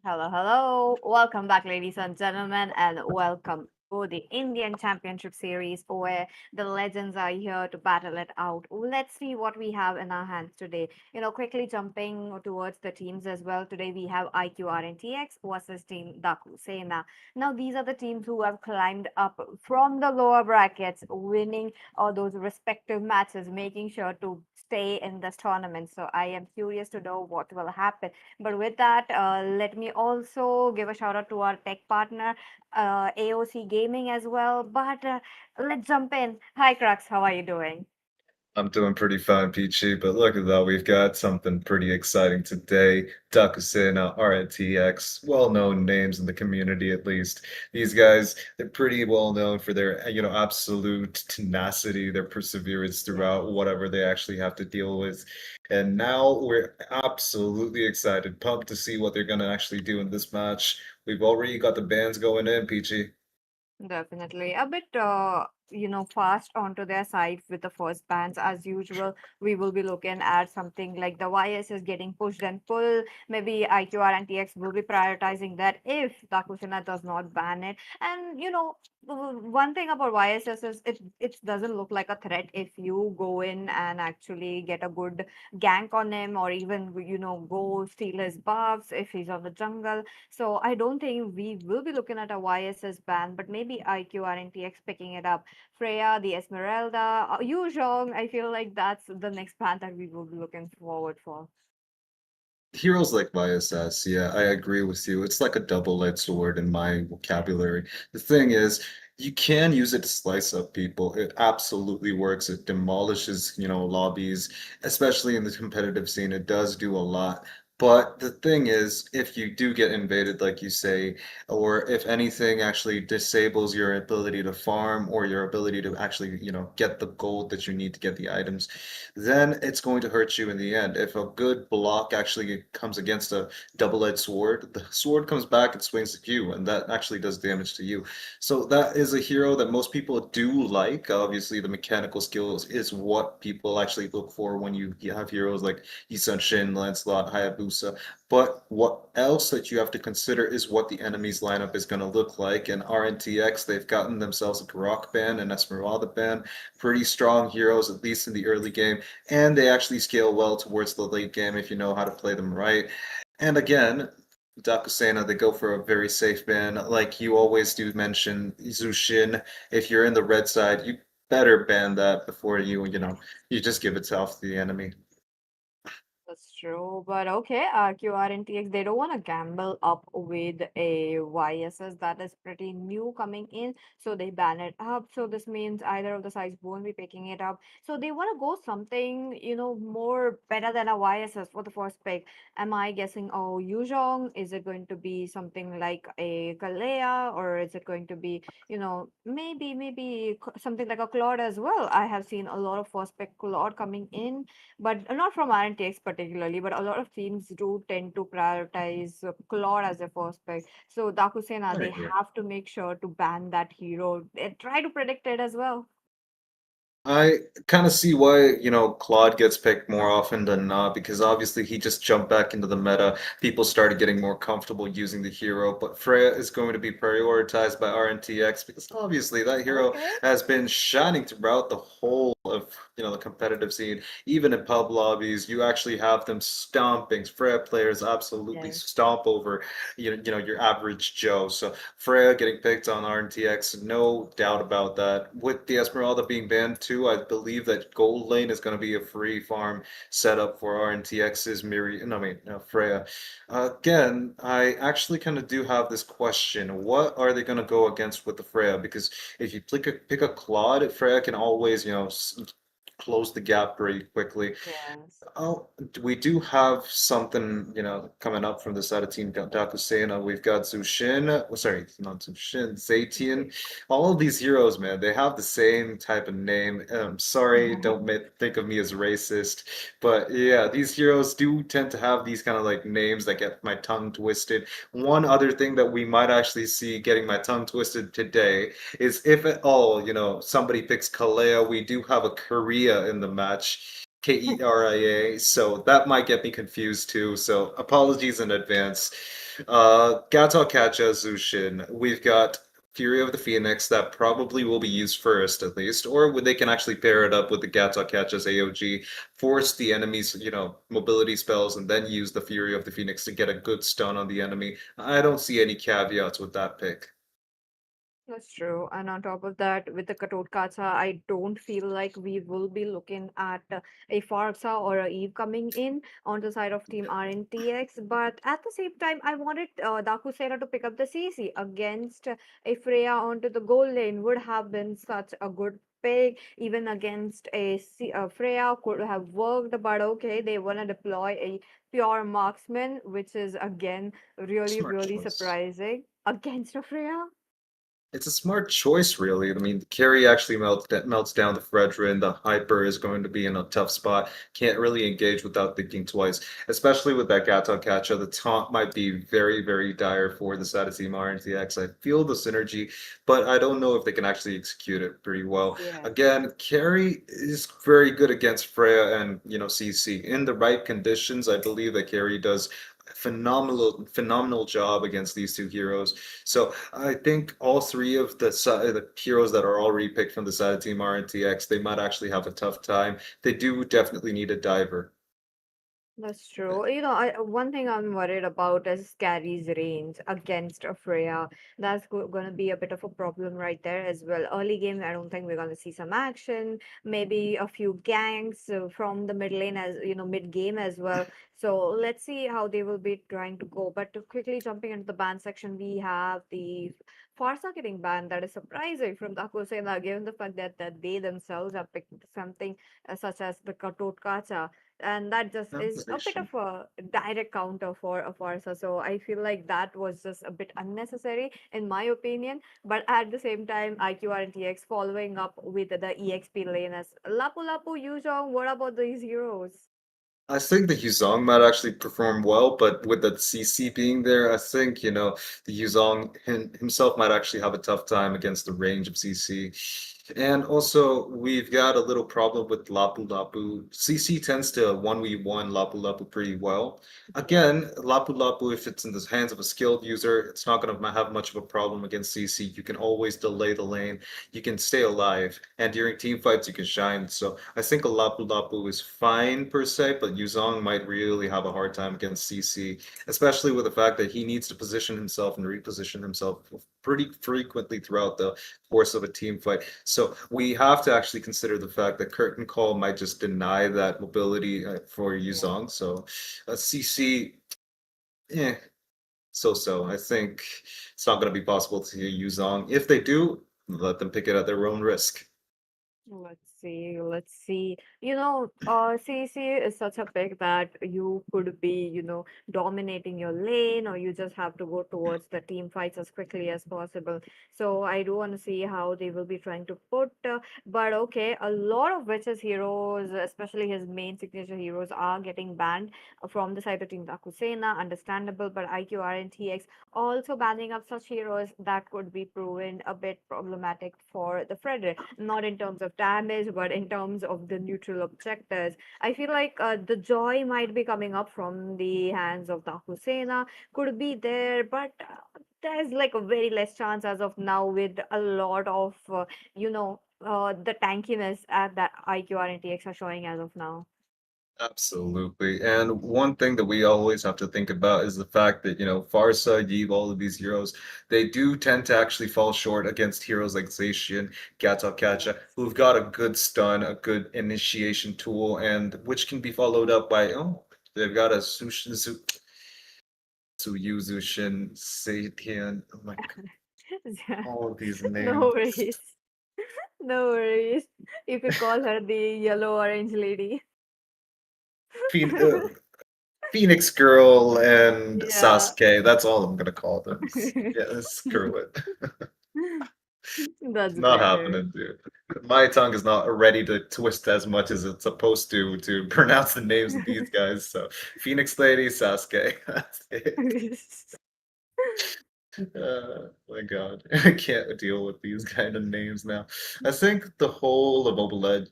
Hello, hello. Welcome back, ladies and gentlemen, and welcome to the Indian Championship Series where the legends are here to battle it out. Let's see what we have in our hands today. Quickly jumping towards the teams as well. Today we have IQRNTX versus Team Daku Sena. Now, these are the teams who have climbed up from the lower brackets, winning all those respective matches, making sure to stay in this tournament. So, I am curious to know what will happen. But with that, let me also give a shout out to our tech partner, AOC Gaming as well. But let's jump in. Hi, Crux. How are you doing? I'm doing pretty fine, Peachy, but look at that. We've got something pretty exciting today. Dakusena, RNTX, well-known names in the community at least. These guys, they're pretty well known for their, absolute tenacity, their perseverance Yeah. throughout whatever they actually have to deal with. And now we're absolutely excited, pumped to see what they're going to actually do in this match. We've already got the bands going in, Peachy. Definitely. A bit, fast onto their side with the first bands. As usual, we will be looking at something like the YS is getting pushed and pull. Maybe IQR and TX will be prioritizing that if Dakusina does not ban it. And, one thing about YSS is it doesn't look like a threat if you go in and actually get a good gank on him or even, go steal his buffs if he's on the jungle. So I don't think we will be looking at a YSS ban, but maybe IQ RNTX picking it up. Freya, the Esmeralda, Yuzhong, I feel like that's the next ban that we will be looking forward for. Heroes like YSS, yeah, I agree with you. It's like a double-edged sword in my vocabulary. The thing is, you can use it to slice up people. It absolutely works. It demolishes, lobbies, especially in the competitive scene. It does do a lot. But the thing is, if you do get invaded, like you say, or if anything actually disables your ability to farm or your ability to actually, get the gold that you need to get the items, then it's going to hurt you in the end. If a good block actually comes against a double-edged sword, the sword comes back and swings at you, and that actually does damage to you. So that is a hero that most people do like. Obviously, the mechanical skills is what people actually look for when you have heroes like Yisun Shin, Lancelot, Hayabusa. But what else that you have to consider is what the enemy's lineup is going to look like. And RNTX, they've gotten themselves a Grok ban and Esmeralda ban, pretty strong heroes, at least in the early game, and they actually scale well towards the late game if you know how to play them right. And again, Dakusena, they go for a very safe ban. Like you always do mention Zushin. If you're in the red side, you better ban that before you just give it off to the enemy. That's true, but okay, RQR and TX, they don't want to gamble up with a YSS that is pretty new coming in, so they ban it up. So this means either of the sides won't be picking it up. So they want to go something, more better than a YSS for the first pick. Am I guessing, oh, Yuzhong? Is it going to be something like a Kalea, or is it going to be, maybe something like a Claude as well? I have seen a lot of first pick Claude coming in, but not from RNTX particularly, but a lot of teams do tend to prioritize Claude as their first pick. So Dakusena, they Right, yeah. have to make sure to ban that hero. They try to predict it as well. I kind of see why, Claude gets picked more often than not because obviously he just jumped back into the meta. People started getting more comfortable using the hero, but Freya is going to be prioritized by RNTX because obviously that hero Okay. has been shining throughout the whole of, the competitive scene. Even in pub lobbies, you actually have them stomping. Freya players absolutely Yes. stomp over, your average Joe. So Freya getting picked on RNTX, no doubt about that. With the Esmeralda being banned too, I believe that Gold Lane is going to be a free farm setup for RNTX's Miri. No, I mean Freya. Again, I actually kind of do have this question: what are they going to go against with the Freya? Because if you pick a Claude, Freya can always, close the gap pretty quickly. Yes. Oh, we do have something, coming up from the side of Team Dakusena. We've got Zushin, sorry, not Zushin, Zatian. All of these heroes, man, they have the same type of name. Sorry, don't think of me as racist, but yeah, these heroes do tend to have these kind of like names that get my tongue twisted. One other thing that we might actually see getting my tongue twisted today is if at all, somebody picks Kalea, we do have a Korea in the match. Keria, so that might get me confused too. So apologies in advance. Gato Kacha Zushin. We've got Fury of the Phoenix that probably will be used first, at least, or they can actually pair it up with the Gato Kacha's AOG, force the enemy's, mobility spells, and then use the Fury of the Phoenix to get a good stun on the enemy. I don't see any caveats with that pick. That's true. And on top of that, with the Katot Kacha, I don't feel like we will be looking at a Farsa or a Eve coming in on the side of Team RNTX. But at the same time, I wanted Dakusera to pick up the CC against a Freya onto the goal lane would have been such a good pick. Even against Freya could have worked, but okay, they want to deploy a pure marksman, which is again really, Smart really choice. surprising against a Freya. It's a smart choice, really. I mean, the carry actually melts down the Fredrin. The Hyper is going to be in a tough spot. Can't really engage without thinking twice, especially with that Gato Catcha. The taunt might be very, very dire for the Sadasima RNTX. I feel the synergy, but I don't know if they can actually execute it pretty well. Yeah. Again, carry is very good against Freya and, CC. In the right conditions, I believe that carry does a phenomenal job against these two heroes. So I think all three of the heroes that are already picked from the side of Team RNTX, they might actually have a tough time. They do definitely need a diver. That's true. One thing I'm worried about is Carrie's range against a Freya. That's going to be a bit of a problem right there as well. Early game, I don't think we're going to see some action. Maybe a few ganks from the mid lane as mid game as well. So let's see how they will be trying to go. But to quickly jumping into the ban section, we have the Farsa getting banned. That is surprising from the Akosena, given the fact that they themselves have picked something such as the Katot Kacha, and that just is a bit Conversation. of a direct counter for a Farsa. So I feel like that was just a bit unnecessary, in my opinion. But at the same time, IQR and TX following up with the EXP lane as Lapu Lapu, Yuzhong, what about these heroes? I think the Yuzong might actually perform well, but with the CC being there, I think, the Yuzong himself might actually have a tough time against the range of CC. And also, we've got a little problem with Lapu Lapu. CC tends to 1v1 Lapu Lapu pretty well. Yeah. Again, Lapu Lapu, if it's in the hands of a skilled user, it's not going to have much of a problem against CC. You can always delay the lane, you can stay alive, and during team fights, you can shine. So I think a Lapu Lapu is fine per se, but Yuzong might really have a hard time against CC, especially with the fact that he needs to position himself and reposition himself pretty frequently throughout the course of a team fight. So we have to actually consider the fact that Curtain Call might just deny that mobility for Yeah. Yuzong. So CC, eh, so. I think it's not going to be possible to Yuzong. If they do, let them pick it at their own risk. Let's see, let's see. CC is such a pick that you could be, dominating your lane, or you just have to go towards the team fights as quickly as possible. So I do want to see how they will be trying to put, but okay, a lot of Witch's heroes, especially his main signature heroes, are getting banned from the side of Team Dakusena, understandable, but IQR and TX also banning up such heroes that could be proven a bit problematic for the Frederick, not in terms of damage, but in terms of the neutral objectives. I feel like the joy might be coming up from the hands of the Husseina, could be there, but there's like a very less chance as of now with a lot of, the tankiness at that IQR and TX are showing as of now. Absolutely. And one thing that we always have to think about is the fact that, Farsa, Yeeb, all of these heroes, they do tend to actually fall short against heroes like Zacian, Gato who've got a good stun, a good initiation tool, and which can be followed up by, they've got a Zushin, Satian. Oh my God, Yeah. all of these No names. worries. No worries. You could call her the yellow orange lady. Phoen- uh, Phoenix Girl and Yeah. Sasuke. That's all I'm gonna call them. Yeah, screw it. That's Not great, dude. happening, dude. My tongue is not ready to twist as much as it's supposed to pronounce the names of these guys. So Phoenix Lady, Sasuke. That's it. My God, I can't deal with these kind of names now. I think the whole of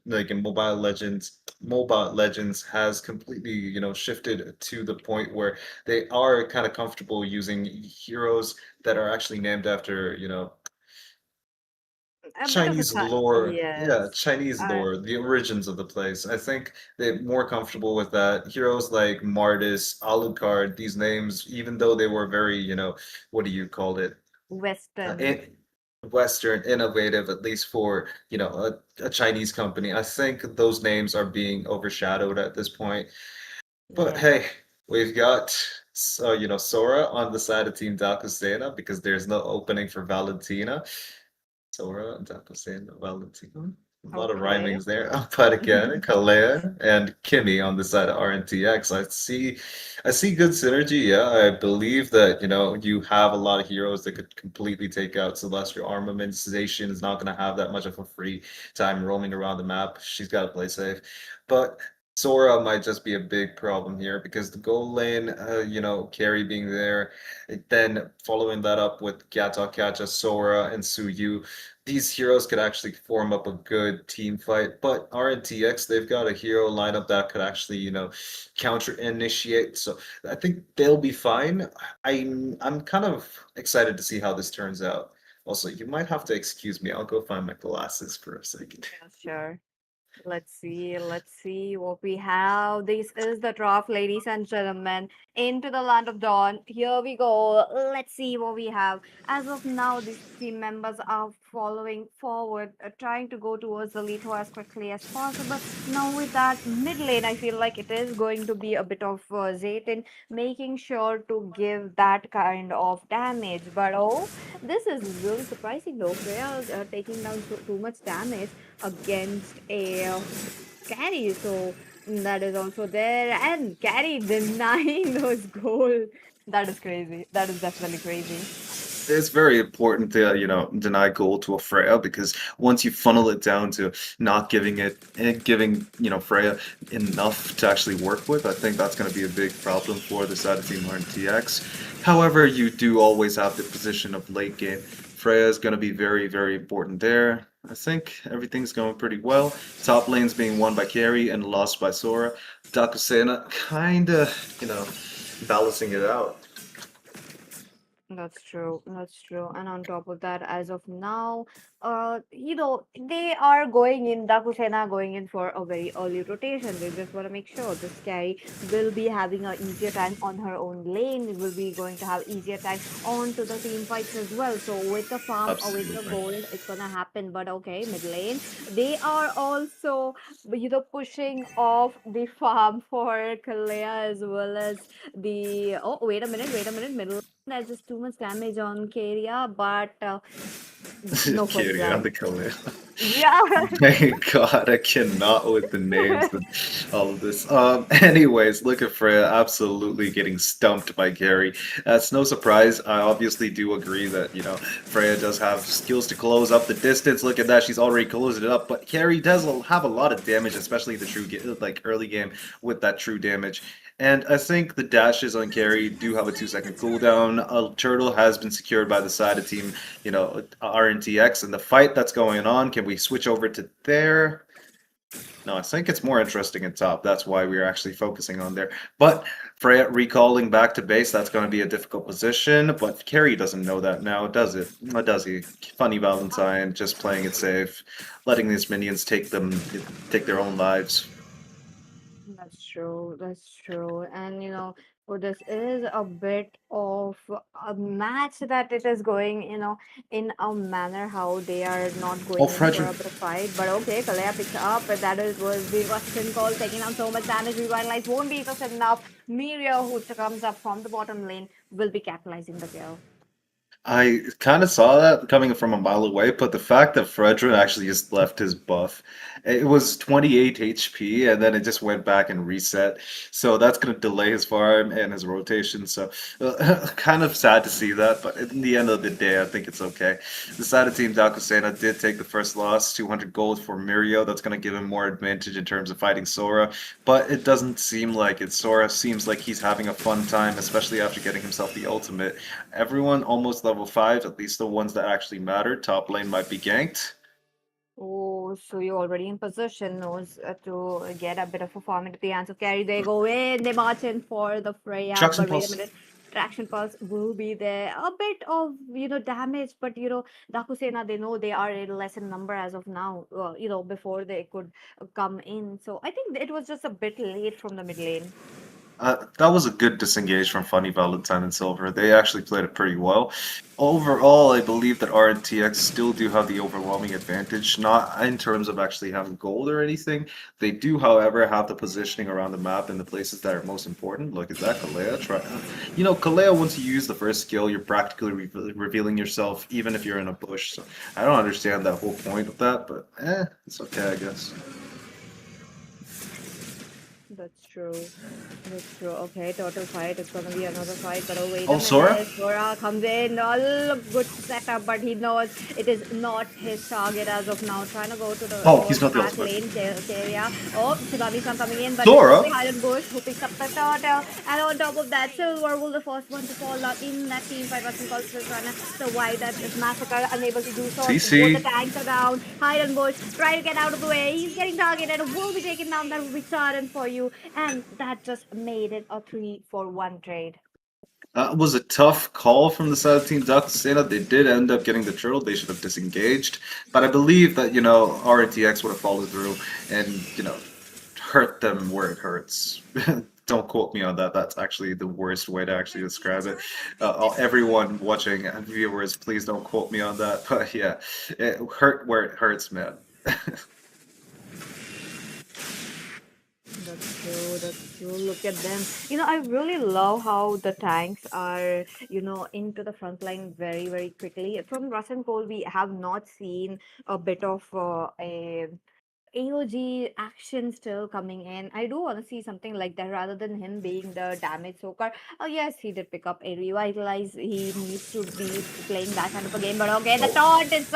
like in Mobile Legends has completely, shifted to the point where they are kind of comfortable using heroes that are actually named after, A bit of a Chinese lore. Yeah, yes. Chinese lore, the origins of the place. I think they're more comfortable with that. Heroes like Mardis, Alucard, these names, even though they were very, what do you call it? Western. In Western, innovative, at least for, a Chinese company. I think those names are being overshadowed at this point. But Yeah. hey, we've got Sora on the side of Team Dakusena because there's no opening for Valentina. Sora, Dakusena, Valentina. A lot of Okay. rhymings there. But again, Kalea and Kimmy on the side of RNTX. I see good synergy. Yeah, I believe that, you have a lot of heroes that could completely take out Celestial. Armamentization is not going to have that much of a free time roaming around the map. She's got to play safe. But Sora might just be a big problem here because the goal lane, carry being there, then following that up with Gato Kacha, Sora, and Suyu, these heroes could actually form up a good team fight. But RNTX, they've got a hero lineup that could actually, counter initiate. So I think they'll be fine. I'm kind of excited to see how this turns out. Also, you might have to excuse me. I'll go find my glasses for a second. Yeah, sure. Let's see what we have. This is the draft, ladies and gentlemen. Into the land of dawn. Here we go. Let's see what we have. As of now, these team members are following forward, trying to go towards the lead as quickly as possible. Now, with that mid lane, I feel like it is going to be a bit of Zayton making sure to give that kind of damage. But oh, this is really surprising though. Freya taking down too much damage against a carry. So that is also there. And carry denying those goals. That is crazy. That is definitely crazy. It's very important to, deny gold to a Freya because once you funnel it down to not giving it and giving, Freya enough to actually work with, I think that's going to be a big problem for the side of Team RTX. However, you do always have the position of late game. Freya is going to be very, very important there. I think everything's going pretty well. Top lane's being won by Carry and lost by Sora. Dakusena kind of, balancing it out. That's true. That's true. And on top of that, as of now, they are going in, Dakusena going in for a very early rotation. They just want to make sure this carry will be having a easier time on her own lane. It will be going to have easier time on to the team fights as well. So with the farm or with the Absolutely. gold, it's gonna happen. But okay, mid lane, they are also, pushing off the farm for Kalea as well as the. Oh, wait a minute, middle. There's just too much damage on Keria, but no first Carry on blood. the Kalea. Yeah. My God, I cannot with the names and all of this. Anyways, look at Freya absolutely getting stumped by Gary. That's no surprise. I obviously do agree that, Freya does have skills to close up the distance. Look at that, she's already closed it up. But Gary does have a lot of damage, especially the like early game with that true damage. And I think the dashes on Carry do have a 2 second cooldown. A turtle has been secured by the side of team, RNTX, and the fight that's going on. Can we switch over to there? No, I think it's more interesting in top. That's why we're actually focusing on there. But Freya recalling back to base, that's going to be a difficult position. But Carry doesn't know that now, does it? Or does he? Funny Valentine, just playing it safe, letting these minions take their own lives. That's true. That's true. And so this is a bit of a match that it is going, in a manner how they are not Oh, going in for Frederick. a bit of fight. But okay, Kalea picks up, but that is was the Western call taking on so much damage. Revitalize won't be just enough. Miria, who comes up from the bottom lane, will be capitalizing the kill. I kind of saw that coming from a mile away, but the fact that Fredrin actually just left his buff, it was 28 HP, and then it just went back and reset. So that's going to delay his farm and his rotation. So kind of sad to see that, but in the end of the day, I think it's okay. The side of Team Dakusena did take the first loss, 200 gold for Mirio. That's going to give him more advantage in terms of fighting Sora, but it doesn't seem like it. Sora seems like he's having a fun time, especially after getting himself the ultimate. Everyone almost level 5, at least the ones that actually matter. Top lane might be ganked. Oh, so you're already in position, knows to get a bit of a form into the hands of carry. They go in, they march in for the Freya, Traction but wait a Pulse. minute. Traction pulse will be there. A bit of, damage, but Dakusena, they know they are in less in number as of now, before they could come in. So I think it was just a bit late from the mid lane. That was a good disengage from Funny Valentine and Silver. They actually played it pretty well. Overall, I believe that RNTX still do have the overwhelming advantage, not in terms of actually having gold or anything. They do, however, have the positioning around the map in the places that are most important. Look at that, Kalea. Kalea, once you use the first skill, you're practically revealing yourself, even if you're in a bush. So I don't understand that whole point of that, but it's okay, I guess. That's true. That's true. Okay, total fight. It's gonna be another fight, but oh wait a Oh, Sora? minute. Sora comes in. Oh, good setup, but he knows it is not his target as of now. Trying to go to the Oh, he's towards not the back ultimate. lane area. Oh, Tsunami-san coming in, but it's Sora? only Highland Bush who picks up the turtle. And on top of that, Silver will the first one to fall out in that team fight. Russian Pulse is trying to survive that massacre, unable to do so. Both the CC. tanks are down. Highland Bush trying to get out of the way. He's getting targeted. Will be taken down. That will be sudden for you, and that just made it a 3-for-1 trade. That was a tough call from the side of Team Dakusena. They did end up getting the turtle. They should have disengaged. But I believe that, RTX would have followed through and, hurt them where it hurts. Don't quote me on that. That's actually the worst way to actually describe it. Everyone watching and viewers, please don't quote me on that. But yeah, it hurt where it hurts, man. That's true. That's true. Look at them. I really love how the tanks are, into the front line very, very quickly. From Russian Cole, we have not seen a bit of a AOG action still coming in. I do want to see something like that rather than him being the damage soaker. Oh yes, he did pick up a revitalize. He needs to be playing that kind of a game. But okay, the Oh, taunt is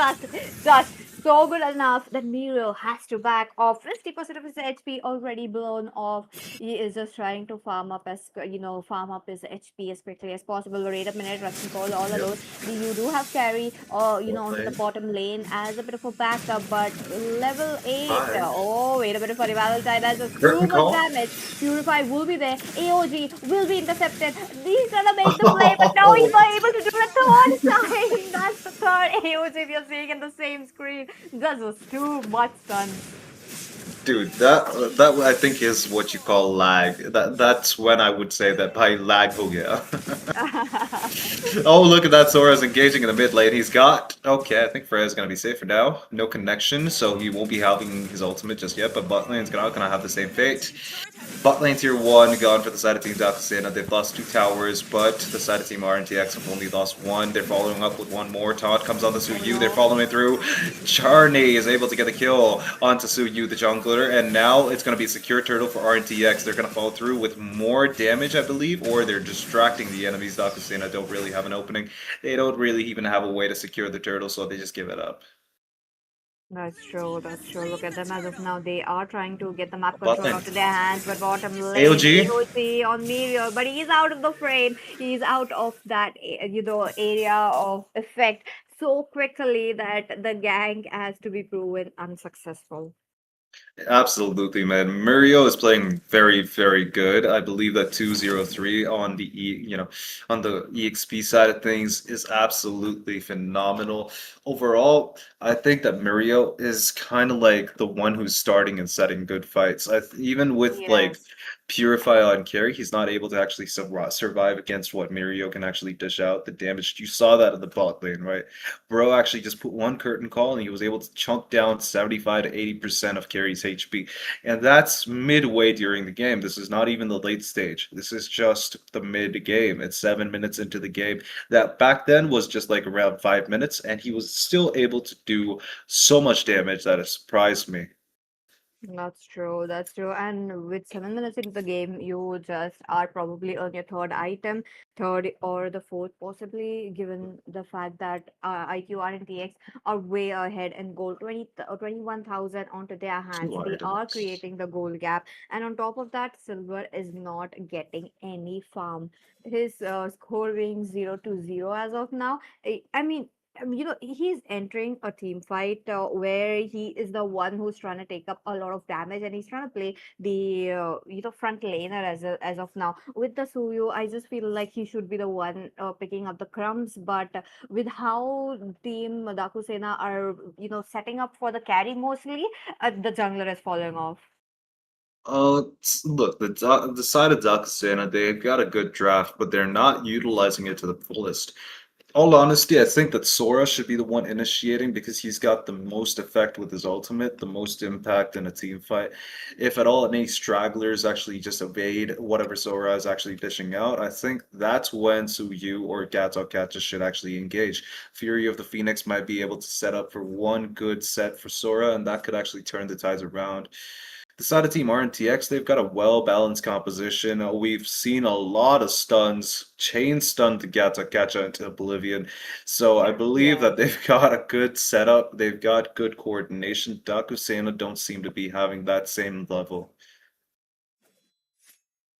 just so good enough that Miro has to back off. 50% of his HP already blown off. He is just trying to farm up his HP as quickly as possible. Wait a minute, Russian Cole all yep. alone. You do have carry, Well onto the played. bottom lane as a bit of a backup, but level 8. Hi. Oh, wait a minute for the Valentine. That's just too Curtain much call? damage. Purify will be there. AOG will be intercepted. He's gonna make the play, but now he's not able to do it third time. That's the third AOG we are seeing in the same screen. That was too much stun. Dude, that I think is what you call lag. That's when I would say that by lag ho gaya. Oh, look at that. Sora's engaging in the mid lane. He's got. Okay, I think Freya's gonna be safe for now. No connection, so he won't be having his ultimate just yet, but bot lane's gonna have the same fate. Bot lane tier 1 gone for the side of Team Dakusena. They've lost 2 towers, but the side of Team RNTX have only lost 1. They're following up with one more. Taunt comes on the Oh Suyu. They're no. following through. Charney is able to get the kill onto Suyu, the jungler, and now it's going to be a secure turtle for RNTX. They're going to follow through with more damage, I believe, or they're distracting the enemies. Dakusena don't really have an opening. They don't really even have a way to secure the turtle, so they just give it up. That's true, that's true. Look at them as of now. They are trying to get the map Bot control lane. onto their hands, but bottom lane, AOG. AOC on Meteor, but he's out of the frame. He's out of that, area of effect so quickly that the gang has to be proven unsuccessful. Absolutely, man. Murio is playing very, very good. I believe that 203 on the on the EXP side of things is absolutely phenomenal. Overall, I think that Murio is kind of like the one who's starting and setting good fights. Even with like Yes. Purify on carry, he's not able to actually survive against what Murio can actually dish out. The damage you saw that in the bot lane, right? Bro actually just put one curtain call and he was able to chunk down 75 to 80% of carry's HP. And that's midway during the game. This is not even the late stage. This is just the mid game. It's 7 minutes into the game. That back then was just like around 5 minutes, and he was still able to do so much damage that it surprised me. That's true. That's true. And with 7 minutes into the game, you just are probably on your third item, third or the fourth, possibly, given the fact that IQR and TX are way ahead and goal 21,000 onto their hands. Two They are items. creating the goal gap. And on top of that, Silver is not getting any farm. His score being 0-0 as of now. I mean, he's entering a team fight where he is the one who's trying to take up a lot of damage, and he's trying to play the front laner as of now. With the Suyu, I just feel like he should be the one picking up the crumbs, but with how team Dakusena are setting up for the carry mostly, the jungler is falling off. Look, the side of Dakusana, they've got a good draft, but they're not utilizing it to the fullest. All honesty, I think that Sora should be the one initiating because he's got the most effect with his ultimate, the most impact in a team fight. If at all any stragglers actually just evade whatever Sora is actually dishing out, I think that's when Suyu or Gato Katja should actually engage. Fury of the Phoenix might be able to set up for one good set for Sora, and that could actually turn the tides around. The side of Team RNTX, they've got a well-balanced composition. We've seen a lot of stuns, chain stun to Gata Gacha into Oblivion. So I believe Yeah. that they've got a good setup. They've got good coordination. Dakusena don't seem to be having that same level.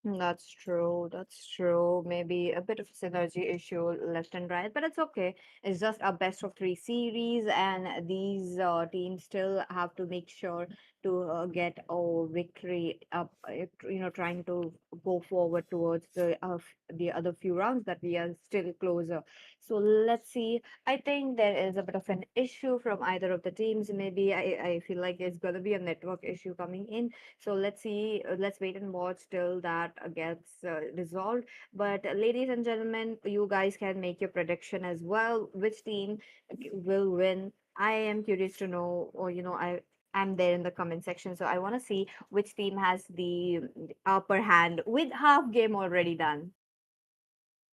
That's true. That's true. Maybe a bit of synergy issue left and right, but it's okay. It's just a best of three series, and these teams still have to make sure to get a victory up. Trying to go forward towards the other few rounds that we are still closer. So let's see. I think there is a bit of an issue from either of the teams. Maybe I feel like it's gonna be a network issue coming in, so let's see, let's wait and watch till that gets resolved. But ladies and gentlemen, you guys can make your prediction as well. Which team will win? I am curious to know, or I'm there in the comment section, so I want to see which team has the upper hand with half game already done.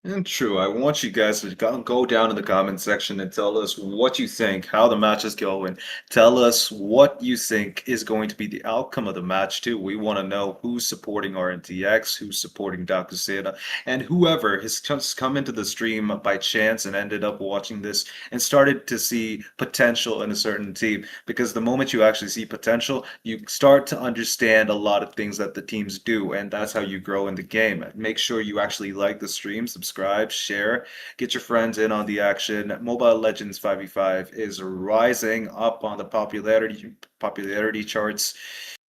And true, I want you guys to go down in the comment section and tell us what you think, how the match is going. Tell us what you think is going to be the outcome of the match, too. We want to know who's supporting RNTX, who's supporting Dakuseda, and whoever has just come into the stream by chance and ended up watching this and started to see potential in a certain team. Because the moment you actually see potential, you start to understand a lot of things that the teams do, and that's how you grow in the game. Make sure you actually like the stream, subscribe, share, get your friends in on the action. Mobile Legends 5v5 is rising up on the popularity charts.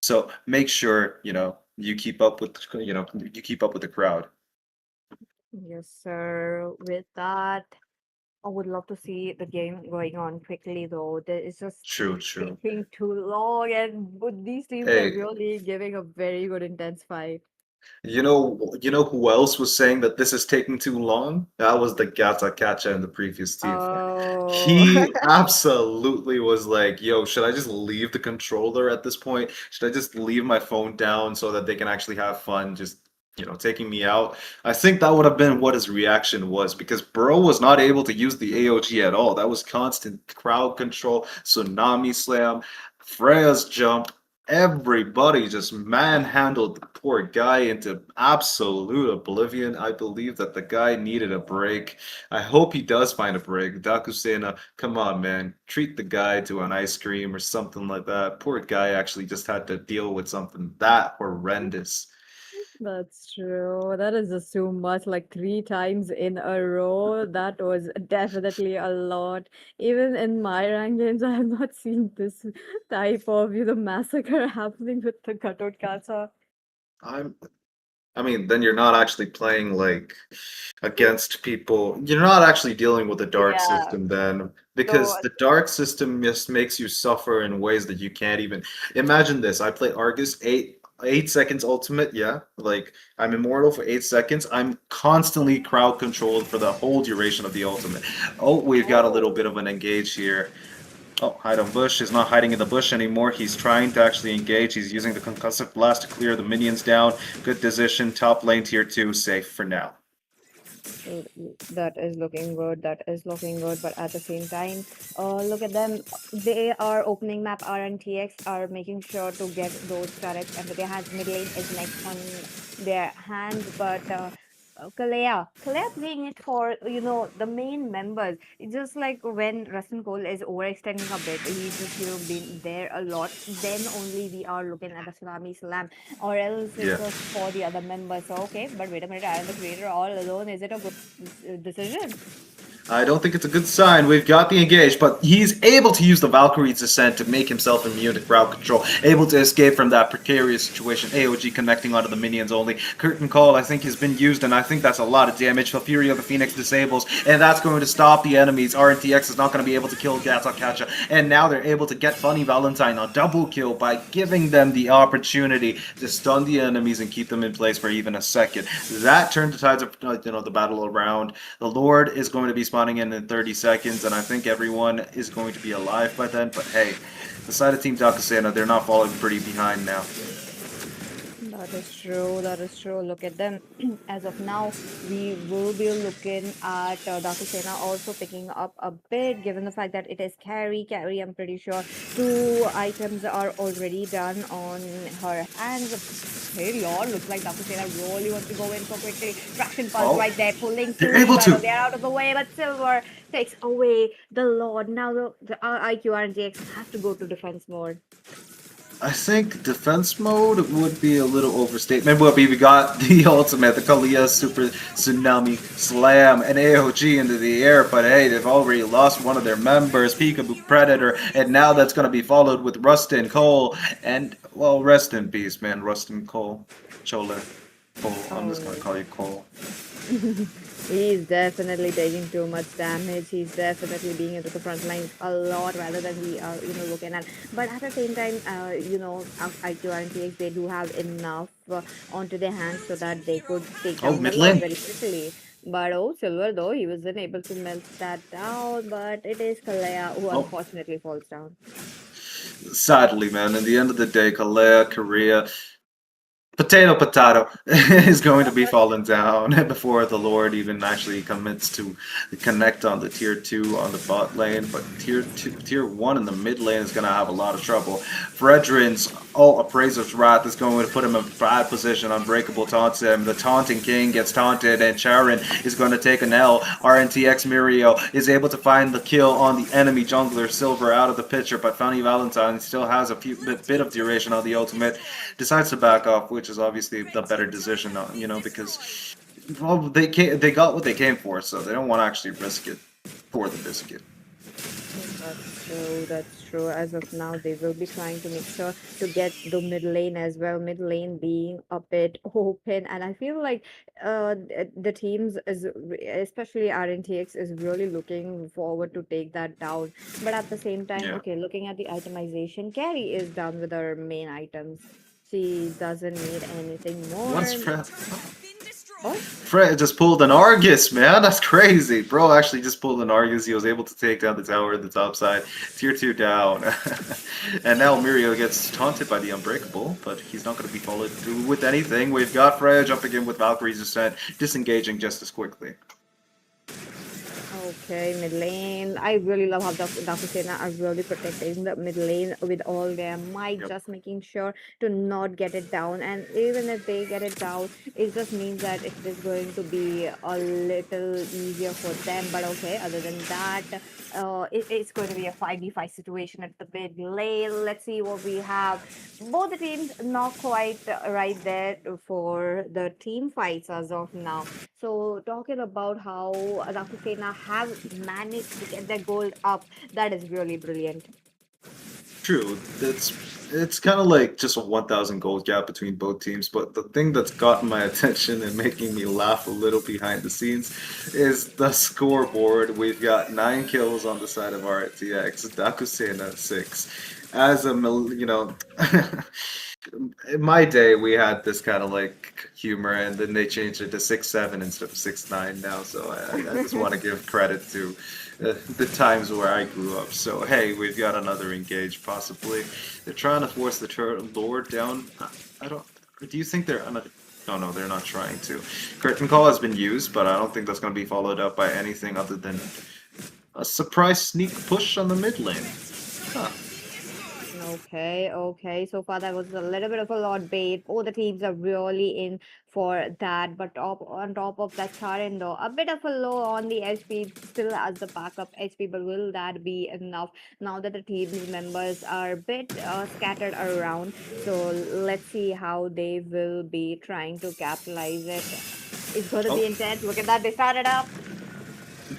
So make sure, you keep up with you keep up with the crowd. Yes, sir. With that, I would love to see the game going on quickly, though. There is just True, true. taking too long, and these teams are Hey, really giving a very good intense fight. you know who else was saying that this is taking too long? That was the Gata Kacha in the previous team fight. Oh, He absolutely was like, "Yo, should I just leave the controller at this point? Should I just leave my phone down so that they can actually have fun just, taking me out?" I think that would have been what his reaction was because Bro was not able to use the AOG at all. That was constant crowd control, tsunami slam, Freya's jump. Everybody just manhandled the poor guy into absolute oblivion. I believe that the guy needed a break. I hope he does find a break. Dakusena, come on, man. Treat the guy to an ice cream or something like that. Poor guy actually just had to deal with something that horrendous. that's true. That is just too much, like three times in a row. That was definitely a lot. Even in my rank games, I have not seen this type of, massacre happening with the cutout casa. I'm I mean, then you're not actually playing like against people. You're not actually dealing with the dark Yeah. system then, So because the dark system just makes you suffer in ways that you can't even imagine. This I play Argus 8 seconds ultimate, yeah, like I'm immortal for 8 seconds. I'm constantly crowd controlled for the whole duration of the ultimate. Oh, we've got a little bit oh. of an engage here. Oh, hide on bush. He's not hiding in the bush anymore. He's trying to actually engage. He's using the concussive blast to clear the minions down. Good decision. Top lane tier 2, safe for now. That is looking good. That is looking good. But at the same time, look at them. They are opening map RNTX are making sure to get those turrets under their hands. Mid lane is next on their hands, but Kalea playing it for the main members. It's just like when Rustin Cole is overextending a bit, he's just been there a lot. Then only we are looking at the Tsunami Slam, or else it's Yeah. just for the other members. So okay, but wait a minute, I am the creator all alone. Is it a good decision? I don't think it's a good sign. We've got the engage, but he's able to use the Valkyrie's Ascent to make himself immune to crowd control, able to escape from that precarious situation. AOG connecting onto the minions only. Curtain Call, I think, has been used, and I think that's a lot of damage. Fury of the Phoenix disables, and that's going to stop the enemies. RNTX is not going to be able to kill Gatsakacha, and now they're able to get Funny Valentine on double kill by giving them the opportunity to stun the enemies and keep them in place for even a second. That turned the tides of the battle around. The Lord is going to be spawning in 30 seconds, and I think everyone is going to be alive by then. But hey, the side of Team Dakusena, they're not falling pretty behind now. That is true. That is true. Look at them. As of now, we will be looking at Dakusena also picking up a bit, given the fact that it is carry. Carry, I'm pretty sure two items are already done on her hands. Hey, Lord, looks like Dakusena really wants to go in so quickly. Traction pulse Oh, right there, pulling they're through, able but to. they're out of the way. But Silver takes away the Lord. Now the IQR and GX have to go to defense mode. I think defense mode would be a little overstatement, but we got the ultimate, the Kalia Super Tsunami Slam and AOG into the air, but hey, they've already lost one of their members, Peekaboo Predator, and now that's going to be followed with Rustin Cole, and, well, rest in peace, man, Rustin Cole, Chole, Cole, I'm just going to Oh. call you Cole. He's definitely taking too much damage. He's definitely being into the front lines a lot rather than we are, looking at. But at the same time, IQ and TX, they do have enough onto their hands so that they could take Oh, down the mid Lord lane? very quickly. But oh, Silver though, he wasn't able to melt that down. But it is Kalea who Oh, unfortunately falls down. sadly, man, in the end of the day, Kalea, Korea, potato is going to be falling down before the Lord even actually commits to connect on the tier 2 on the bot lane, but tier 1 in the mid lane is going to have a lot of trouble. Fredrin's Appraiser's Wrath is going to put him in a bad position. Unbreakable taunts him. The Taunting King gets taunted, and Charon is going to take an L. RNTX Mirio is able to find the kill on the enemy jungler Silver out of the picture, but Fanny Valentine still has a bit of duration on the ultimate. Decides to back off, which is obviously the better decision, because well, they got what they came for, so they don't want to actually risk it for the biscuit. That's true. That's true. As of now, they will be trying to make sure to get the mid lane as well. Mid lane being a bit open, and I feel like the teams, especially RNTX, is really looking forward to take that down. But at the same time, Yeah. okay, looking at the itemization, Carrie is done with her main items. She doesn't need anything What's more. Fred? Oh, Fred just pulled an Argus, man. That's crazy. Bro actually just pulled an Argus. He was able to take down the tower at the top side. Tier 2 down. And now Mirio gets taunted by the Unbreakable, but he's not going to be followed through with anything. We've got Freya jumping in with Valkyrie's Ascent, disengaging just as quickly. okay, mid lane. I really love how Dakusena are really protecting the mid lane with all their might, Yep. just making sure to not get it down. And even if they get it down, it just means that it is going to be a little easier for them. But okay, other than that, it's going to be a 5v5 situation at the mid lane. Let's see what we have. Both the teams not quite right there for the team fights as of now. So talking about how Rakusena have managed to get their gold up, that is really brilliant. True. It's kind of like just a 1,000 gold gap between both teams, but the thing that's gotten my attention and making me laugh a little behind the scenes is the scoreboard. We've got 9 kills on the side of RTX, Dakusena 6. As a, in my day, we had this kind of like humor, and then they changed it to 6-7 instead of 6-9 now. So I just want to give credit to the times where I grew up. So hey, we've got another engage possibly. They're trying to force the Lord down. I don't. Do you think they're another? No, no, they're not trying to. Curtain call has been used, but I don't think that's going to be followed up by anything other than a surprise sneak push on the mid lane. Huh. Okay, okay. So far, that was a little bit of a lot bait. All the teams are really in for that. But on top of that, Charindo, a bit of a low on the HP, still as the backup HP. But will that be enough now that the team's members are a bit scattered around? So let's see how they will be trying to capitalize it. It's going to Oh, be intense. Look at that. They started up.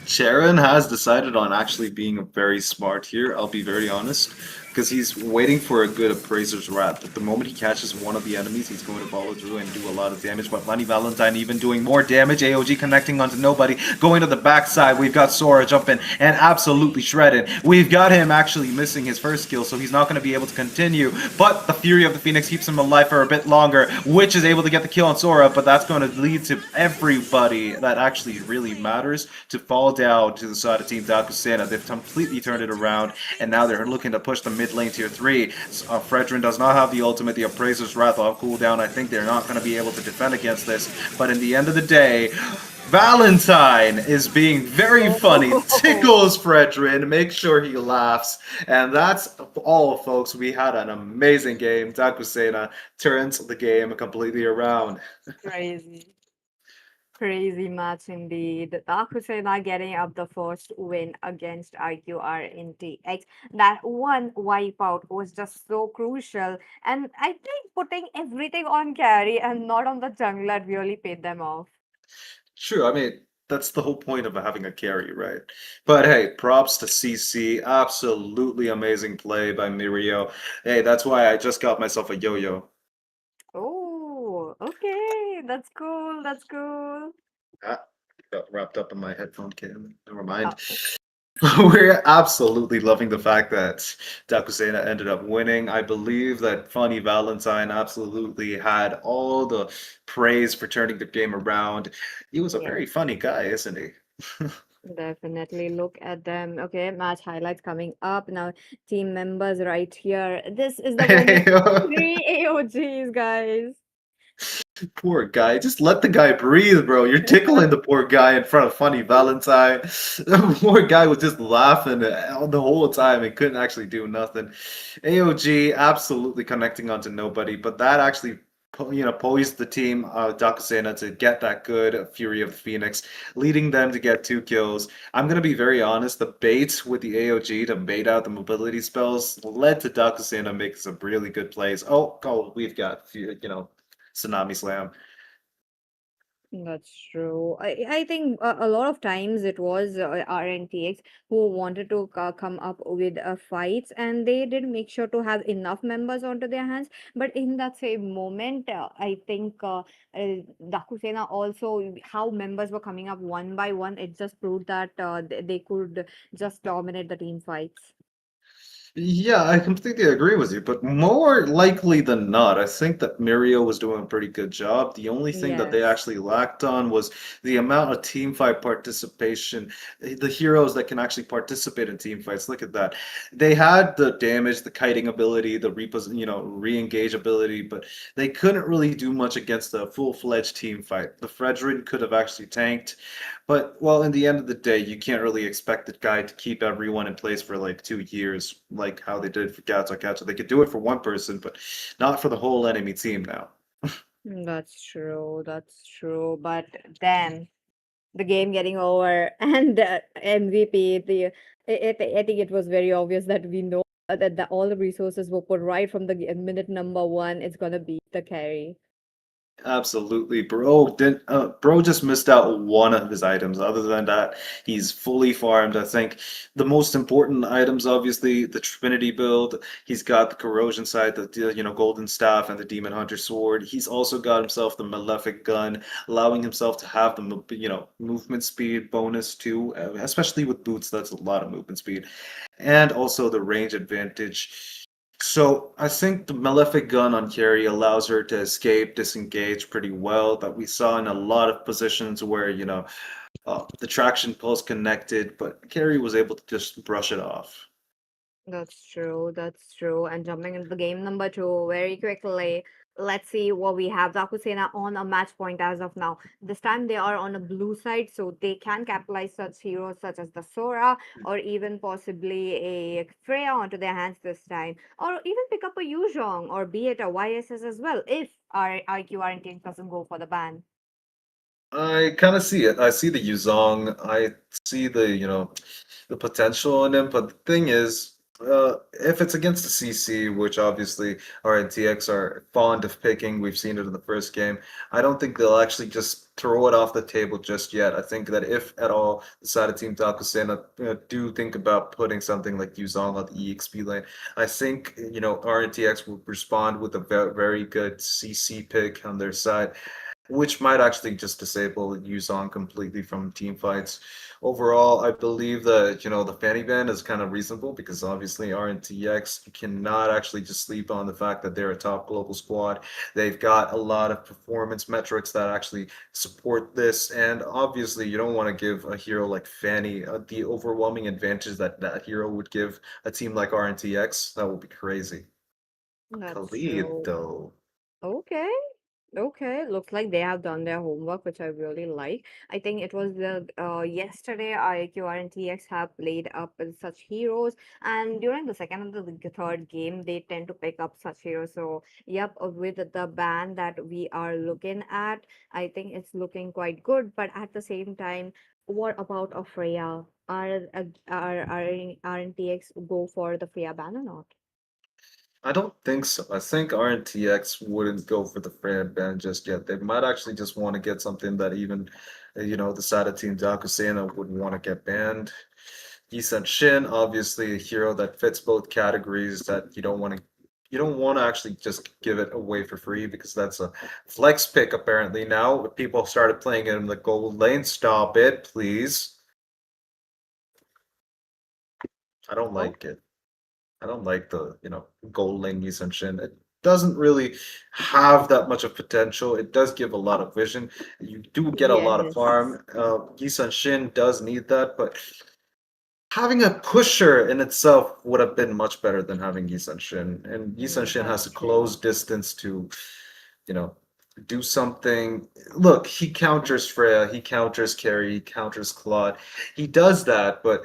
Sharon has decided on actually being very smart here, I'll be very honest, because he's waiting for a good appraiser's wrath. At the moment he catches one of the enemies, he's going to follow through and do a lot of damage, but Funny Valentine even doing more damage, AOG connecting onto nobody, going to the backside, we've got Sora jumping and absolutely shredding. We've got him actually missing his first kill, so he's not going to be able to continue, but the Fury of the Phoenix keeps him alive for a bit longer, which is able to get the kill on Sora, but that's going to lead to everybody that actually really matters to fall down to the side of Team Dakusena. They've completely turned it around, and now they're looking to push the mid lane tier 3. Fredrin does not have the ultimate, the Appraiser's Wrath on cooldown. I think they're not going to be able to defend against this, but in the end of the day, Valentine is being very funny, Oh, tickles Fredrin, make sure he laughs. And that's all, folks. We had an amazing game. Dakusena turns the game completely around. crazy. Crazy match indeed. Takusena getting up the first win against IQR in TX. That one wipeout was just so crucial. And I think putting everything on carry and not on the jungler really paid them off. True, I mean, that's the whole point of having a carry, right? But hey, props to CC. Absolutely amazing play by Mirio. Hey, that's why I just got myself a yo-yo. Oh, okay. That's cool. That's cool. Ah, got wrapped up in my headphone case. Never Uh, mind. We're absolutely loving the fact that Dakusena ended up winning. I believe that Funny Valentine absolutely had all the praise for turning the game around. He was a yes. very funny guy, isn't he? Definitely look at them. Okay, match highlights coming up now. Team members right here. This is the moment. Three AOGs, guys. Poor guy. Just let the guy breathe, bro. You're tickling the poor guy in front of Funny Valentine. The poor guy was just laughing the whole time and couldn't actually do nothing. AOG absolutely connecting onto nobody, but that actually poised the team Dakusena to get that good Fury of the Phoenix, leading them to get 2 kills. I'm gonna be very honest, the bait with the AOG to bait out the mobility spells led to Dakusena making some really good plays. Oh, we've got Tsunami Slam. That's true. I think a lot of times it was RNTX who wanted to come up with fights, and they did make sure to have enough members onto their hands. But in that same moment, I think Dakusena also, how members were coming up one by one, it just proved that they could just dominate the team fights. Yeah, I completely agree with you, but more likely than not, I think that Mirio was doing a pretty good job. The only thing that they Yes. actually lacked on was the amount of team fight participation. The heroes that can actually participate in team fights, look at that. They had the damage, the kiting ability, the re-engage ability, but they couldn't really do much against a full-fledged team fight. The Fredrin could have actually tanked, but well, in the end of the day, you can't really expect the guy to keep everyone in place for like 2 years, like how they did for Gato Gato. They could do it for one person, but not for the whole enemy team now. That's true. That's true. But then the game getting over and MVP, I think it was very obvious that we know that all the resources were put right from the minute number one. It's gonna be the carry. Absolutely, bro. Didn't bro just missed out one of his items. Other than that, he's fully farmed. I think the most important items, obviously, the Trinity build. He's got the corrosion side, the golden staff, and the demon hunter sword. He's also got himself the malefic gun, allowing himself to have the movement speed bonus too, especially with boots. That's a lot of movement speed, and also the range advantage. So I think the Malefic gun on Carrie allows her to escape, disengage pretty well. That we saw in a lot of positions where the traction pulse connected, but Carrie was able to just brush it off. That's true. That's true. And jumping into the game number two very quickly. Let's see what we have. Zakusena on a match point as of now. This time they are on a blue side, so they can capitalize such heroes such as the Sora or even possibly a Freya onto their hands this time, or even pick up a Yuzhong or be it a YSS as well if our IQR team doesn't go for the ban. I kind of see it. I see the Yuzong. I see the, the potential in him. But the thing is, if it's against the CC, which obviously our NTX are fond of picking, we've seen it in the first game. I don't think they'll actually just throw it off the table just yet. I think that if at all the side of Team Takusena do think about putting something like Yuzong on the EXP lane, I think RNTX will respond with a very good CC pick on their side, which might actually just disable Yuzong completely from team fights. Overall, I believe that the Fanny ban is kind of reasonable because obviously RNTX cannot actually just sleep on the fact that they're a top global squad. They've got a lot of performance metrics that actually support this, and obviously you don't want to give a hero like Fanny the overwhelming advantage that that hero would give a team like RNTX. That would be crazy. That's Khalid, true. though. Okay. Okay, looks like they have done their homework, which I really like. I think it was the yesterday IQR and TX have played up with such heroes, and during the second and the third game, they tend to pick up such heroes. So, yep, with the band that we are looking at, I think it's looking quite good. But at the same time, what about a Freya? Are RNTX go for the Freya ban or not? I don't think so. I think RNTX wouldn't go for the Fran ban just yet. They might actually just want to get something that even, the side of Team Dakusena would want to get banned. Yisun Shin, obviously a hero that fits both categories that you don't want to actually just give it away for free because that's a flex pick apparently now. People started playing it in the gold lane. Stop it, please. I don't Oh, like it. I don't like the, gold lane Yisun Shin. It doesn't really have that much of potential. It does give a lot of vision. You do get a lot of yes. farm. Yisun Shin does need that, but having a pusher in itself would have been much better than having Yisun Shin. And Yisun Shin has That's to close true. distance to, you know, do something. Look, he counters Freya, he counters Carry, he counters Claude. He does that, but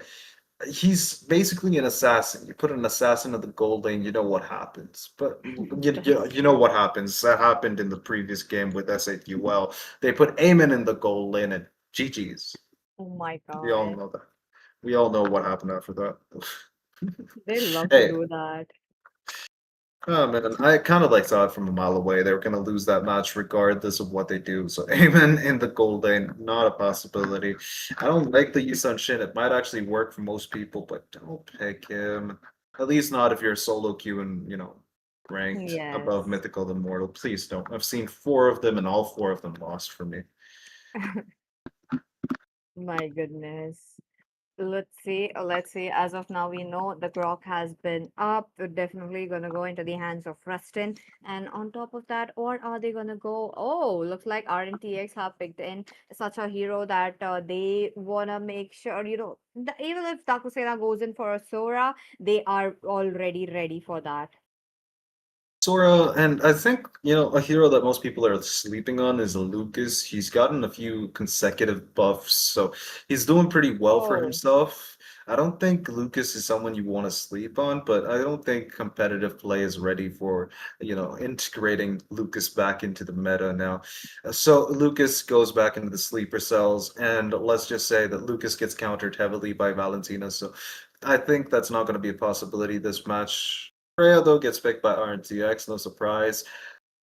he's basically an assassin. You put an assassin in the gold lane, you know what happens. But That's you know true. what happens. That happened in the previous game with SAQL. They put Eamon in the gold lane and GG's. Oh my We all God. know that. We all know what happened after that. They love to Hey, do that. oh man, I kind of like saw it from a mile away. They were gonna lose that match regardless of what they do. So Amen in the gold lane, not a possibility. I don't like the Yisun Shin. It might actually work for most people, but don't pick him. At least not if you're solo queue and ranked above Yes. mythical than mortal. Please don't. I've seen four of them and all four of them lost for me. My goodness. Let's see. As of now, we know the Grok has been up. We're definitely gonna go into the hands of Rustin. And on top of that, or are they gonna go? Oh, looks like RNTX have picked in such a hero that they wanna make sure, even if Takusena goes in for a Sora, they are already ready for that. Sora, and I think, a hero that most people are sleeping on is Lucas. He's gotten a few consecutive buffs, so he's doing pretty well for Oh, himself. I don't think Lucas is someone you want to sleep on, but I don't think competitive play is ready for, integrating Lucas back into the meta now. So Lucas goes back into the sleeper cells, and let's just say that Lucas gets countered heavily by Valentina, so I think that's not going to be a possibility this match. Freya, though, gets picked by RNTX, no surprise.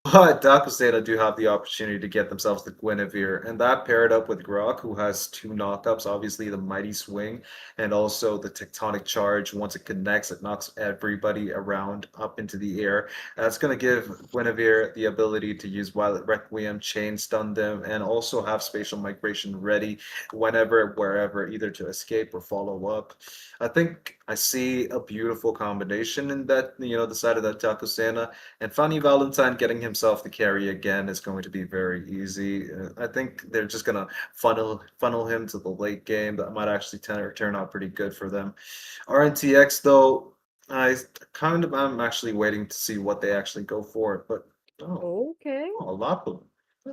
But Dakuseta do have the opportunity to get themselves the Guinevere, and that paired up with Grok, who has two knockups, obviously the Mighty Swing and also the Tectonic Charge. Once it connects, it knocks everybody around up into the air. That's going to give Guinevere the ability to use Violet Requiem, chain stun them, and also have Spatial Migration ready whenever, wherever, either to escape or follow up. I think I see a beautiful combination in that, the side of that Dakusena. And Fanny Valentine getting himself the carry again is going to be very easy. I think they're just gonna funnel him to the late game. That might actually turn out pretty good for them. RNTX though, I kind of am actually waiting to see what they actually go for. But Oh, Okay. oh, Lapu. Yeah,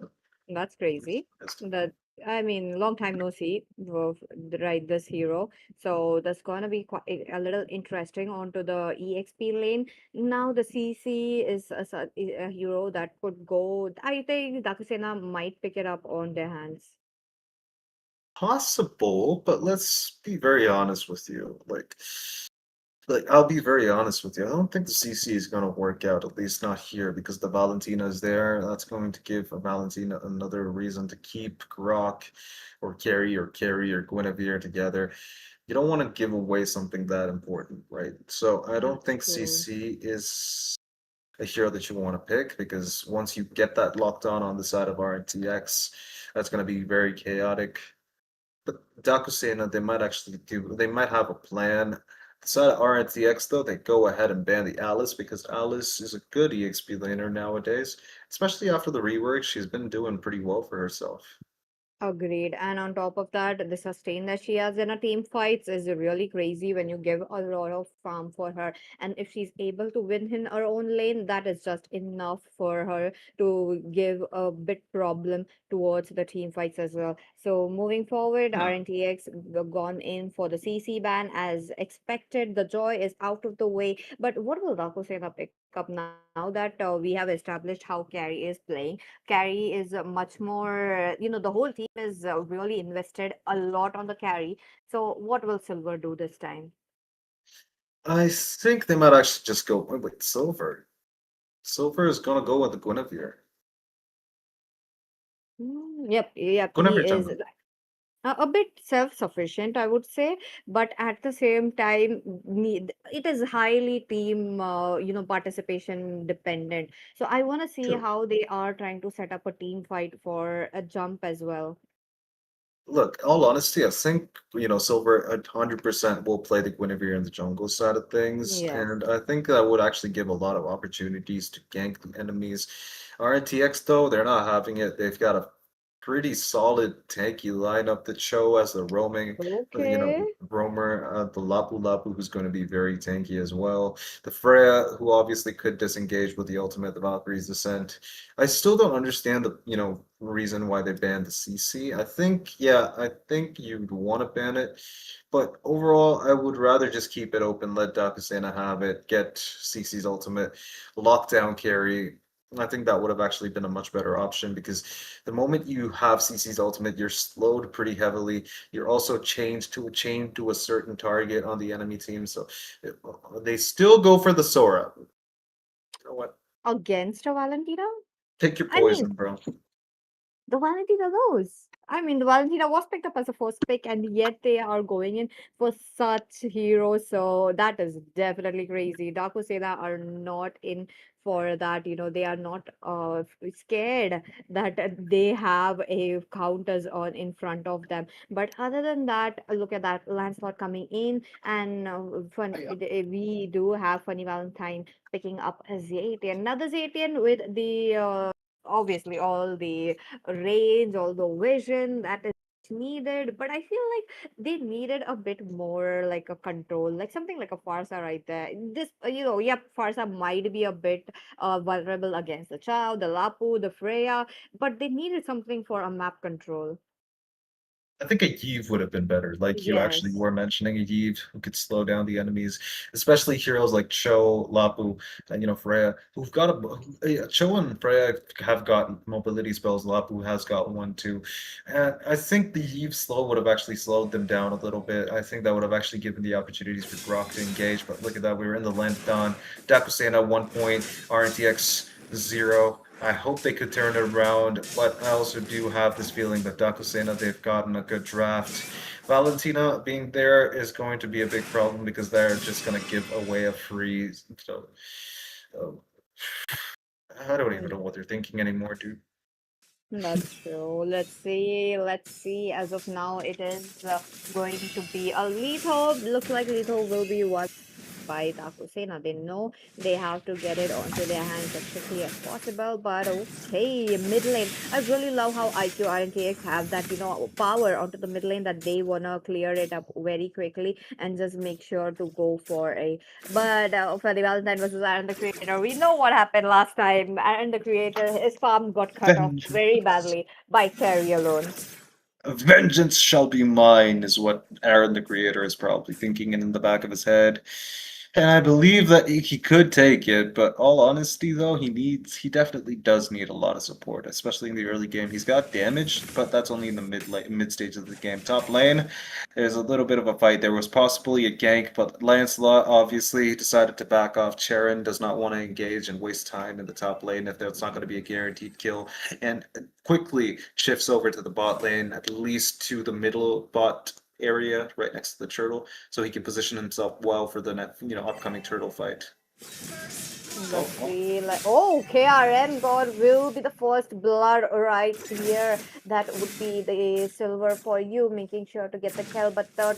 That's crazy. that's- That I mean, long time no see, right? This hero, so that's gonna be quite a little interesting onto the EXP lane. Now the CC is a hero that could go. I think Dakusena might pick it up on their hands. Possible, but let's be very honest with you. I'll be very honest with you. I don't think the CC is going to work out, at least not here, because the Valentina is there. That's going to give a Valentina another reason to keep Grok or Carry or Guinevere together. You don't want to give away something that important, right? So I don't That's think true. CC is a hero that you want to pick because once you get that locked on the side of RTX, that's going to be very chaotic. But Dakusena, they might have a plan. Inside of RNTX, though, they go ahead and ban the Alice because Alice is a good EXP laner nowadays. Especially after the rework, she's been doing pretty well for herself. Agreed. And on top of that, the sustain that she has in a team fights is really crazy when you give a lot of farm for her. And if she's able to win in her own lane, that is just enough for her to give a bit problem towards the team fights as well. So moving forward, Yeah. RNTX gone in for the CC ban as expected. The joy is out of the way. But what will Dakusena pick up now that we have established how Carry is playing? Carry is much more, the whole team is really invested a lot on the carry. So, what will Silver do this time? I think they might actually just go. Wait, Silver. Silver is gonna go with the Guinevere. Yep, yep, he Guinevere is jungle. a bit self-sufficient, I would say, but at the same time, it is highly team, participation dependent. So, I want to see True. how they are trying to set up a team fight for a jump as well. Look, all honesty, I think Silver 100% will play the Guinevere in the jungle side of things, Yes. and I think that would actually give a lot of opportunities to gank the enemies. RTX though, they're not having it. They've got a pretty solid tanky lineup that show as the roaming, Okay. roamer, the Lapu Lapu, who's going to be very tanky as well. The Freya, who obviously could disengage with the ultimate, the Valkyrie's Descent. I still don't understand the, reason why they banned the CC. I think you'd want to ban it, but overall, I would rather just keep it open, let Dakusena have it, get CC's ultimate, lockdown carry. I think that would have actually been a much better option because the moment you have CC's ultimate, you're slowed pretty heavily. You're also chained to a certain target on the enemy team, so they still go for the Sora. You know what? Against a Valentina? Take your I mean, poison, bro. the Valentina knows. I mean, the Valentina was picked up as a first pick, and yet they are going in for such heroes. So that is definitely crazy. Dakuseda are not in for that. They are not scared that they have a counters on in front of them. But other than that, look at that Lancelot coming in, and we do have Funny Valentine picking up a Zaytian. Another Zaytian with the obviously all the range, all the vision that is needed. But I feel like they needed a bit more like a control, like something like a Farsa right there. This, yep, Farsa might be a bit vulnerable against the Chow, the Lapu, the Freya, but they needed something for a map control. I think a Yve would have been better, like you actually Yes. were mentioning, a Yve who could slow down the enemies, especially heroes like Cho, Lapu, and Freya, who've got Cho and Freya have got mobility spells. Lapu has got one too, and I think the Yve slow would have actually slowed them down a little bit. I think that would have actually given the opportunities for Grok to engage. But look at that, we were in the land dawn. Dakusena 1 point, RNTX 0. I hope they could turn it around, but I also do have this feeling that Dakusena, they've gotten a good draft. Valentina being there is going to be a big problem because they're just going to give away a free. So, uh, I don't even know what they're thinking anymore, dude. That's true. Let's see. Let's see. As of now, it is going to be a Lethal. Looks like Lethal will be one. by Takusena. They know they have to get it onto their hands as quickly as possible. But okay, mid lane. I really love how IQ RNTX have that, power onto the mid lane that they wanna clear it up very quickly and just make sure to go for a. But for the Valentine versus Aaron the Creator, we know what happened last time. Aaron the Creator, his farm got cut off very Vengeance. badly by Carry alone. Vengeance shall be mine, is what Aaron the Creator is probably thinking in the back of his head. And I believe that he could take it, but all honesty though, he definitely does need a lot of support, especially in the early game. He's got damage, but that's only in the mid stage of the game. Top lane, there's a little bit of a fight. There was possibly a gank, but Lancelot obviously decided to back off. Charon does not want to engage and waste time in the top lane if that's not going to be a guaranteed kill. And quickly shifts over to the bot lane, at least to the middle bot area right next to the turtle, so he can position himself well for the upcoming turtle fight. Oh, Let's oh. see, like, oh, KRM God will be the first blood right here. That would be the silver for you, making sure to get the kill. But turtle,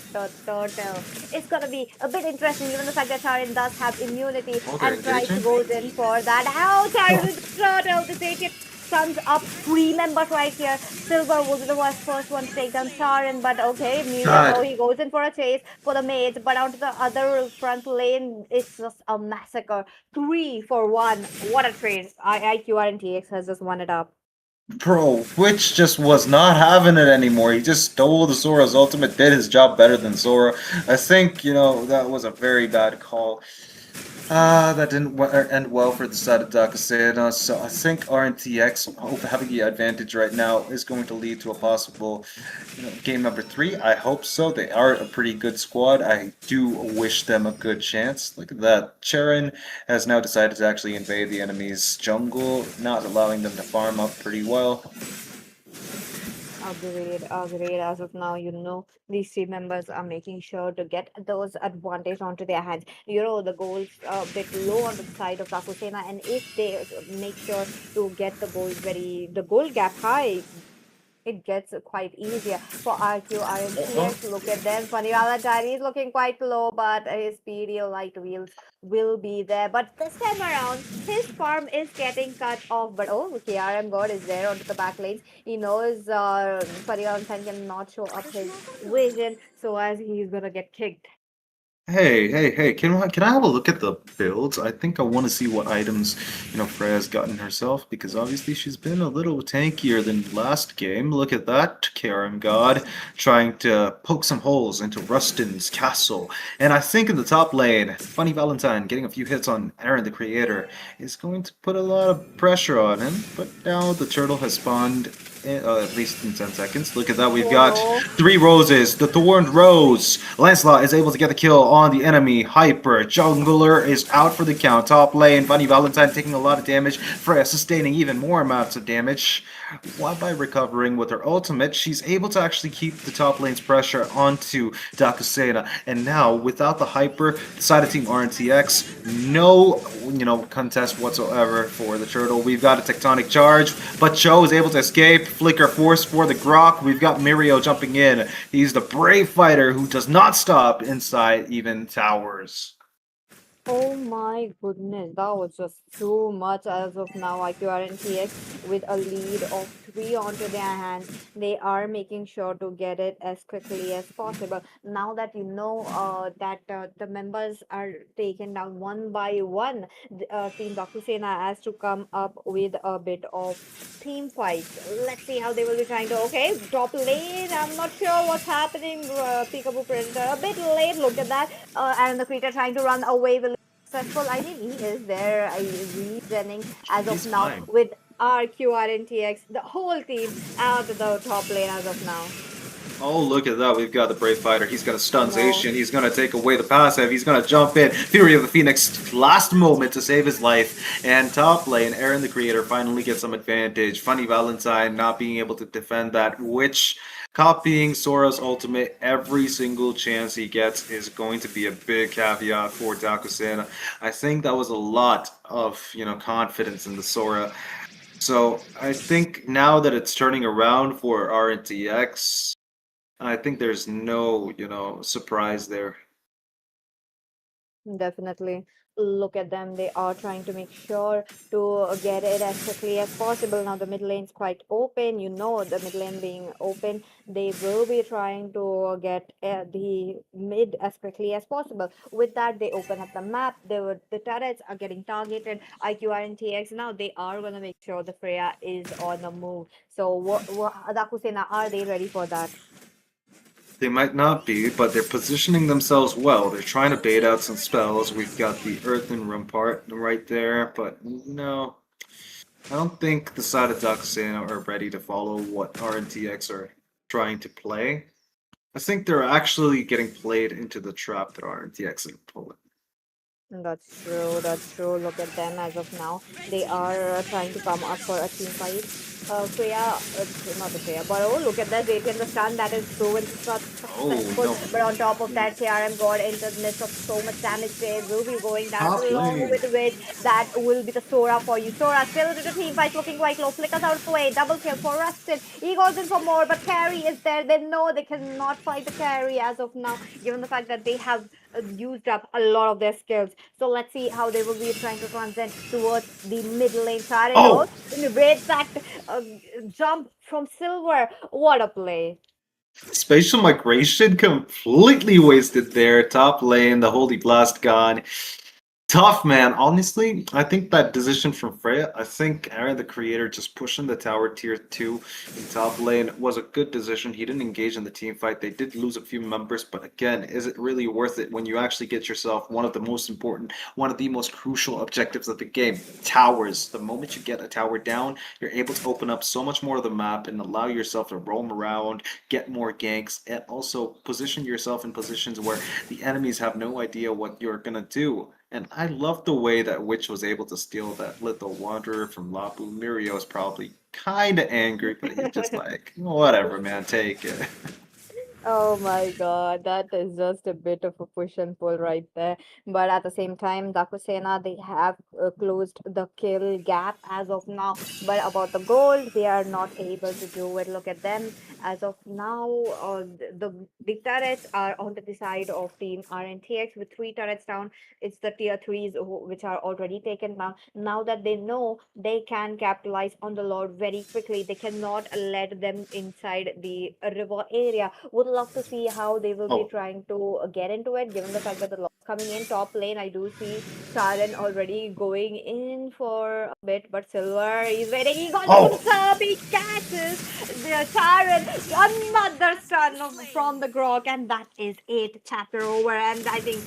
it's gonna be a bit interesting, given the fact that Tarin does have immunity Oh, they're and tries to engaging? go in for that. How Tarin with the turtle to take it. Sums up three members right here. Silver was the first one to take down Taran, but okay, Miriam though God. he goes in for a chase for the mate, but onto the other front lane, it's just a massacre. 3 for 1. What a trade. IQR and TX has just won it up. Bro, Witch just was not having it anymore. He just stole the Sora's ultimate, did his job better than Sora. I think, that was a very bad call. That didn't end well for the side of Dakasena, so I think RNTX having the advantage right now is going to lead to a possible game number 3. I hope so. They are a pretty good squad. I do wish them a good chance. Look at that. Charon has now decided to actually invade the enemy's jungle, not allowing them to farm up pretty well. Agreed, agreed. As of now, these team members are making sure to get those advantage onto their hands. The goals a bit low on the side of Takusena, and if they make sure to get the goal gap high, it gets quite easier for RQ Uh-huh. RNTX. Look at them. Funny Valentine is looking quite low, but his speedy light wheels will be there. But this time around, his farm is getting cut off. But oh, KRM God is there onto the back lanes. He knows Funny Valentine cannot show up his vision, so as he's gonna get kicked. Hey, hey, hey, can I have a look at the builds? I think I want to see what items, Freya's gotten herself, because obviously she's been a little tankier than last game. Look at that, Karen God, trying to poke some holes into Rustin's castle. And I think in the top lane, Funny Valentine getting a few hits on Aaron the Creator is going to put a lot of pressure on him, but now the turtle has spawned at least in 10 seconds. Look at that. We've Oh got no. 3 roses. The thorned rose. Lancelot is able to get the kill on the enemy. Hyper. Jungler is out for the count. Top lane. Bunny Valentine taking a lot of damage. Freya sustaining even more amounts of damage. While by recovering with her ultimate, she's able to actually keep the top lane's pressure onto Dakusena. And now, without the hyper, the side of Team RNTX, no, contest whatsoever for the turtle. We've got a tectonic charge, but Cho is able to escape. Flicker force for the Grok. We've got Mirio jumping in. He's the brave fighter who does not stop inside even towers. Oh my goodness, that was just too much as of now. IQR and TX with a lead of 3 onto their hands. They are making sure to get it as quickly as possible. Now that that the members are taken down one by one, Team Dakusena has to come up with a bit of team fights. Let's see how they will be trying to. Okay, top lane. I'm not sure what's happening. Peekaboo Predator a bit late. Look at that. And the creature trying to run away will successful. I think he is there. Regening as of He's now fine. with RQRNTX, the whole team out of the top lane as of now. Oh, look at that. We've got the Brave Fighter. He's going to Oh stun no. Zacian. He's going to take away the passive. He's going to jump in. Fury of the Phoenix, last moment to save his life. And top lane, Aaron the Creator finally gets some advantage. Funny Valentine not being able to defend that, which copying Sora's ultimate every single chance he gets is going to be a big caveat for Dakusena. I think that was a lot of, confidence in the Sora. So I think now that it's turning around for RNTX, I think there's no, surprise there. Definitely. Look at them. They are trying to make sure to get it as quickly as possible. Now, the mid lane's quite open. You know, the mid lane being open, they will be trying to get the mid as quickly as possible. With that, they open up the map. The turrets are getting targeted. IQR and TX. Now, they are going to make sure the Freya is on the move. So, Dakusena, are they ready for that? They might not be, but they're positioning themselves well. They're trying to bait out some spells. We've got the Earthen Rampart right there, but no, I don't think the side of Dakusena are ready to follow what RNTX are trying to play. I think they're actually getting played into the trap that RNTX are pulling. That's true. That's true. Look at them as of now. They are trying to come up for a team fight. Freya, not the Freya, but oh, look at that. They can the stun that is proven Oh successful. no, But on top of that, CRM got into the midst of so much damage. They will be going down top along lane. with which that will be the Sora for you. Sora still into the team fight, looking quite low. Flickers out of the way. Double kill for Rusted. He goes in for more, but carry is there. They know they cannot fight the carry as of now, given the fact that they have used up a lot of their skills. So let's see how they will be trying to transcend towards the mid lane. Siren Oh, goes with that uh, jump from Silver. What a play! spatial migration completely wasted there. Top lane, the Holy Blast gone. Tough, man. Honestly, I think that decision from Freya, I think Aaron, the creator, just pushing the tower tier 2 in top lane was a good decision. He didn't engage in the team fight. They did lose a few members, but again, is it really worth it when you actually get yourself one of the most important, one of the most crucial objectives of the game? Towers. The moment you get a tower down, you're able to open up so much more of the map and allow yourself to roam around, get more ganks, and also position yourself in positions where the enemies have no idea what you're gonna do. And I love the way that Witch was able to steal that little wanderer from Lapu. Mirio is probably kind of angry, but he's just like, whatever, man, take it. Oh my God, that is just a bit of a push and pull right there. But at the same time, Dakusena, they have closed the kill gap as of now. But about the gold, they are not able to do it. Look at them. As of now, the turrets are on the side of Team RNTX with three turrets down. It's the tier threes which are already taken down. Now that they know they can capitalize on the Lord very quickly, they cannot let them inside the river area. Would love to see how they will be Oh, trying to get into it, given the fact that the loss coming in top lane. I do see Sharon already going in for a bit, but Silver is waiting. He got the oh, usurp. He catches the Sharon. Another stun from the Grok, and that is it. Chapter over. And I think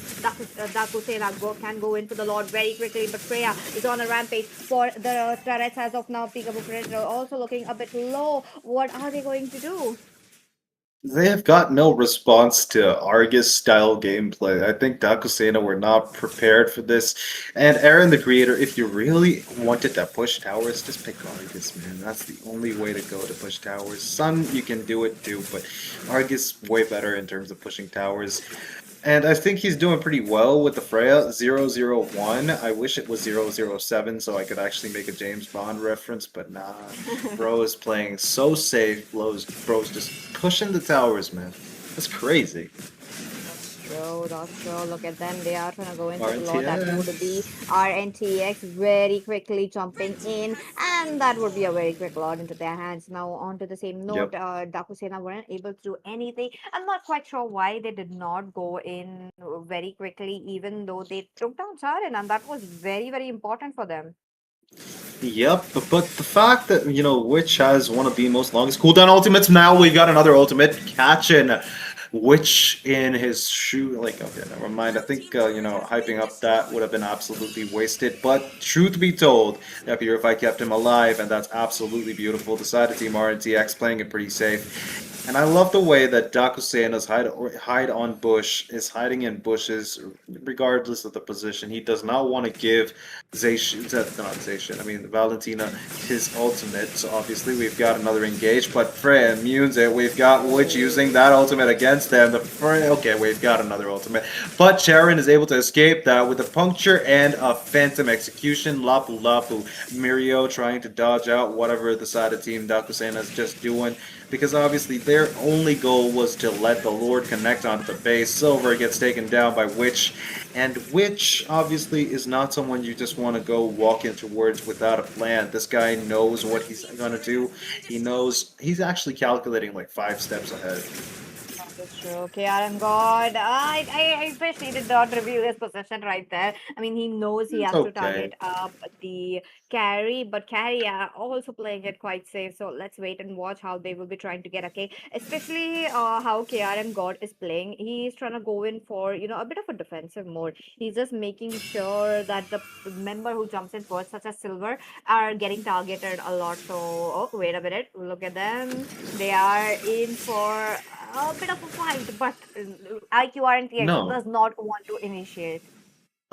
Dakusena can go in for the Lord very quickly, but Freya is on a rampage for the turrets as of now. Peekaboo Predator also looking a bit low. What are they going to do? they have got no response to Argus style gameplay. I think Dakusena were not prepared for this. And Aaron, the creator, if you really wanted to push towers, just pick Argus, man. That's the only way to go to push towers. Sun, you can do it too, but Argus way better in terms of pushing towers. And I think he's doing pretty well with the Freya 001. I wish it was 007 so I could actually make a James Bond reference, but nah. Bro is playing so safe. Bro's just pushing the towers, man. That's crazy. That's true, that's true. Look at them. They are trying to go in for the law. That would be RNTX. RNTX very quickly jumping in, and that would be a very quick lot into their hands. Now, on to the same note, Yep. Dakusena weren't able to do anything. I'm not quite sure why they did not go in very quickly, even though they took down Charin, and that was very, very important for them. Yep, but the fact that, Witch has one of the most longest cooldown ultimates, now we got another ultimate, catching Witch in his shoe. Like, okay, never mind. I think, hyping up that would have been absolutely wasted. But truth be told, that Purify kept him alive, and that's absolutely beautiful. Decided Team RNTX playing it pretty safe. And I love the way that Dakusena's hide on bush is hiding in bushes, regardless of the position. He does not want to give Zacian, not Zacian, I mean Valentina, his ultimate. So obviously we've got another engage, but Freya immunes it. We've got Witch using that ultimate against them. Okay, we've got another ultimate. But Charon is able to escape that with a puncture and a phantom execution. Lapu Lapu. Mirio trying to dodge out whatever the side of Team Dakusena is just doing. because obviously their only goal was to let the Lord connect onto the base. Silver gets taken down by Witch, and Witch obviously is not someone you just want to go walk in towards without a plan. This guy knows what he's gonna do. He knows he's actually calculating like 5 steps ahead. That is true. Okay, Aaron God. I wish he did not reveal his possession right there. I mean, he knows he It's has to okay. target up the carry, but carry are also playing it quite safe. So let's wait and watch how they will be trying to get a K. Especially how KRM God is playing. He's trying to go in for, a bit of a defensive mode. He's just making sure that the member who jumps in first, such as Silver, are getting targeted a lot. So, oh, wait a minute. Look at them. They are in for a bit of a fight, but IQR and TX No. does not want to initiate.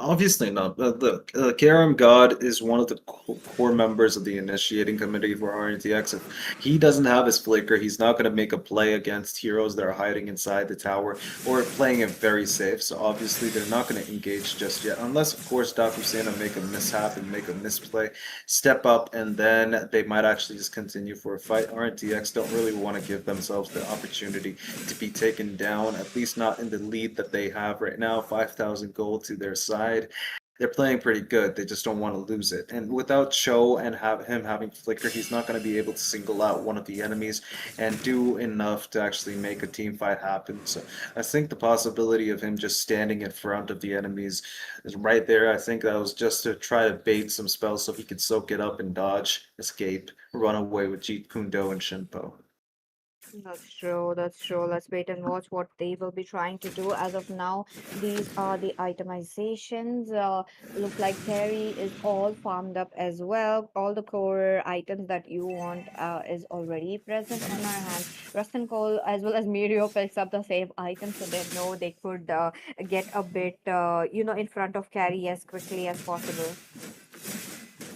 Obviously not. Look, Karam God is one of the core members of the initiating committee for RNTX. If he doesn't have his flicker, he's not going to make a play against heroes that are hiding inside the tower or playing it very safe. So obviously they're not going to engage just yet, unless of course Dakusena make a mishap and make a misplay, step up, and then they might actually just continue for a fight. RNTX don't really want to give themselves the opportunity to be taken down, at least not in the lead that they have right now. 5,000 gold to their side. They're playing pretty good. They just don't want to lose it. And without Cho and have him having flicker, he's not going to be able to single out one of the enemies and do enough to actually make a team fight happen. So I think the possibility of him just standing in front of the enemies is right there. I think that was just to try to bait some spells so he could soak it up and dodge, escape, run away with Jeet Kundo and Shinpo. That's true. That's true. Let's wait and watch what they will be trying to do. As of now, these are the itemizations. Look like Carry is all farmed up as well. All the core items that you want is already present on our hands. Rust and Cole as well as Mirio picks up the same item, so they know they could get a bit, in front of Carry as quickly as possible.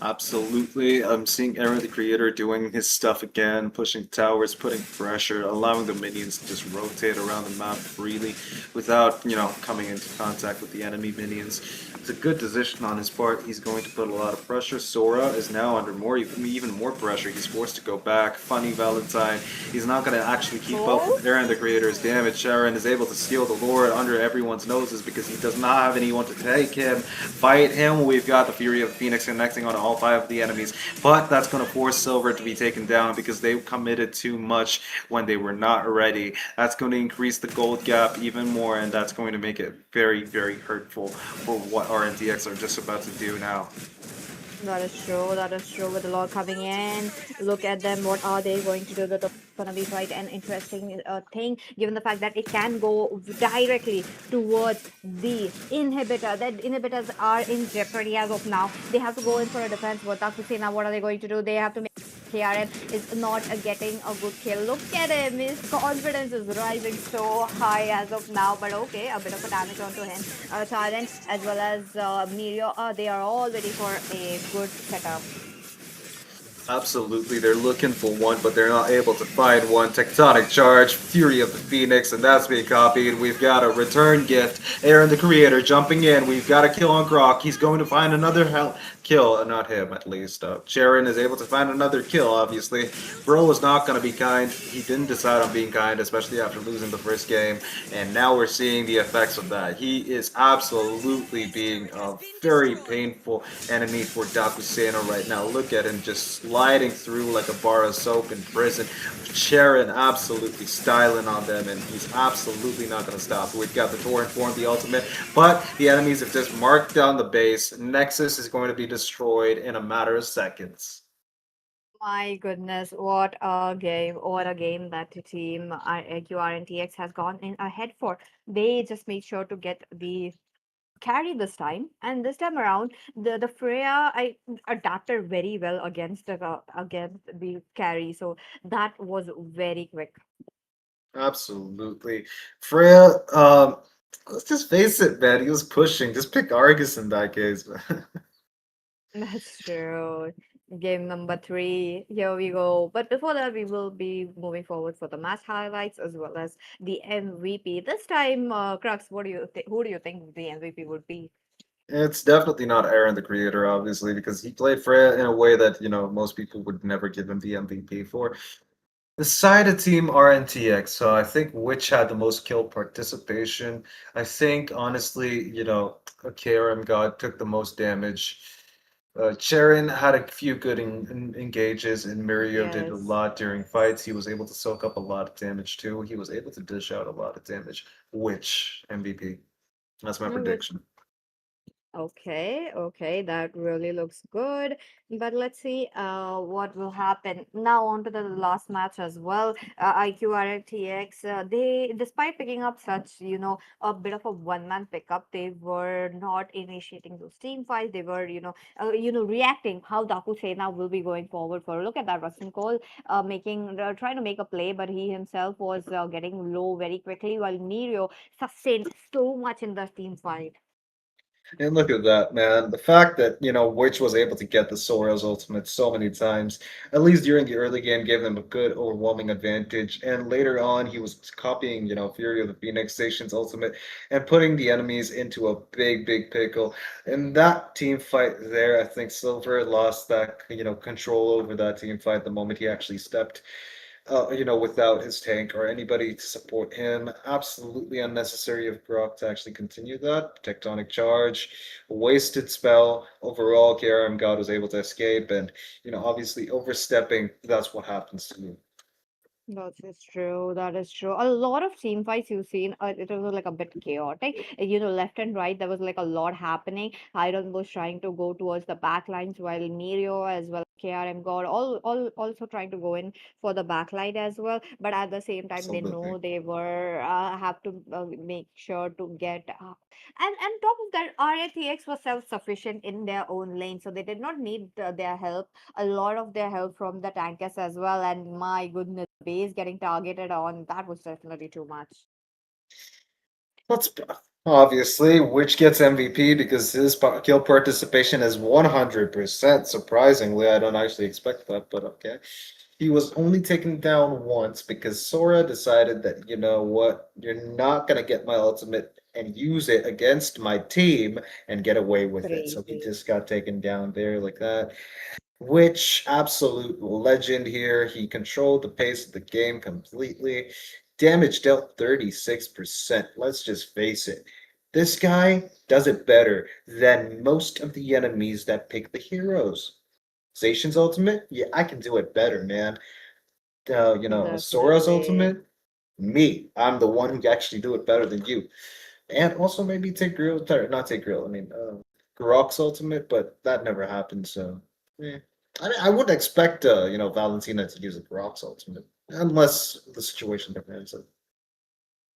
Absolutely. I'm seeing Aaron the Creator doing his stuff again, pushing towers, putting pressure, allowing the minions to just rotate around the map freely without, coming into contact with the enemy minions. It's a good decision on his part. He's going to put a lot of pressure. Sora is now under even more pressure. He's forced to go back. Funny Valentine. He's not going to actually keep up Oh, with Aaron the Creator's damage. Sharon is able to steal the Lord under everyone's noses because he does not have anyone to take him. Fight him. We've got the Fury of Phoenix connecting on all 5 of the enemies. But that's going to force Silver to be taken down because they committed too much when they were not ready. That's going to increase the gold gap even more, and that's going to make it very, very hurtful for what RNTX are just about to do now. that is true. That is true. With the law coming in, look at them. What are they going to do? That's gonna be quite an interesting thing, given the fact that it can go directly towards the inhibitor. That inhibitors are in jeopardy as of now. They have to go in for a defense. What to say now? What are they going to do? They have to make KRM is not getting a good kill. Look at him. His confidence is rising so high as of now. But okay, a bit of a damage onto him. Tyrant as well as Mirio, they are all waiting for a good setup. Absolutely, they're looking for one, but they're not able to find one. Tectonic Charge, Fury of the Phoenix, and that's being copied. We've got a return gift. Aaron the Creator jumping in. We've got a kill on Grok. He's going to find another kill. Not him, at least. Sharon is able to find another kill, obviously. Bro was not going to be kind. He didn't decide on being kind, especially after losing the first game. And now we're seeing the effects of that. He is absolutely being a very painful enemy for Dakuseno right now. Look at him just sliding through like a bar of soap in prison. Sharon absolutely styling on them, and he's absolutely not going to stop. We've got the Torrent form, the ultimate, but the enemies have just marked down the base. Nexus is going to be destroyed in a matter of seconds. My goodness, what a game. What a game that the team QRNTX has gone in ahead for. They just made sure to get the carry this time, and this time around the Freya I adapted very well against the carry, so that was very quick. Absolutely. Freya, let's just face it, man. He was pushing. Just pick Argus in that case, man. That's true. Game number three. Here we go. But before that, we will be moving forward for the match highlights as well as the MVP. This time, Crux, what do you think? Who do you think the MVP would be? It's definitely not Aaron the Creator, obviously, because he played Freya in a way that, most people would never give him the MVP for. The side of team RNTX, so I think which had the most kill participation. I think honestly, KRM God took the most damage. Charon had a few good engages, and Mirio did a Yes. lot during fights. He was able to soak up a lot of damage too. He was able to dish out a lot of damage. Which MVP? That's my Which prediction. Okay, okay, that really looks good. But let's see what will happen. Now on to the last match as well. IQRTX, they, despite picking up such, a bit of a one-man pickup, they were not initiating those team fights. They were, reacting how Daku Sena will be going forward for. Look at that, Russian Cole, trying to make a play, but he himself was getting low very quickly, while Mirio sustained so much in the team fight. And look at that, man. The fact that, Witch was able to get the Sora's ultimate so many times, at least during the early game, gave them a good overwhelming advantage. And later on, he was copying, Fury of the Phoenix Station's ultimate and putting the enemies into a big, big pickle. In that team fight there, I think Silver lost that, control over that team fight the moment he actually stepped without his tank or anybody to support him. Absolutely unnecessary of Grok to actually continue that. Tectonic charge, wasted spell. Overall, KRM God was able to escape, and obviously overstepping. That's what happens to you. That is true. That is true. A lot of team fights you've seen, it was like a bit chaotic. Left and right, there was like a lot happening. Iron was trying to go towards the back lines, while Mirio as well, KRM God, all also trying to go in for the back line as well. But at the same time, they Absolutely. know they were have to make sure to get. And top of that, RATX was self-sufficient in their own lane, so they did not need their help, a lot of their help from the tankers as well. And my goodness, base getting targeted on, that was definitely too much. That's obviously which gets MVP because his kill participation is 100%. Surprisingly, I don't actually expect that, but okay. He was only taken down once because Sora decided that, you know what, you're not going to get my ultimate and use it against my team and get away with it. So he Crazy. just got taken down there like that. Which absolute legend here. He controlled the pace of the game completely. Damage dealt 36%. Let's just face it. This guy does it better than most of the enemies that pick the heroes. Zacian's ultimate? Yeah, I can do it better, man. Sora's Definitely. ultimate? Me. I'm the one who can actually do it better than you. And also maybe take Grill, not take Grill, I mean, Garok's ultimate, but that never happened, so. eh. I wouldn't expect, Valentina to use a Garok's ultimate, unless the situation demands it.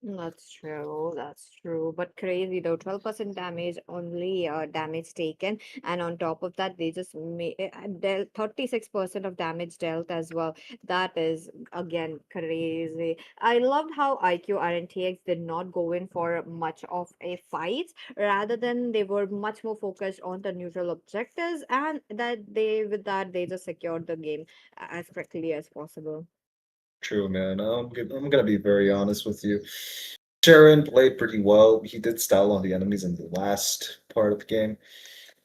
That's true. That's true. But crazy though, 12% damage only, damage taken, and on top of that, they just dealt 36% of damage dealt as well. That is again crazy. I loved how IQ RNTX did not go in for much of a fight, rather than they were much more focused on the neutral objectives, and that they with that they just secured the game as quickly as possible. True, man. I'm gonna be very honest with you. Sharon played pretty well. He did style on the enemies in the last part of the game.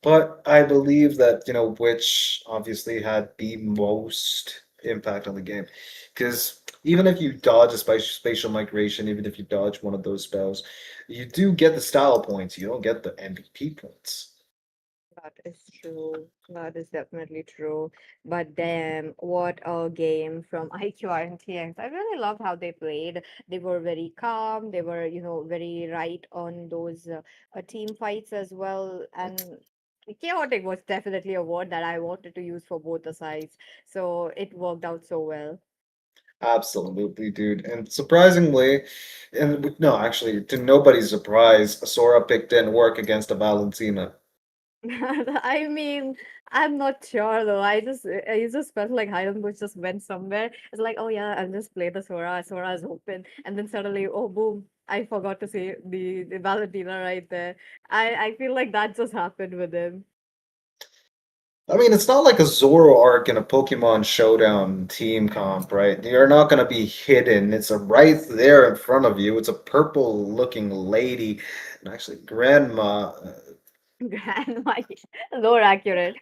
But I believe that, which obviously had the most impact on the game. Because even if you dodge a spatial migration, even if you dodge one of those spells, you do get the style points. You don't get the MVP points. That is true. That is definitely true. But damn, what a game from IQR and TX. I really loved how they played. They were very calm. They were, very right on those team fights as well. And chaotic was definitely a word that I wanted to use for both the sides. So it worked out so well. Absolutely, dude. And surprisingly, no, actually, to nobody's surprise, Sora pick didn't work against a Valentina. I mean, I'm not sure though. I just felt like Highland Bush just went somewhere. It's like, oh yeah, I'll just play the Sora. Sora is open, and then suddenly, oh boom, I forgot to say the Valentina right there. I feel like that just happened with him. I mean, it's not like a Zoro arc in a Pokemon Showdown team comp, right? You're not going to be hidden. It's right there in front of you. It's a purple looking lady, and actually, grandma. Grandma, more accurate.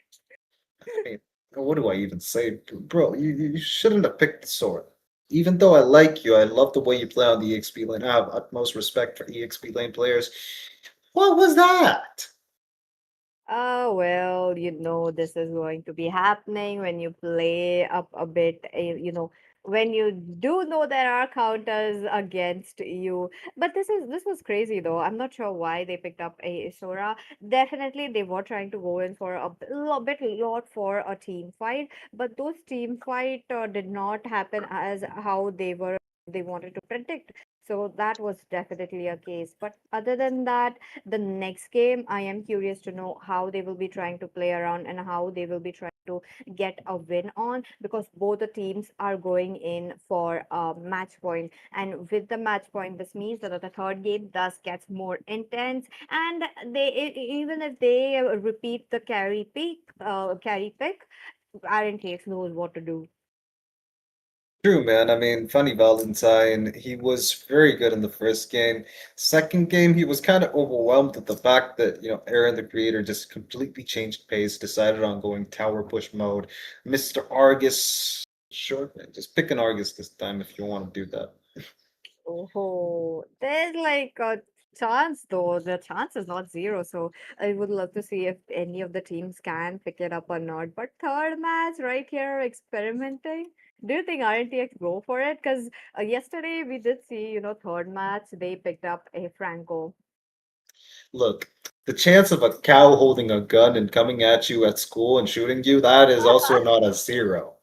I mean, what do I even say? Bro, you shouldn't have picked the sword. Even though I like you, I love the way you play on the EXP lane. I have utmost respect for EXP lane players. What was that? Oh, well, this is going to be happening when you play up a bit, when you do know there are counters against you. But this was crazy though. I'm not sure why they picked up a Sora. Definitely they were trying to go in for a lot for a team fight, but those team fight did not happen as how they wanted to predict. So that was definitely a case. But other than that, the next game, I am curious to know how they will be trying to play around and how they will be trying to get a win on, because both the teams are going in for a match point. And with the match point, this means that the third game thus gets more intense. And even if they repeat the carry pick, Aaron takes knows what to do. True, man. I mean, funny Valentine, he was very good in the first game. Second game, he was kind of overwhelmed at the fact that, Aaron, the creator, just completely changed pace, decided on going tower push mode. Mr. Argus, sure, man, just pick an Argus this time if you want to do that. Oh, there's like a chance though. The chance is not zero. So I would love to see if any of the teams can pick it up or not. But third match right here, experimenting. Do you think RNTX go for it? Because yesterday we did see, third match, they picked up a Franco. Look, the chance of a cow holding a gun and coming at you at school and shooting you, that is also not a zero.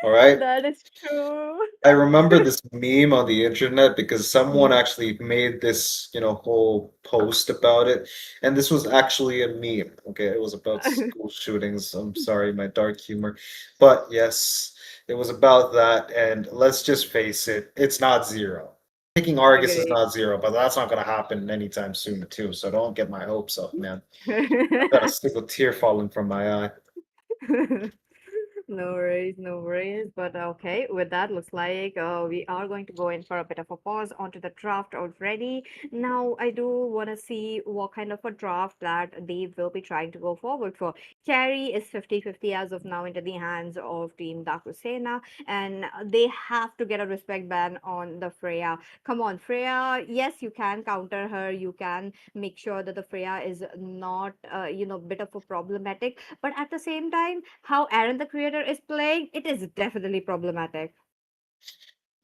All right? That is true. I remember this meme on the internet because someone Mhm. actually made this, whole post about it. And this was actually a meme. Okay, it was about school shootings. I'm sorry, my dark humor. But yes, it was about that. And let's just face it, it's not zero. Picking Argus is Agree. not zero, but that's not going to happen anytime soon, too. So don't get my hopes up, man. I've got a single tear falling from my eye. No worries, no worries. But okay, with that, looks like we are going to go in for a bit of a pause onto the draft already. Now, I do want to see what kind of a draft that they will be trying to go forward for. Carry is 50-50 as of now into the hands of Team Dakusena, and they have to get a respect ban on the Freya. Come on, Freya. Yes, you can counter her. You can make sure that the Freya is not, bit of a problematic, but at the same time, how Aaron the creator is playing, it is definitely problematic.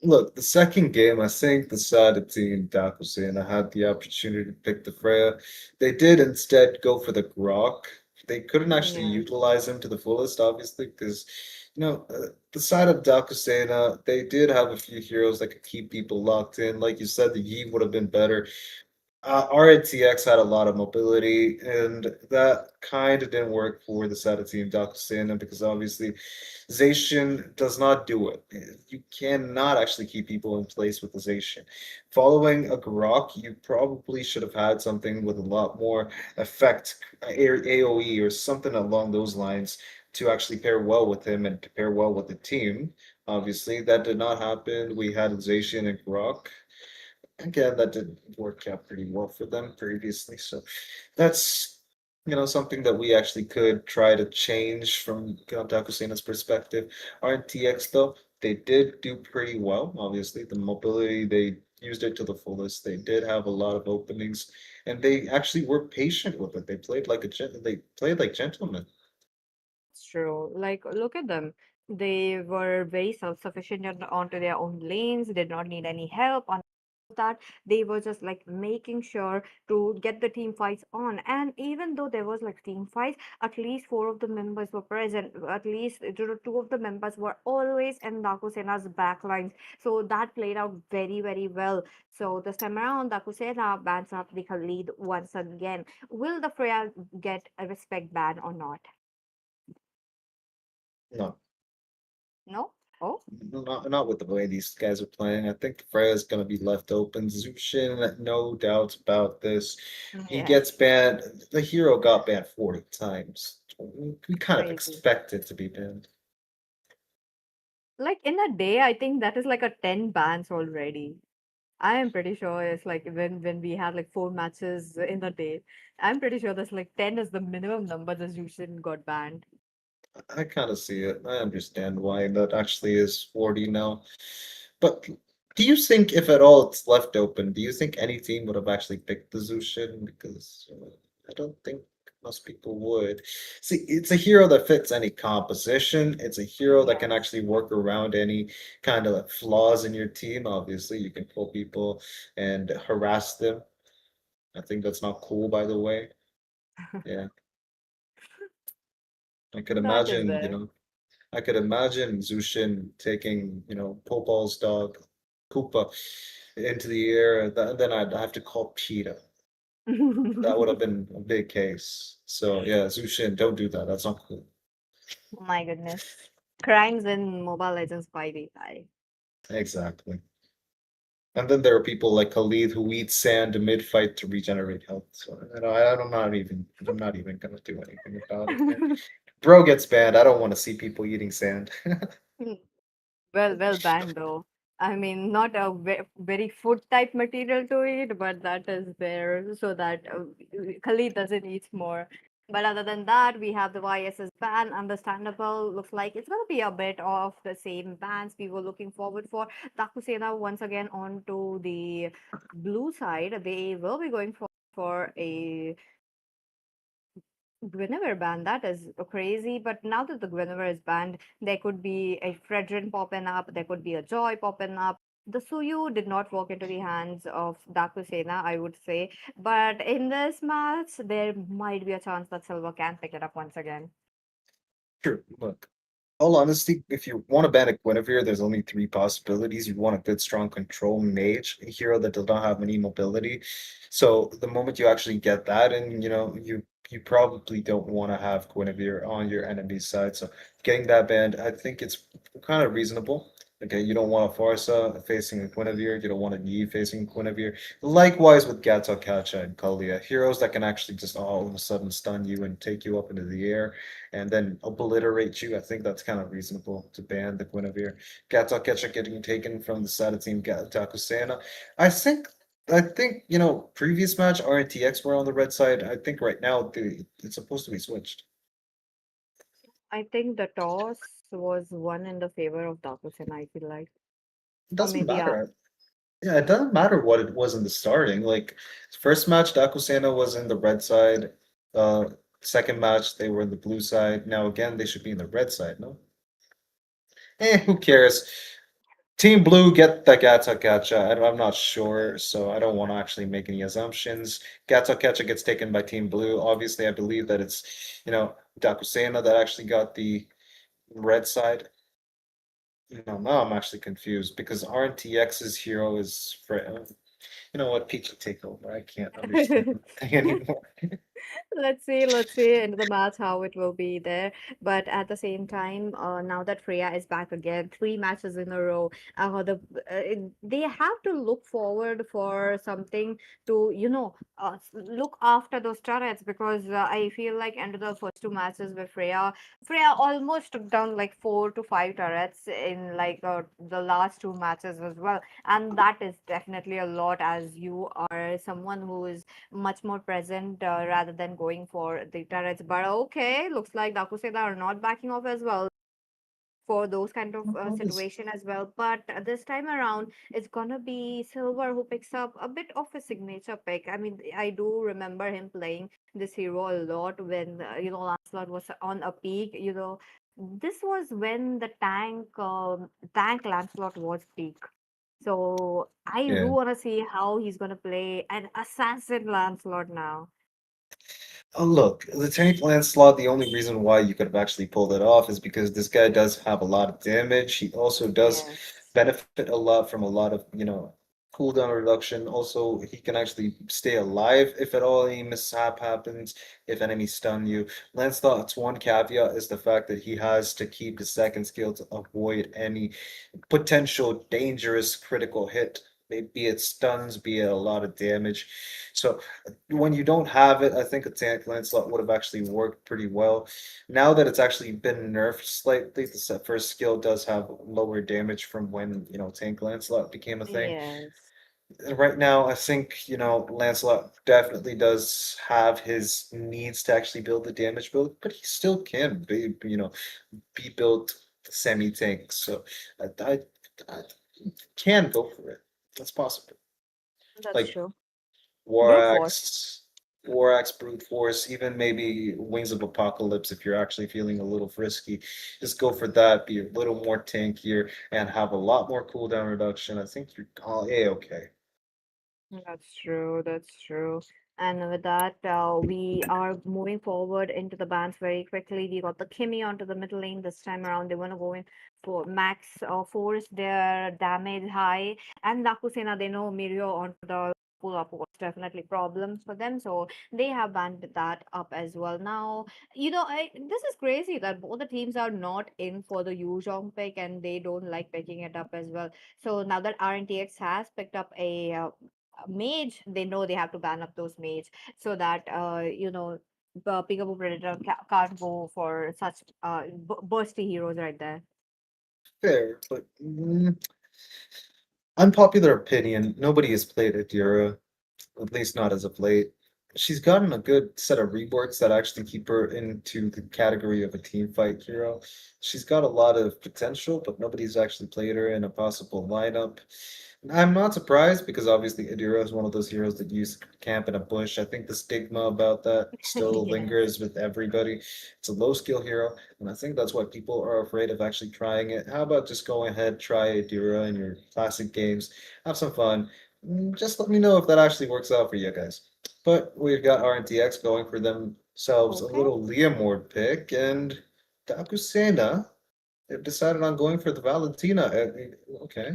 Look, the second game, I think the Sada team, Dakusen, had the opportunity to pick the Freya. They did instead go for the Grok. They couldn't actually Yeah. utilize him to the fullest, obviously, because, the side of Dakusena, they did have a few heroes that could keep people locked in. Like you said, the Yi would have been better. RATX had a lot of mobility, and that kind of didn't work for the Sada team, Dakusena, because obviously Zacian does not do it. You cannot actually keep people in place with the Zacian. Following a Grok, you probably should have had something with a lot more effect, AoE or something along those lines to actually pair well with him and to pair well with the team. Obviously, that did not happen. We had Zacian and Grok. Again, that didn't work out pretty well for them previously. So that's something that we actually could try to change from Dakusena's perspective. RTX though, they did do pretty well. Obviously, the mobility they used it to the fullest. They did have a lot of openings, and they actually were patient with it. They played like gentlemen. That's true. Like, look at them. They were very self-sufficient onto their own lanes, did not need any help on that. They were just like making sure to get the team fights on. And even though there was like team fights, at least four of the members were present. At least two of the members were always in Dakusena's backlines. So that played out very, very well. So this time around, Dakusena bans up the Khalid once again. Will the Freya get a respect ban or not? No, No? Oh, not with the way these guys are playing. I think Freya's going to be left open. Zushin, no doubts about this. He yes. gets banned. The hero got banned 40 times. We kind of Crazy. expected to be banned. Like in a day, I think that is like a 10 bans already. I am pretty sure it's like when we had like four matches in a day. I'm pretty sure that's like 10 is the minimum number that you shouldn't got banned. I kind of see it. I understand why that actually is 40 now. But do you think, if at all it's left open, do you think any team would have actually picked the Zushin? Because I don't think most people would. See, it's a hero that fits any composition. It's a hero that can Yes. actually work around any kind of like flaws in your team. Obviously, you can pull people and harass them. I think that's not cool, by the way. Yeah, I could That is imagine, there. I could imagine Zushin taking, Popal's dog, Koopa, into the air. Then I'd have to call PETA. That would have been a big case. So yeah, Zushin, don't do that. That's not cool. My goodness. Crimes in Mobile Legends by the high. Exactly. And then there are people like Khalid who eat sand mid-fight to regenerate health. So I'm not even gonna do anything about it. Yeah. Bro gets banned. I don't want to see people eating sand. Well banned though. I mean, not a very food type material to eat, but that is there so that Khalid doesn't eat more. But other than that, we have the YSS ban. Understandable. Looks like it's going to be a bit of the same bans we were looking forward for. Takusena once again onto the blue side. They will be going for a Guinevere banned, that is crazy. But now that the Guinevere is banned, there could be a Fredrin popping up, there could be a Joy popping up. The Suyu did not walk into the hands of Dakusena, I would say. But in this match, there might be a chance that Silver can pick it up once again. Sure. Look, all honesty, if you want to ban a Guinevere, there's only three possibilities. You want a good, strong control mage, a hero that does not have any mobility. So the moment you actually get that, and you probably don't want to have Guinevere on your enemy's side. So getting that banned, I think it's kind of reasonable. Okay, you don't want a Farsa facing a Guinevere, you don't want a Yi facing a Guinevere. Likewise with Gato, Kacha, and Kalia, heroes that can actually just all of a sudden stun you and take you up into the air and then obliterate you. I think that's kind of reasonable to ban the Guinevere. Gato, Kacha getting taken from the side of Team Takusana. I think previous match RNTX were on the red side. I think right now it's supposed to be switched. I think the toss was one in the favor of Dakusena, I feel like. It Or doesn't maybe matter. Yeah, it doesn't matter what it was in the starting. Like first match, Dakusana was in the red side. Uh, Second match, they were in the blue side. Now again, they should be in the red side. No, who cares? Team Blue get the Gata Gacha. I'm not sure, so I don't want to actually make any assumptions. Gata Gacha gets taken by Team Blue. Obviously, I believe that it's Dakusena that actually got the red side. No, now I'm actually confused because RNTX's hero is you know what, Pikachu take over. I can't understand yeah. anything anymore. Let's see into the match how it will be there. But at the same time, now that Freya is back again, three matches in a row, they have to look forward for something to, look after those turrets because I feel like under the first two matches with Freya almost took down like 4 to 5 turrets in like the last two matches as well. And that is definitely a lot as you are someone who is much more present rather than going for the turrets. But okay, looks like Dakuseda are not backing off as well for those kind of situation as well. But this time around, it's gonna be Silver who picks up a bit of a signature pick. I mean, I do remember him playing this hero a lot when Lancelot was on a peak. This was when the tank Lancelot was peak. So I do Yeah. want to see how he's gonna play an assassin Lancelot now. Oh, look, the tank Lancelot, the only reason why you could have actually pulled it off is because this guy does have a lot of damage. He also does Yes. benefit a lot from a lot of, cooldown reduction. Also, he can actually stay alive if at all any mishap happens, if enemies stun you. Lancelot's one caveat is the fact that he has to keep his second skill to avoid any potential dangerous critical hit. Be it stuns, be it a lot of damage. So when you don't have it, I think a tank Lancelot would have actually worked pretty well. Now that it's actually been nerfed slightly, the first skill does have lower damage from when, tank Lancelot became a thing. Yes. And right now, I think, Lancelot definitely does have his needs to actually build the damage build, but he still can be built semi-tank. So I, I can go for it. That's possible. That's Like true. Brute force. Warax, Warax, Brute Force, even maybe Wings of Apocalypse if you're actually feeling a little frisky. Just go for that, be a little more tankier, and have a lot more cooldown reduction. I think you're all A-okay. That's true. That's true. And with that, we are moving forward into the bans very quickly. We got the Kimmy onto the middle lane this time around. They want to go in for max force their damage high. And Nakusena, they know Mirio onto the pull up was definitely problem for them. So they have banned that up as well. Now, this is crazy that both the teams are not in for the Yuzhong pick and they don't like picking it up as well. So now that RNTX has picked up a mage, they know they have to ban up those mage so that the Peekaboo Predator can't go for such bursty heroes right there. Fair, but unpopular opinion, nobody has played Adira, at least not as of late. She's gotten a good set of reworks that actually keep her into the category of a team fight hero. She's got a lot of potential, but nobody's actually played her in a possible lineup. I'm not surprised because obviously Adira is one of those heroes that use camp in a bush. I think the stigma about that still Yes. lingers with everybody. It's a low skill hero, and I think that's why people are afraid of actually trying it. How about just go ahead, try Adira in your classic games, have some fun. Just let me know if that actually works out for you guys. But we've got RNTX going for themselves a Okay. little Leomord pick, and Dakusena have decided on going for the Valentina. Okay.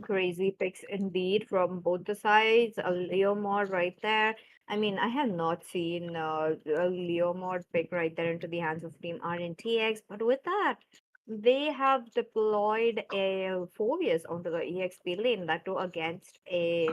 Crazy picks indeed from both the sides. A Leomord right there. I mean, I have not seen a Leomord pick right there into the hands of Team RNTX, but with that, they have deployed a Phobius onto the EXP lane, that too against a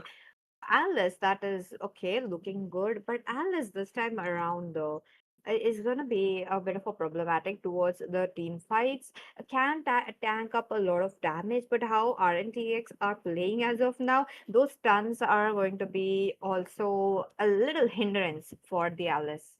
Alice, that is okay, looking good, but Alice this time around though is gonna be a bit of a problematic towards the team fights. Can tank up a lot of damage, but how RNTX are playing as of now, those stuns are going to be also a little hindrance for the Alice.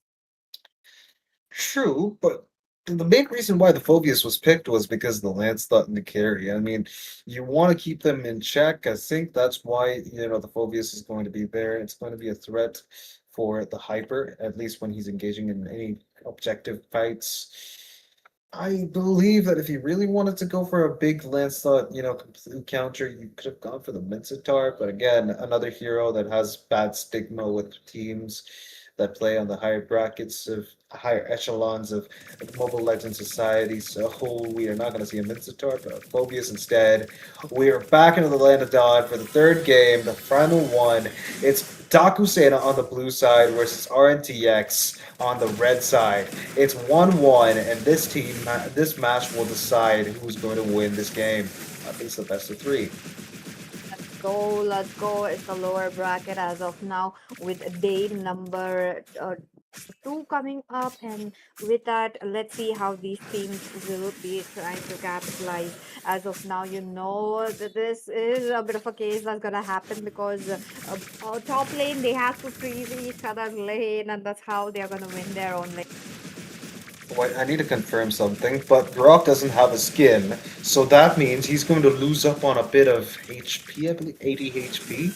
True, but the main reason why the Phobius was picked was because the Lancelot and the carry. I mean, you want to keep them in check. I think that's why, the Phobius is going to be there. It's going to be a threat for the Hyper, at least when he's engaging in any objective fights. I believe that if you really wanted to go for a big Lancelot, complete counter, you could have gone for the Minotaur. But again, another hero that has bad stigma with teams that play on the higher brackets of higher echelons of Mobile Legends society. So we are not going to see a Minotaur, but a Phobius instead. We are back into the Land of Dawn for the third game, the final one. It's Dakusena on the blue side versus RNTX on the red side. It's 1-1, and this match will decide who's going to win this game. At least the best of three. Go, let's go. It's the lower bracket as of now with day number two coming up, and with that, let's see how these teams will be trying to capitalize. As of now, that this is a bit of a case that's gonna happen because top lane they have to freeze each other's lane, and that's how they are gonna win their own lane. Wait, I need to confirm something, but Brock doesn't have a skin, so that means he's going to lose up on a bit of HP, I believe, 80 HP.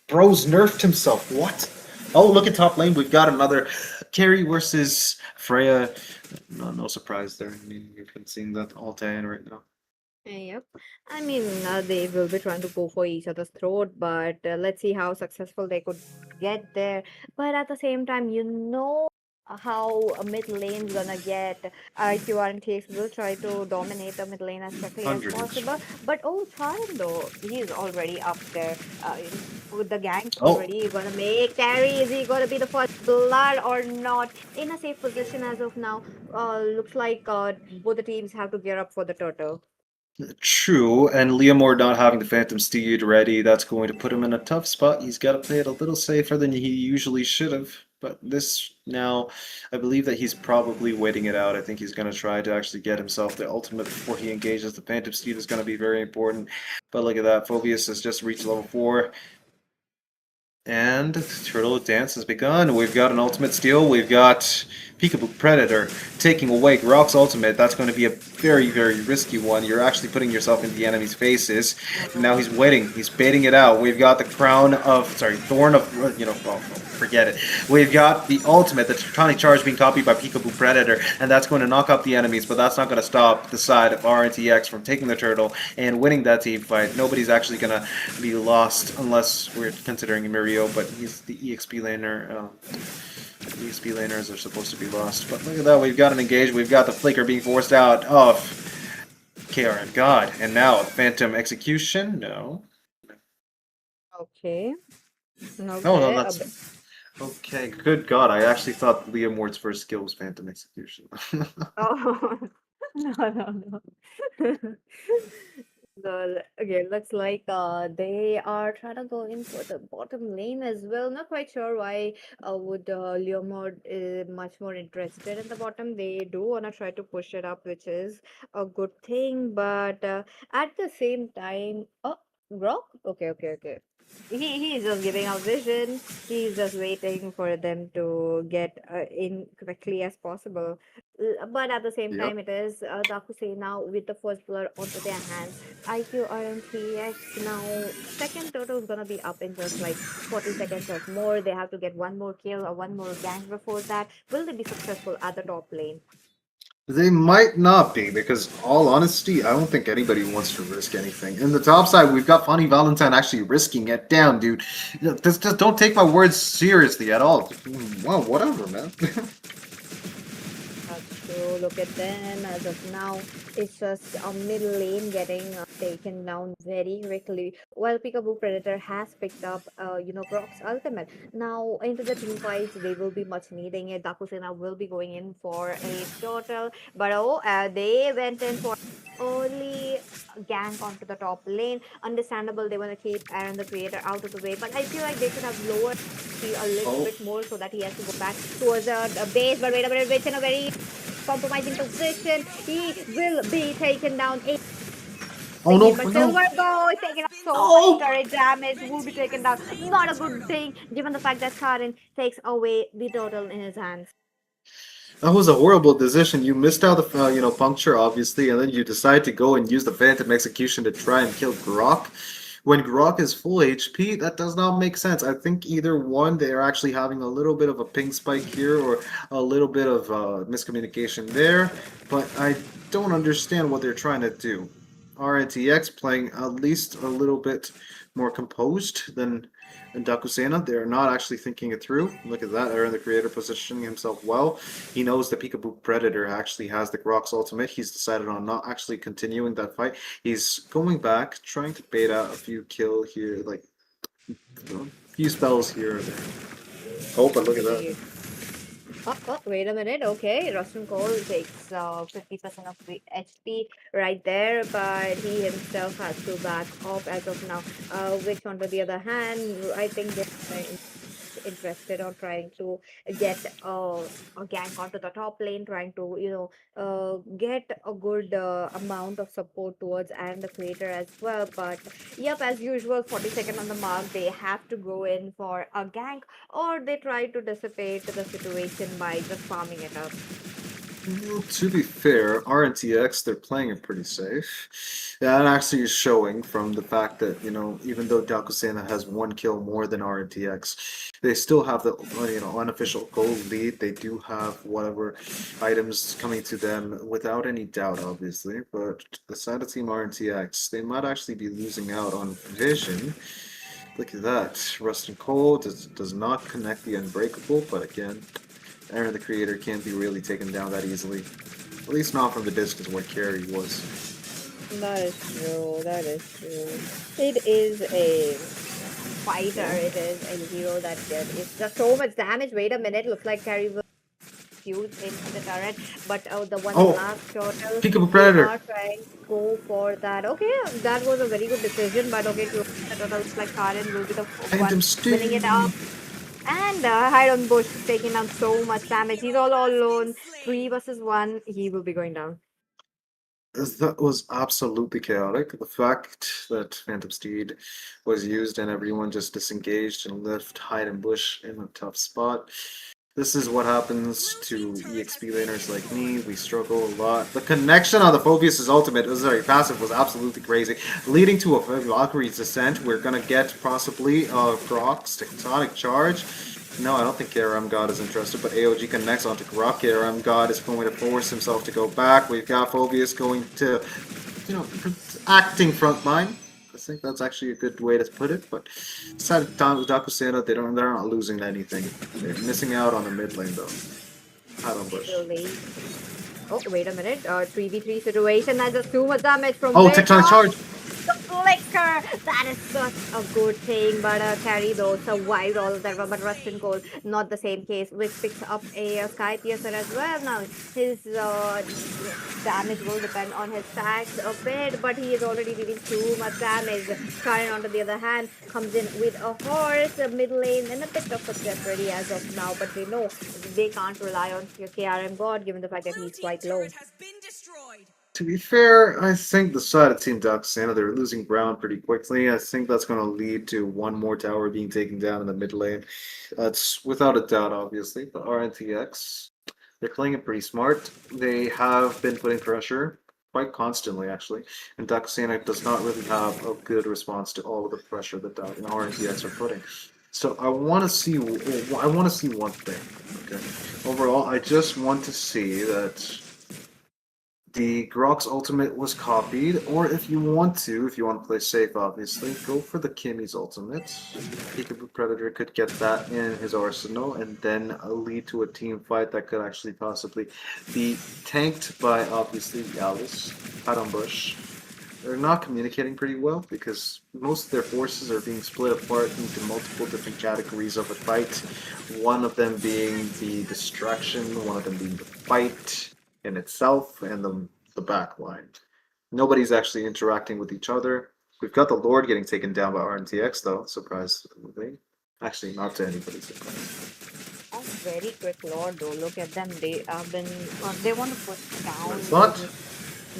Bro's nerfed himself. What? Oh, look at top lane. We've got another carry versus Freya. No, no surprise there. I mean, you've been seeing that all day and right now. Yep. I mean, they will be trying to go for each other's throat, but let's see how successful they could get there. But at the same time, how a mid lane's gonna get. IQR and TX will try to dominate the mid lane as quickly as 100. possible. But oh, Charan though, he's already up there. With the gank Oh, already gonna make carry. Is he gonna be the first blood or not? In a safe position as of now. Looks like both the teams have to gear up for the turtle. True, and Leomord not having the Phantom Steed ready, that's going to put him in a tough spot. He's got to play it a little safer than he usually should have. But this now, I believe that he's probably waiting it out. I think he's going to try to actually get himself the ultimate before he engages. The Phantom Steed is going to be very important. But look at that, Phobius has just reached level 4. And Turtle Dance has begun. We've got an ultimate steal. We've got Peekaboo Predator taking away Grok's ultimate. That's going to be a very, very risky one. You're actually putting yourself in the enemy's faces. And now Mhm. he's waiting. He's baiting it out. We've got the crown of, sorry, thorn of, well, forget it. We've got the ultimate, the Titanic Charge being copied by Peekaboo Predator, and that's going to knock out the enemies, but that's not going to stop the side of RNTX from taking the turtle and winning that team fight. Nobody's actually going to be lost unless we're considering Mirio, but he's the EXP laner. EXP laners are supposed to be lost. But look at that, we've got an engage, we've got the Flicker being forced out of KRM God, and now Phantom Execution? No. Okay. No, no, Okay. A that's... Okay, good God, I actually thought Liam Ward's first skill was Phantom Execution. Oh, no, no, no. Okay, looks like they are trying to go in for the bottom lane as well. Not quite sure why would Leomord much more interested in the bottom. They do wanna try to push it up, which is a good thing, but at the same time, oh, Rock? Okay, okay, okay. He is just giving out vision. He's just waiting for them to get in quickly as possible. But at the same Yep. time, it is Dakusei now with the first blood onto their hands. IQ RNTX now, second total is gonna be up in just like 40 seconds or more. They have to get one more kill or one more gank before that. Will they be successful at the top lane? They might not be, because all honesty, I don't think anybody wants to risk anything. In the top side, we've got Funny Valentine actually risking it down, dude. Just don't take my words seriously at all. Well, whatever, man. That's true. Look at them. As of now, it's just a middle lane getting taken down very quickly. While Peekaboo Predator has picked up, Brock's ultimate. Now, into the team fights, they will be much needing it. Dakusena will be going in for a total. But they went in for early gank onto the top lane. Understandable, they want to keep Aaron the Creator out of the way. But I feel like they should have lowered a little Oh, bit more so that he has to go back towards the base. But wait a minute, it's in a very compromising position. He will be taken down. oh no, But no, Silver Go is taking up so much no! turret damage. Will be taken down. Not a good thing given the fact that Karin takes away the turtle in his hands. That was a horrible decision. You missed out the puncture obviously, and then you decide to go and use the Phantom Execution to try and kill Grok. When Grok is full HP, that does not make sense. I think either one, they're actually having a little bit of a ping spike here, or a little bit of miscommunication there, but I don't understand what they're trying to do. RNTX playing at least a little bit more composed than Dakusena. They're not actually thinking it through. Look at that, Aaron the Creator positioning himself well. He knows the Peekaboo Predator actually has the Grok's ultimate. He's decided on not actually continuing that fight. He's going back, trying to bait out a few kill here, like a few spells here or there. Oh, but look at that. Indeed. Wait a minute. Okay, Rustin Cole takes 50% of the HP right there, but he himself has to back off as of now. Which, on the other hand, I think they're interested on trying to get a gank onto the top lane, trying to get a good amount of support towards and the creator as well. But yep, as usual, 40-second on the mark, they have to go in for a gank, or they try to dissipate the situation by just farming it up. Well, to be fair, RNTX, they're playing it pretty safe. That actually is showing from the fact that, even though Dakusena has one kill more than RNTX, they still have the, unofficial gold lead. They do have whatever items coming to them without any doubt, obviously. But the side of Team RNTX, they might actually be losing out on vision. Look at that. Rust and Cold does not connect the Unbreakable, but again, Aaron the Creator can't be really taken down that easily. At least not from the distance where Carrie was. That is true. That is true. It is a fighter. It is a hero that did. It's just so much damage. Wait a minute. Looks like Carrie will huge into the turret, but the one Oh, last turtle, Peekaboo they Predator! are trying to go for that. Okay, that was a very good decision, but okay, to the turtle looks like Karen will be the one Phantom winning it up. Steve! And Hiram Bush is taking down so much damage. He's all alone. 3 versus 1. He will be going down. That was absolutely chaotic. The fact that Phantom Steed was used and everyone just disengaged and left Hide and Bush in a tough spot. This is what happens to EXP laners like me. We struggle a lot. The connection on the Phobius' ultimate, passive, was absolutely crazy, leading to a Valkyrie's descent. We're gonna get possibly Grok's Tectonic Charge. No, I don't think KRM God is interested, but AOG connects onto Grok. KRM God is going to force himself to go back. We've got Phobius going to, acting frontline. I think that's actually a good way to put it, but aside of Dakusena, they're not losing anything. They're missing out on the mid lane though. I don't push. Middle lane. Oh, wait a minute. 3v3 situation. That's just too much damage from Oh, Vega. Tectonic Charge! The flicker! That is such a good thing, but Carry though survived all of that. But Rustin Cole, not the same case. Which picks up a Sky Piercer as well. Now, his damage will depend on his stacks a bit, but he is already dealing too much damage. Karen, on the other hand, comes in with a horse, a mid lane, and a bit of a jeopardy as of now, but they know they can't rely on KRM God given the fact that he's quite low. To be fair, I think the side of Team Dakusena, they're losing ground pretty quickly. I think that's going to lead to one more tower being taken down in the mid lane. That's without a doubt, obviously. But RNTX, they're playing it pretty smart. They have been putting pressure quite constantly, actually. And Dakusena does not really have a good response to all of the pressure that RNTX are putting. So I want to see one thing. Okay. Overall, I just want to see that the Grok's ultimate was copied, or if you want to play safe, obviously, go for the Kimmy's ultimate. Peekaboo Predator could get that in his arsenal, and then lead to a team fight that could actually possibly be tanked by, obviously, Alice, Bush. They're not communicating pretty well because most of their forces are being split apart into multiple different categories of a fight. One of them being the distraction, one of them being the fight in itself, and the back line. Nobody's actually interacting with each other. We've got the Lord getting taken down by RNTX though, surprisingly. Actually, not to anybody's surprise. A very quick Lord though. Look at them. They have been. They want to push down. But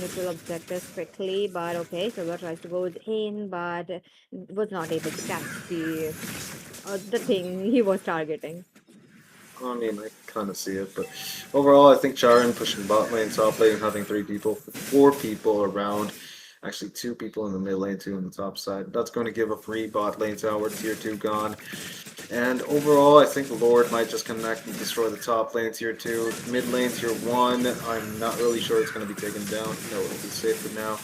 Neutral objectives quickly, but okay, Silver tries to go in, but was not able to catch the thing he was targeting. I mean, I kind of see it, but overall, I think Charon pushing bot lane, top lane, having 4 people around, actually 2 people in the mid lane, 2 on the top side. That's going to give a free bot lane tower, tier 2 gone. And overall, I think the Lord might just connect and destroy the top lane, tier 2. Mid lane, tier 1, I'm not really sure it's going to be taken down. No, it'll be safe for now.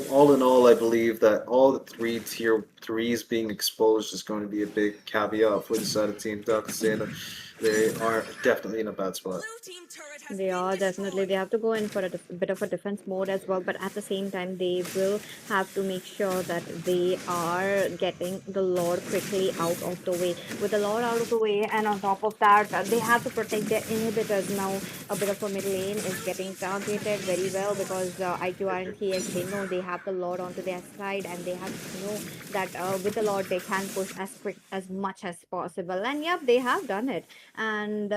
All in all, I believe that all the 3 tier 3s being exposed is going to be a big caveat for the side of Team Dakusena. They are definitely in a bad spot. They are definitely. They have to go in for a bit of a defense mode as well, but at the same time, they will have to make sure that they are getting the Lord quickly out of the way. With the Lord out of the way, and on top of that, they have to protect their inhibitors. Now, a bit of a mid lane is getting targeted very well because IQR and TX, they know they have the Lord onto their side, and they have to know that with the Lord, they can push as much as possible. And yep, they have done it. And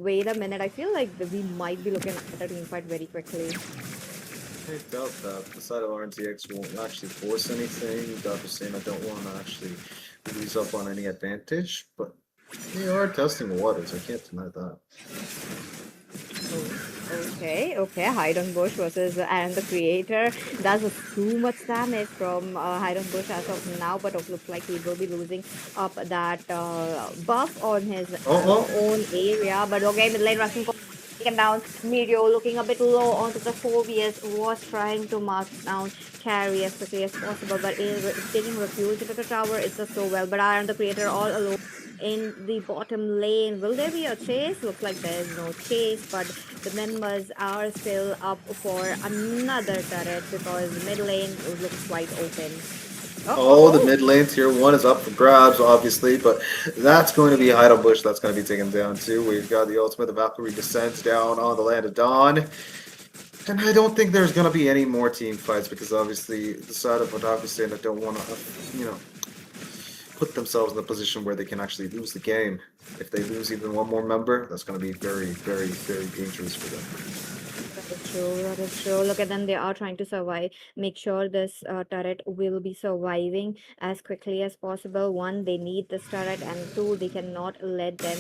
wait a minute, I feel like we might be looking at a team fight very quickly. I doubt that. The side of RNTX won't actually force anything. Dakusena don't want to actually lose up on any advantage, but they are testing the waters. I can't deny that. Okay. Hide on Bush versus Aaron the Creator. That was too much damage from Hide on Bush as of now, but it looks like he will be losing up that buff on his own area. But okay, mid lane rushing taken down. Meteor looking a bit low onto the Phobius, was trying to mark down Carry as quickly as possible, but is taking refuge into the tower. It's just so well. But Aaron the Creator all alone in the bottom lane. Will there be a chase? Looks like there is no chase, but the members are still up for another turret because mid lane looks quite open. Oh, the mid lane tier 1 is up for grabs, obviously, but that's going to be Heidelbush that's going to be taken down too. We've got the ultimate, the Valkyrie descends down on the land of Dawn. And I don't think there's going to be any more team fights because obviously the side of Dakusena don't want to, put themselves in a position where they can actually lose the game. If they lose even one more member, that's going to be very, very, very dangerous for them. true. That is true. Look at them. They are trying to survive. Make sure this turret will be surviving as quickly as possible. One, they need this turret, and two, they cannot let them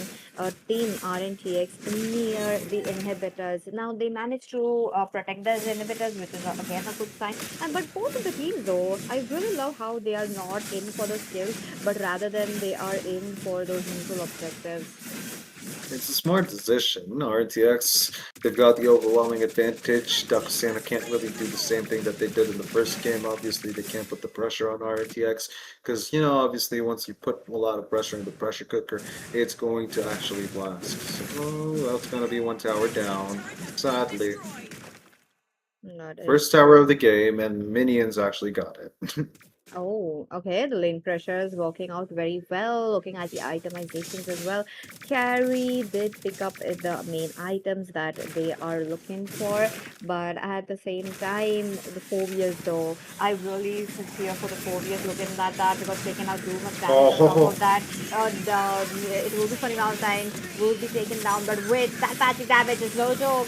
team RNTX near the inhibitors. Now they managed to protect those inhibitors, which is again a good sign. And but both of the teams, though, I really love how they are not in for those kills, but rather than they are in for those neutral objectives. It's a smart decision. RTX, they've got the overwhelming advantage. Dakusana can't really do the same thing that they did in the first game. Obviously, they can't put the pressure on RTX because, obviously, once you put a lot of pressure in the pressure cooker, it's going to actually blast. So, that's going to be one tower down, sadly. That is First tower of the game, and minions actually got it. Oh, okay. The lane pressure is working out very well. Looking at the itemizations as well. Carry did pick up the main items that they are looking for, but at the same time, the phobias though, I really fear for the phobias looking at that because taking out too much damage on top Oh, of that, it will be funny Valentine will be taken down, but with that patchy damage is no joke.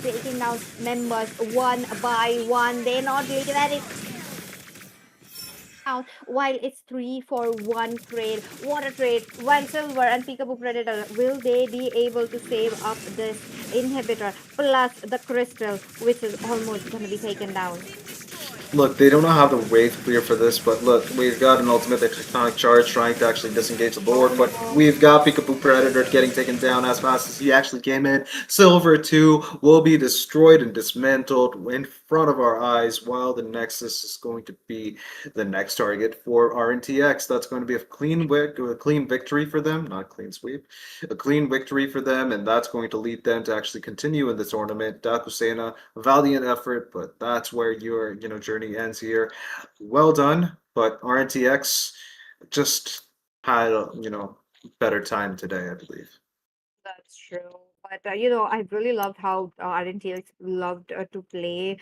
Taking down members one by one, they're not letting down while it's three for one trade. What a trade! One silver and Peekaboo Predator. Will they be able to save up this inhibitor plus the crystal, which is almost gonna be taken down? look, they don't know how to wave clear for this, but look, we've got an ultimate tectonic charge trying to actually disengage the board, Oh but no. we've got Peekaboo Predator getting taken down as fast as he actually came in. Silver 2 will be destroyed and dismantled in front of our eyes, while the Nexus is going to be the next target for RNTX. That's going to be a clean victory for them, not clean sweep, a clean victory for them, and that's going to lead them to actually continue in the tournament. Dakusena, valiant effort, but that's where your journey ends here. Well done, but RNTX just had a better time today, I believe. That's true. But I really loved how RNTX loved to play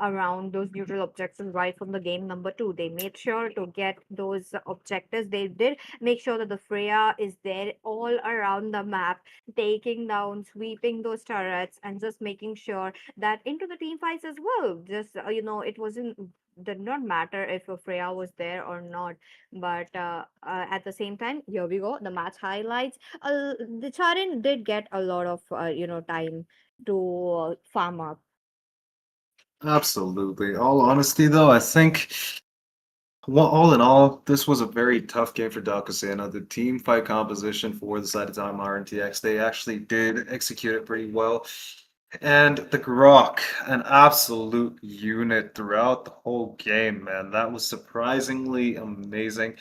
around those neutral objectives right from the game number two. They made sure to get those objectives. They did make sure that the Freya is there all around the map, taking down, sweeping those turrets, and just making sure that into the team fights as well. Just it wasn't did not matter if Freya was there or not. But at the same time, here we go. The match highlights the Charin did get a lot of time to farm up. Absolutely. All honesty, though, I think, well, all in all, this was a very tough game for Dakusana. The team fight composition for the side of Time RNTX, they actually did execute it pretty well. And the Grok, an absolute unit throughout the whole game, man. That was surprisingly amazing.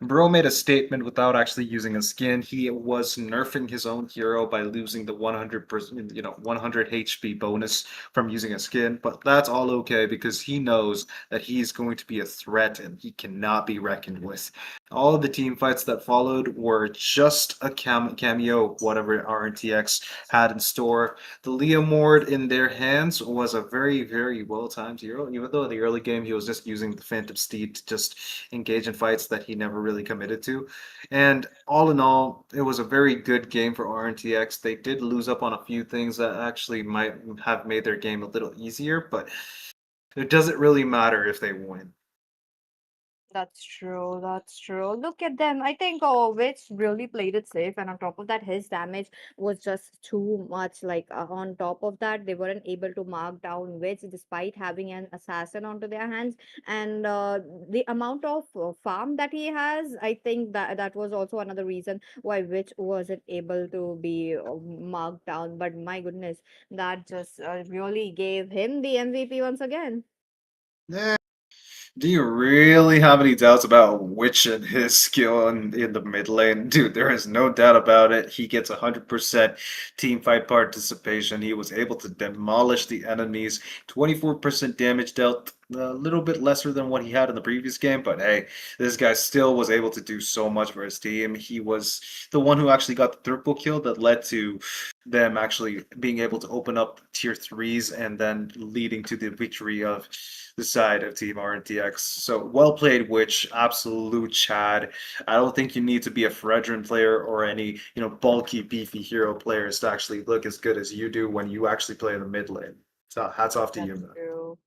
Bro made a statement without actually using a skin. He was nerfing his own hero by losing the 100%, 100 HP bonus from using a skin, but that's all okay because he knows that he's going to be a threat and he cannot be reckoned with. All of the team fights that followed were just a cameo of whatever RNTX had in store. The Leomord in their hands was a very, very well-timed hero, even though in the early game he was just using the Phantom Steed to just engage in fights that he never really committed to. And all in all, it was a very good game for RNTX. They did lose up on a few things that actually might have made their game a little easier, but it doesn't really matter if they win. That's true. That's true. Look at them. I think Witch really played it safe, and on top of that, his damage was just too much. Like on top of that, they weren't able to mark down Witch despite having an assassin onto their hands, and the amount of farm that he has, I think that was also another reason why Witch wasn't able to be marked down. But my goodness, that just really gave him the MVP once again. Yeah. Do you really have any doubts about Witch and his skill in the mid lane? Dude, there is no doubt about it. He gets 100% team fight participation. He was able to demolish the enemies. 24% damage dealt, a little bit lesser than what he had in the previous game, but hey, this guy still was able to do so much for his team. He was the one who actually got the triple kill that led to them actually being able to open up tier threes and then leading to the victory of the side of Team RNTX. So well played, Witch. Absolute Chad. I don't think you need to be a Fredrin player or any, bulky, beefy hero players to actually look as good as you do when you actually play in the mid lane. So hats off to you, That's man. true.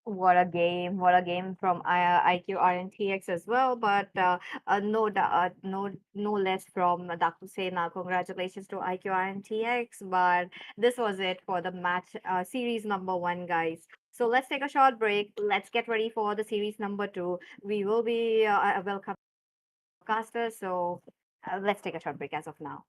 What a game! What a game from IQ RNTX as well. But no less from Dakusena. Congratulations to IQ RNTX. But this was it for the match series number one, guys. So let's take a short break. Let's get ready for the series number two. We will be welcoming broadcasters. So let's take a short break as of now.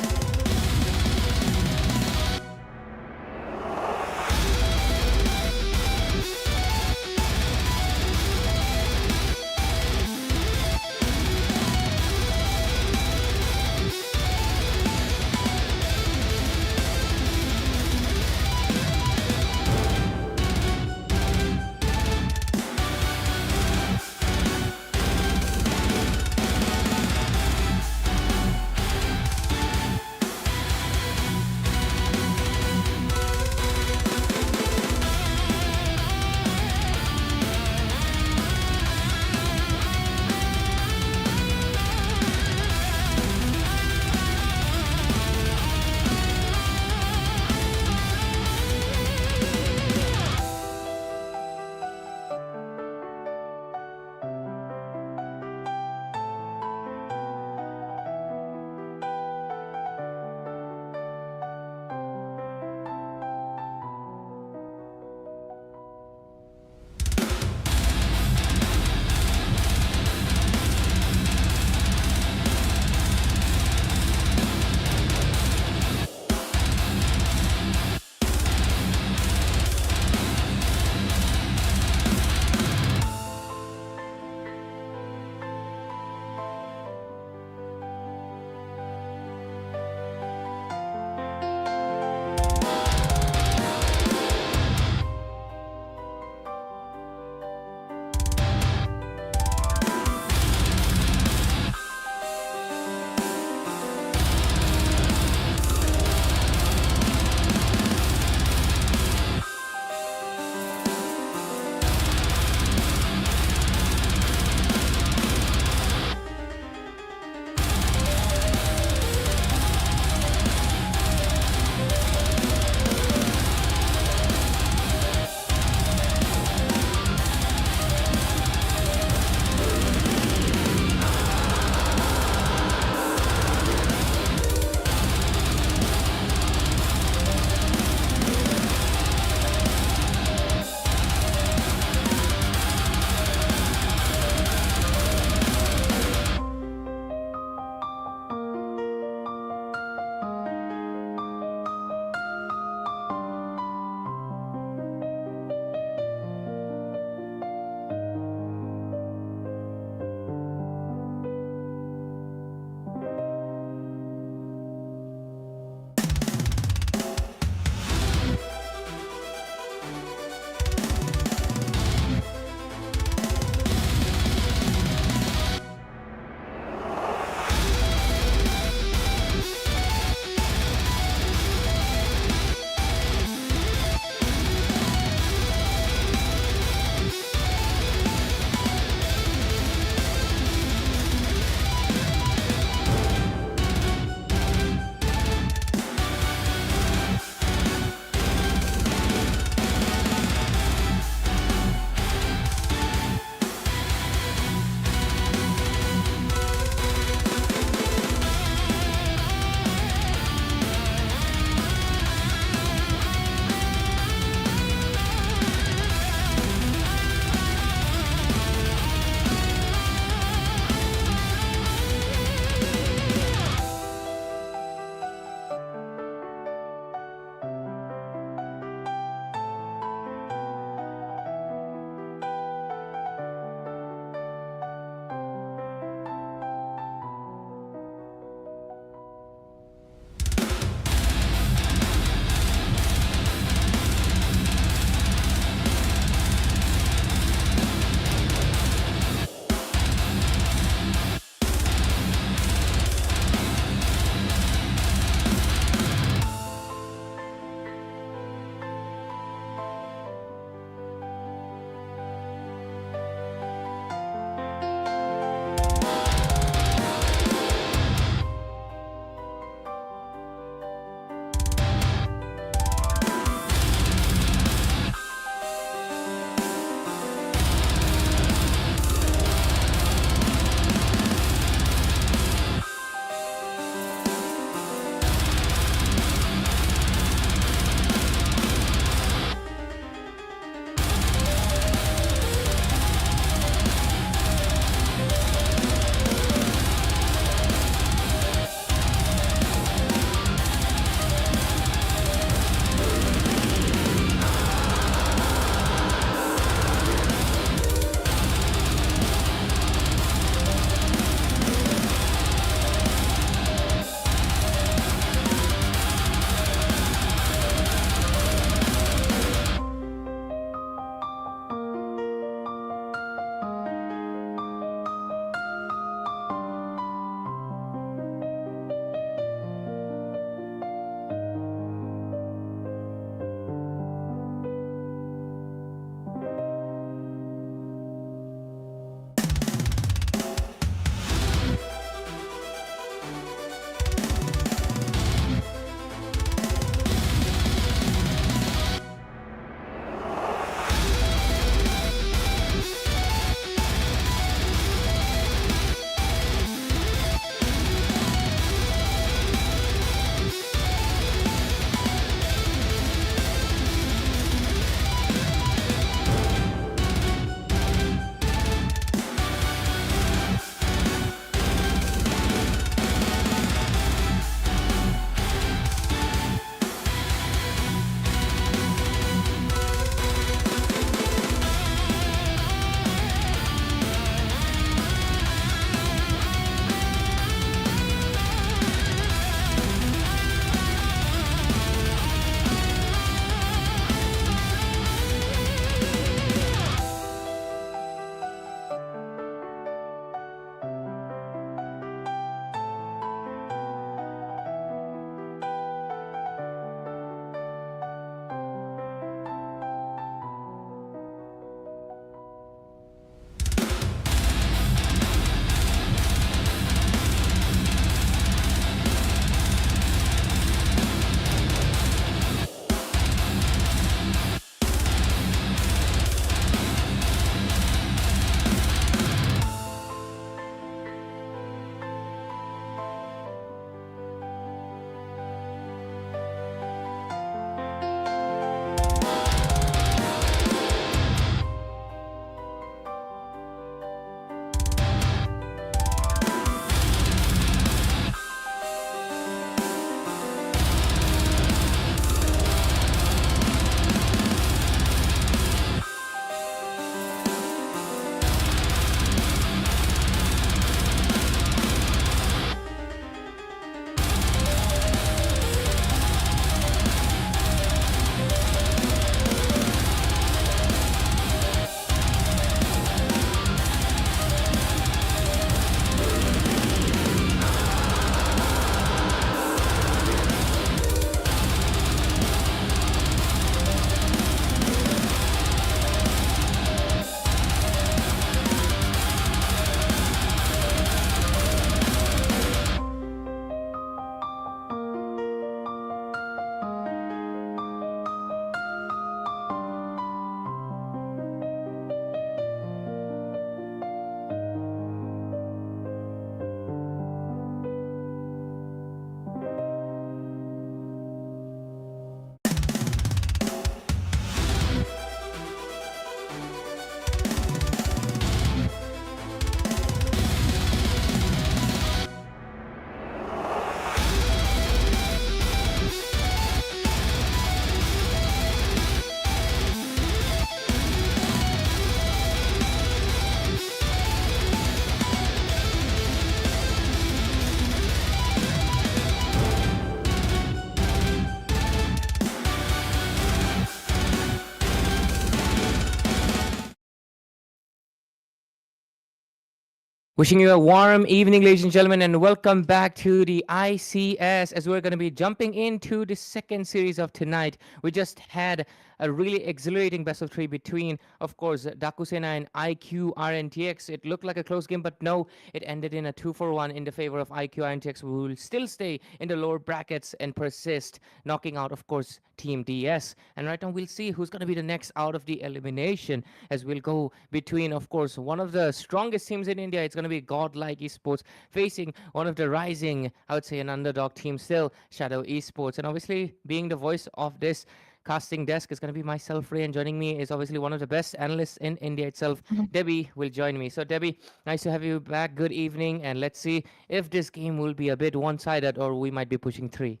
Wishing you a warm evening, ladies and gentlemen, and welcome back to the ICS as we're going to be jumping into the second series of tonight. We just had a really exhilarating best of three between, of course, Dakusena and IQ RNTX. It looked like a close game, but no, it ended in a 2-1 in the favor of IQ RNTX, who will still stay in the lower brackets and persist, knocking out, of course, Team DS. And right now, we'll see who's going to be the next out of the elimination as we'll go between, of course, one of the strongest teams in India. It's going to be Godlike Esports facing one of the rising, I would say, an underdog team still, Shadow Esports. And obviously, being the voice of this casting desk is going to be myself, Ray, and joining me is obviously one of the best analysts in India itself. Mhm. Debbie will join me. So, Debbie, nice to have you back. Good evening, and let's see if this game will be a bit one-sided or we might be pushing three.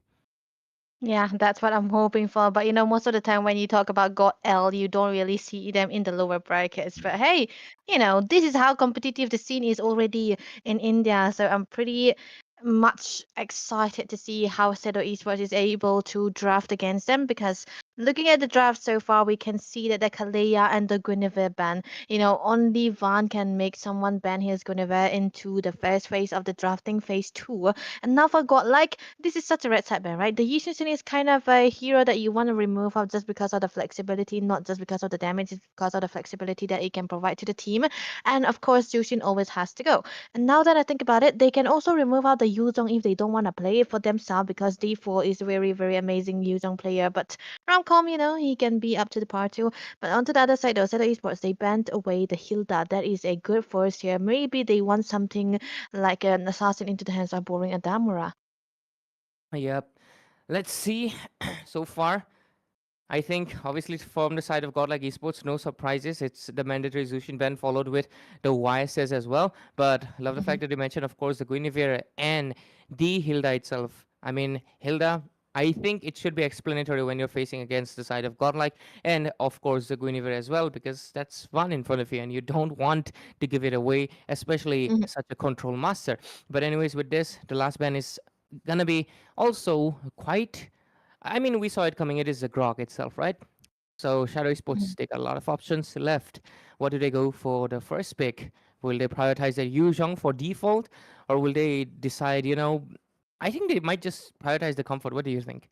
Yeah, that's what I'm hoping for. But most of the time when you talk about God L, you don't really see them in the lower brackets. But hey, this is how competitive the scene is already in India. So I'm pretty much excited to see how Sedo Esports is able to draft against them because looking at the draft so far, we can see that the Kalea and the Guinevere ban, only Van can make someone ban his Guinevere into the first phase of the drafting phase two. And now for God, like this is such a red side ban, right? The Yushin is kind of a hero that you want to remove out just because of the flexibility, not just because of the damage, it's because of the flexibility that it can provide to the team. And of course, Yushin always has to go. And now that I think about it, they can also remove out the Yuzong if they don't want to play it for themselves because D4 is a very, very amazing Yuzong player. But Ramcom, he can be up to the par too. But onto the other side, though, Seto Esports, they banned away the Hilda. That is a good force here. Maybe they want something like an assassin into the hands of Boring Adamura. Yep. Let's see. So far, I think obviously from the side of Godlike Esports, no surprises. It's the mandatory Zushin ban followed with the YSS as well. But love the Mhm. fact that you mentioned, of course, the Guinevere and the Hilda itself. I mean, Hilda, I think it should be explanatory when you're facing against the side of Godlike and, of course, the Guinevere as well, because that's one in front of you and you don't want to give it away, especially Mhm. such a control master. But, anyways, with this, the last ban is gonna be also quite. I mean, we saw it coming. It is the Grog itself, right? So Shadow Sports, Mhm. they got a lot of options left. What do they go for the first pick? Will they prioritize the Yu Zhong for default, or will they decide? I think they might just prioritize the comfort. What do you think?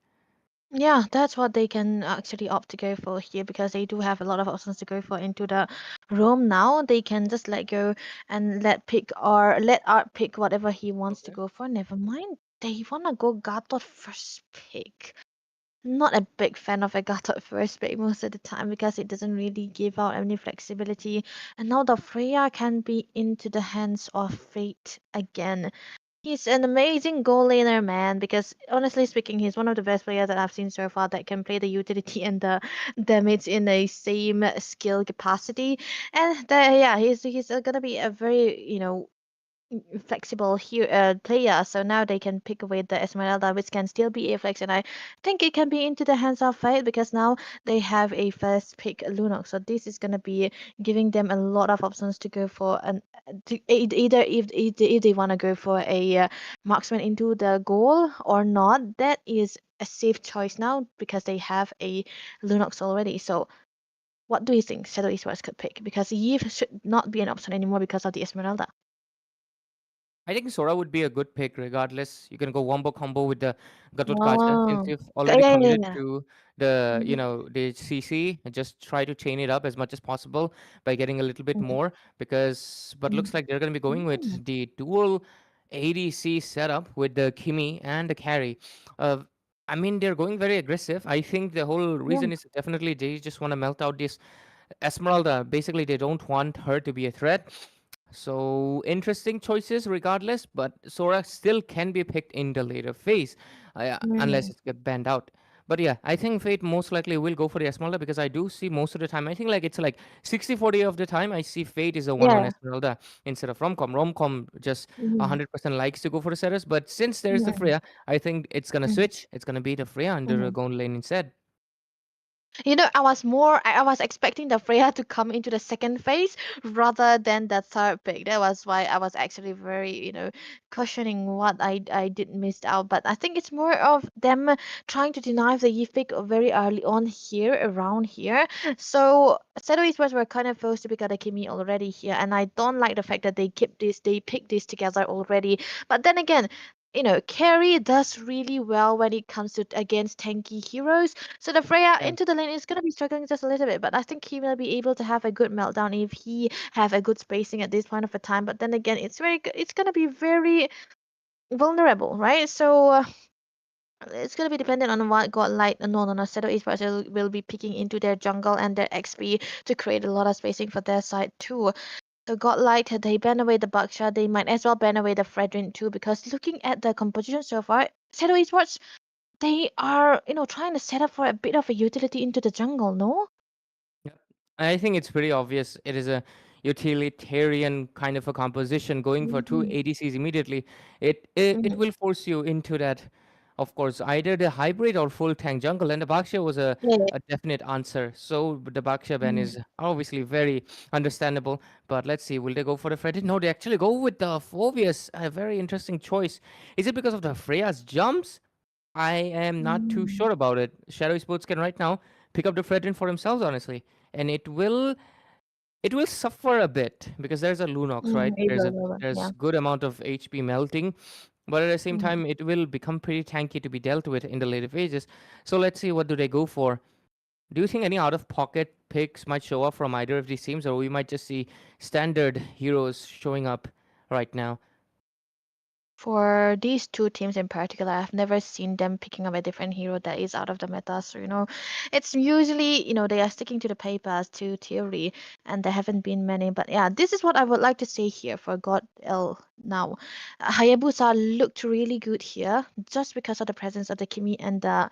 Yeah, that's what they can actually opt to go for here because they do have a lot of options to go for into the room now. They can just let go and let Art pick whatever he wants to go for. Never mind. They wanna go Gatot first pick. Not a big fan of a Gatot first pick most of the time because it doesn't really give out any flexibility. And now the Freya can be into the hands of Fate again. He's an amazing goal laner, man, because honestly speaking, he's one of the best players that I've seen so far that can play the utility and the damage in a same skill capacity. And yeah, he's gonna be a very, flexible here player. So now they can pick away the Esmeralda, which can still be a flex, and I think it can be into the hands of Fate because now they have a first pick Lunox. So this is gonna be giving them a lot of options to go for, and either if they want to go for a marksman into the goal or not. That is a safe choice now because they have a Lunox already. So. What do you think Shadow Esports could pick? Because Eve should not be an option anymore because of the Esmeralda. I think Sora would be a good pick regardless. You can go wombo combo with the Gatot Kacha since Oh. you've Yeah, already yeah, yeah, committed yeah. to the, Mhm, the CC and just try to chain it up as much as possible by getting a little bit mhm, more but mhm. looks like they're going to be going Mm. with the dual ADC setup with the Kimi and the carry. Uh, I mean, they're going very aggressive. I think the whole Yeah. reason is definitely they just want to melt out this Esmeralda. Basically, they don't want her to be a threat. So interesting choices regardless, but Sora still can be picked in the later phase, unless Mm. it's get banned out. But yeah, I think Fate most likely will go for the Esmeralda because I do see most of the time. I think like it's like 60-40 of the time I see Fate is a one Yeah. Esmeralda instead of Romcom. Romcom just Mhm, 100% likes to go for the Ceres, but since there's the mhm, Freya, I think it's gonna mhm, switch. It's gonna be the Freya under the mhm. Gone lane instead. I was expecting the Freya to come into the second phase rather than the third pick. That was why I was actually very, questioning what I did missed out. But I think it's more of them trying to deny the Eve pick very early on here, around here. So Shadow Esports were kind of forced to pick out Akimi already here, and I don't like the fact that they picked this together already. But then again, carry does really well when it comes to against tanky heroes. So the Freya Yeah. into the lane is gonna be struggling just a little bit, but I think he will be able to have a good meltdown if he have a good spacing at this point of a time. But then again, it's very good. It's gonna be very vulnerable, right? So it's gonna be dependent on what Godlight. No. Shadow Esports will be picking into their jungle and their XP to create a lot of spacing for their side too. So Godlight, they ban away the Buckshot. They might as well ban away the Fredrin too, because looking at the composition so far, Shadow Esports, they are, trying to set up for a bit of a utility into the jungle, no? Yep. I think it's pretty obvious. It is a utilitarian kind of a composition. Going for two Mhm. ADCs immediately, it Mhm. will force you into that. Of course, either the hybrid or full tank jungle, and the Baksha was Yeah. a definite answer. So the Baksha ban Mhm. is obviously very understandable. But let's see, will they go for the Freddy? No, they actually go with the Phobius. A very interesting choice. Is it because of the Freya's jumps? I am not too Mm. sure about it. Shadow Sports can right now pick up the Fredrin for themselves, honestly, and it will suffer a bit because there's a Lunox, right? It There's will, a it will, there's yeah. good amount of HP melting, but at the same Mm. time, it will become pretty tanky to be dealt with in the later phases. So let's see, what do they go for? Do you think any out of pocket picks might show up from either of these teams, or we might just see standard heroes showing up right now? For these two teams in particular, I've never seen them picking up a different hero that is out of the meta. So, it's usually, they are sticking to the papers, to theory, and there haven't been many. But yeah, this is what I would like to say here for God L now. Hayabusa looked really good here just because of the presence of the Kimi and the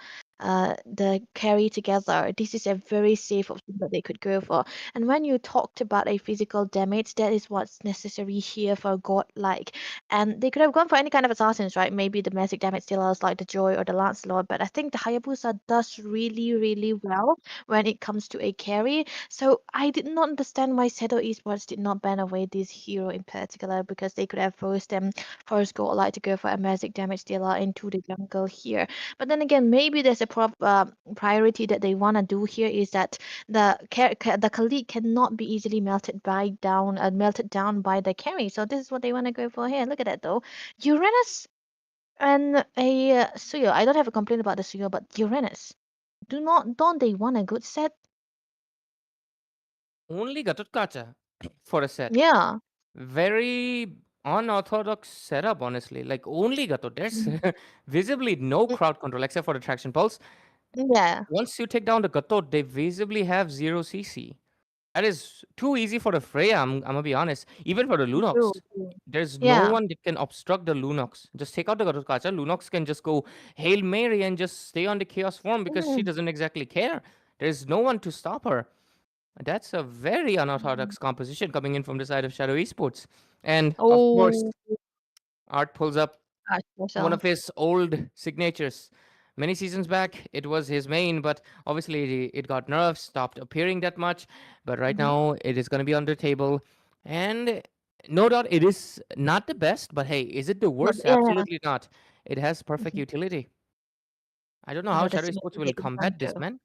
carry together. This is a very safe option that they could go for. And when you talked about a physical damage, that is what's necessary here for Godlike. And they could have gone for any kind of assassins, right? Maybe the magic damage dealers like the Joy or the Lancelot, but I think the Hayabusa does really, really well when it comes to a carry. So I did not understand why Shadow Esports did not ban away this hero in particular, because they could have forced Godlike to go for a magic damage dealer into the jungle here. But then again, maybe there's a priority that they want to do here is that the colleague cannot be easily melted down by the carry. So this is what they want to go for here. Look at that though, Uranus and a Suyo. I don't have a complaint about the Suyo, but Uranus, don't they want a good set? Only Gatotkacha for a set. Yeah. Very unorthodox setup, honestly. Like only Gato. There's Mm. visibly no Mm, crowd control except for the traction pulse. yeah. Once you take down the Gato, they visibly have zero CC. That is too easy for the Freya, I'm gonna be honest. Even for the True, Lunox. true. There's no Yeah. one that can obstruct the Lunox. Just take out the Gatotkacha. Lunox can just go Hail Mary and just stay on the Chaos form because she Mm. doesn't exactly care. There's no one to stop her. That's a very Mm. unorthodox composition coming in from the side of Shadow Esports. And of course, Oh, Art pulls up ask one of yourself. his old signatures. Many seasons back, it was his main, but obviously it got nerfed, stopped appearing that much. But right Mhm. now, it is going to be on the table. And no doubt, it is not the best, but hey, is it the But worst? yeah. Absolutely not. It has perfect Mhm. utility. I don't know how The Shadow snake Sports will hit the combat this, jungle. man.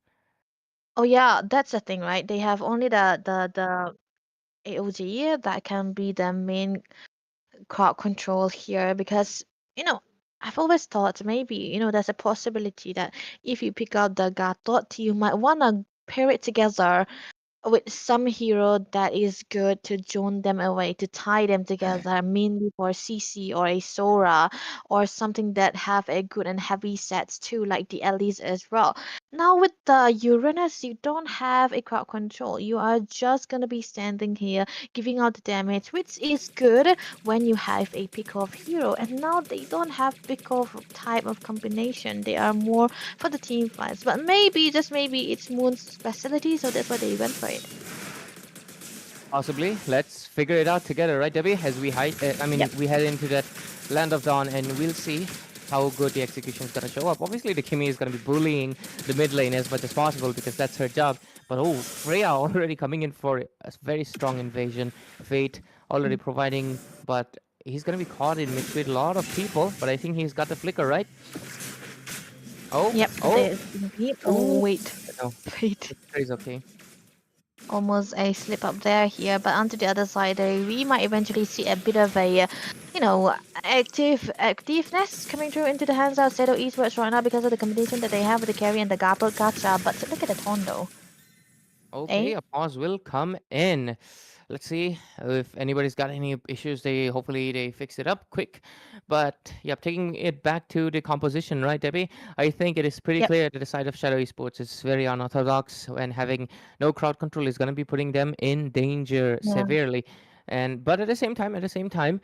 Oh yeah, that's the thing, right? They have only the AOG that can be the main crowd control here, because you know I've always thought maybe there's a possibility that if you pick up the Gatot, you might want to pair it together with some hero that is good to join them away, to tie them together, mainly for CC or a Sora, or something that have a good and heavy sets too, like the Elise as well. Now with the Uranus, you don't have a crowd control. You are just gonna be standing here giving out the damage, which is good when you have a pick off hero. And now they don't have pick off type of combination. They are more for the team fights. But maybe, just maybe, it's Moon's specialty, so that's why they went for it. Possibly. Let's figure it out together, right, Debbie? As we Yep. we head into that land of dawn, and we'll see how good the execution is going to show up. Obviously, the Kimi is going to be bullying the mid lane as much as possible because that's her job. But oh, Freya already coming in for a very strong invasion. Fate already providing, but he's going to be caught in mid with a lot of people. But I think he's got the flicker, right? Oh, Yep. oh, Oh wait, no, wait. it's okay. Almost a slip up there here, but onto the other side, we might eventually see a bit of a, activeness coming through into the hands of Zutsu Esports right now because of the combination that they have with the carry and the Gapple Gacha. But look at the Tondo. Okay, Eh? a pause will come in. Let's see if anybody's got any issues. Hopefully they fix it up quick. But yep, taking it back to the composition, right, Debbie? I think it is pretty Yep. clear that the side of Shadow Esports is very unorthodox, and having no crowd control is going to be putting them in danger Yeah. severely. But at the same time,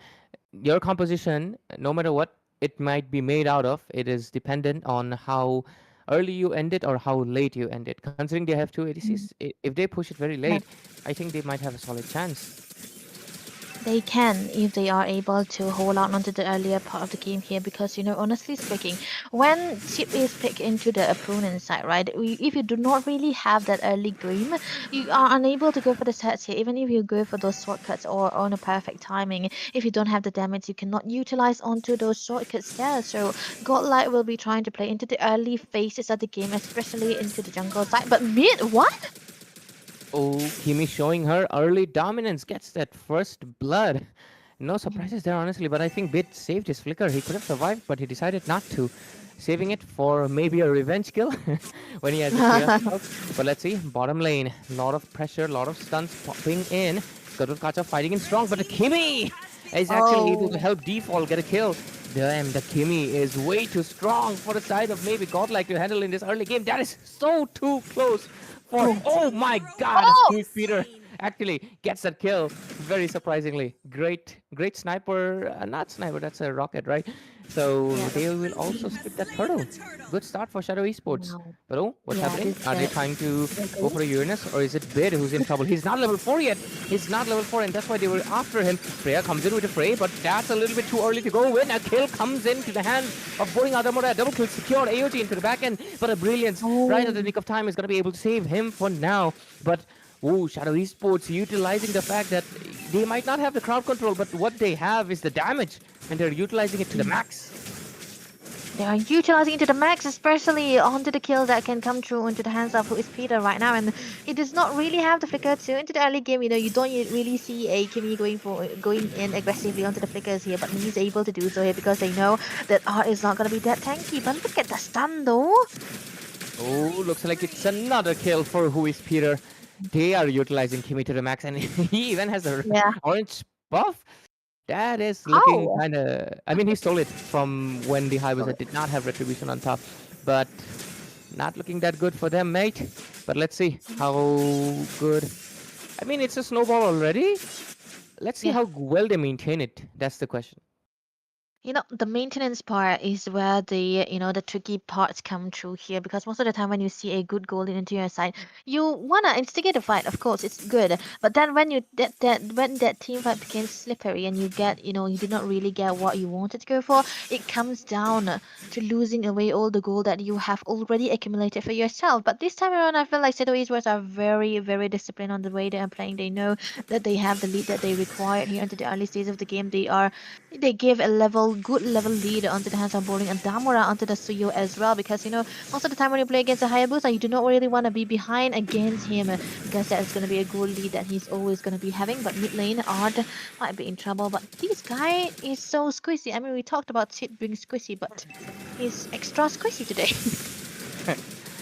your composition, no matter what it might be made out of, it is dependent on how early you end it or how late you end it. Considering they have two ADCs, if they push it very Yeah. late, I think they might have a solid chance. They can if they are able to hold on onto the earlier part of the game here because honestly speaking, when chip is picked into the opponent's side, right? If you do not really have that early game, you are unable to go for the sets here. Even if you go for those shortcuts or on a perfect timing, if you don't have the damage, you cannot utilize onto those shortcuts there. So Godlike will be trying to play into the early phases of the game, especially into the jungle side. But mid, what? Oh, Kimi showing her early dominance, gets that first blood. No surprises there, honestly, but I think Bit saved his flicker. He could have survived, but he decided not to. Saving it for maybe a revenge kill when he has a chaos out. But let's see, bottom lane, lot of pressure, lot of stuns popping in. Kacha fighting in strong, but the Kimi is actually able to help Default get a kill. Damn, the Kimi is way too strong for the side of maybe Godlike to handle in this early game. That is so too close for. Oh my God, Sweet Peter actually gets that kill. Very surprisingly, great sniper. Not sniper, that's a rocket, right? So they will also skip that turtle. Good start for Shadow Esports. Wow. But oh, what's Yeah, happening? this, Are they trying to go for a Uranus, or is it Bid who's in trouble? He's not level 4 yet. He's not level 4, and that's why they were after him. Freya comes in with a fray, but that's a little bit too early to go in. A kill comes into the hand of Boring Adamora. Double kill secured. AOG into the back end, but a brilliance right at the nick of time is going to be able to save him for now. But Shadow Esports utilizing the fact that they might not have the crowd control, but what they have is the damage, and they're utilizing it to the max. They are utilizing it to the max, especially onto the kill that can come through into the hands of who is Peter right now, and he does not really have the flicker too. Into the early game, you don't really see a Kimi going in aggressively onto the flickers here, but he's able to do so here because they know that art is not going to be that tanky. But look at the stun though. Oh, looks like it's another kill for who is Peter. They are utilizing Kimi to the max, and he even has a orange buff. That is looking kind of. I mean, he stole it from when the High did not have retribution on top, but not looking that good for them, mate. But let's see how good. I mean, it's a snowball already. Let's see how well they maintain it. That's the question. The maintenance part is where the tricky parts come through here because most of the time when you see a good goal into your side, you wanna instigate a fight. Of course, it's good, but then when that team fight becomes slippery and you did not really get what you wanted to go for, it comes down to losing away all the goal that you have already accumulated for yourself. But this time around, I feel like Zutsu Esports are very, very disciplined on the way they are playing. They know that they have the lead that they require here into the early stages of the game. They give a good level lead onto the hands of Bowling and Damura onto the Suyo as well because most of the time when you play against a Hayabusa you do not really want to be behind against him because that is going to be a good lead that he's always going to be having. But mid lane Ard might be in trouble, but this guy is so squishy. I mean, we talked about Sid being squishy, but he's extra squishy today.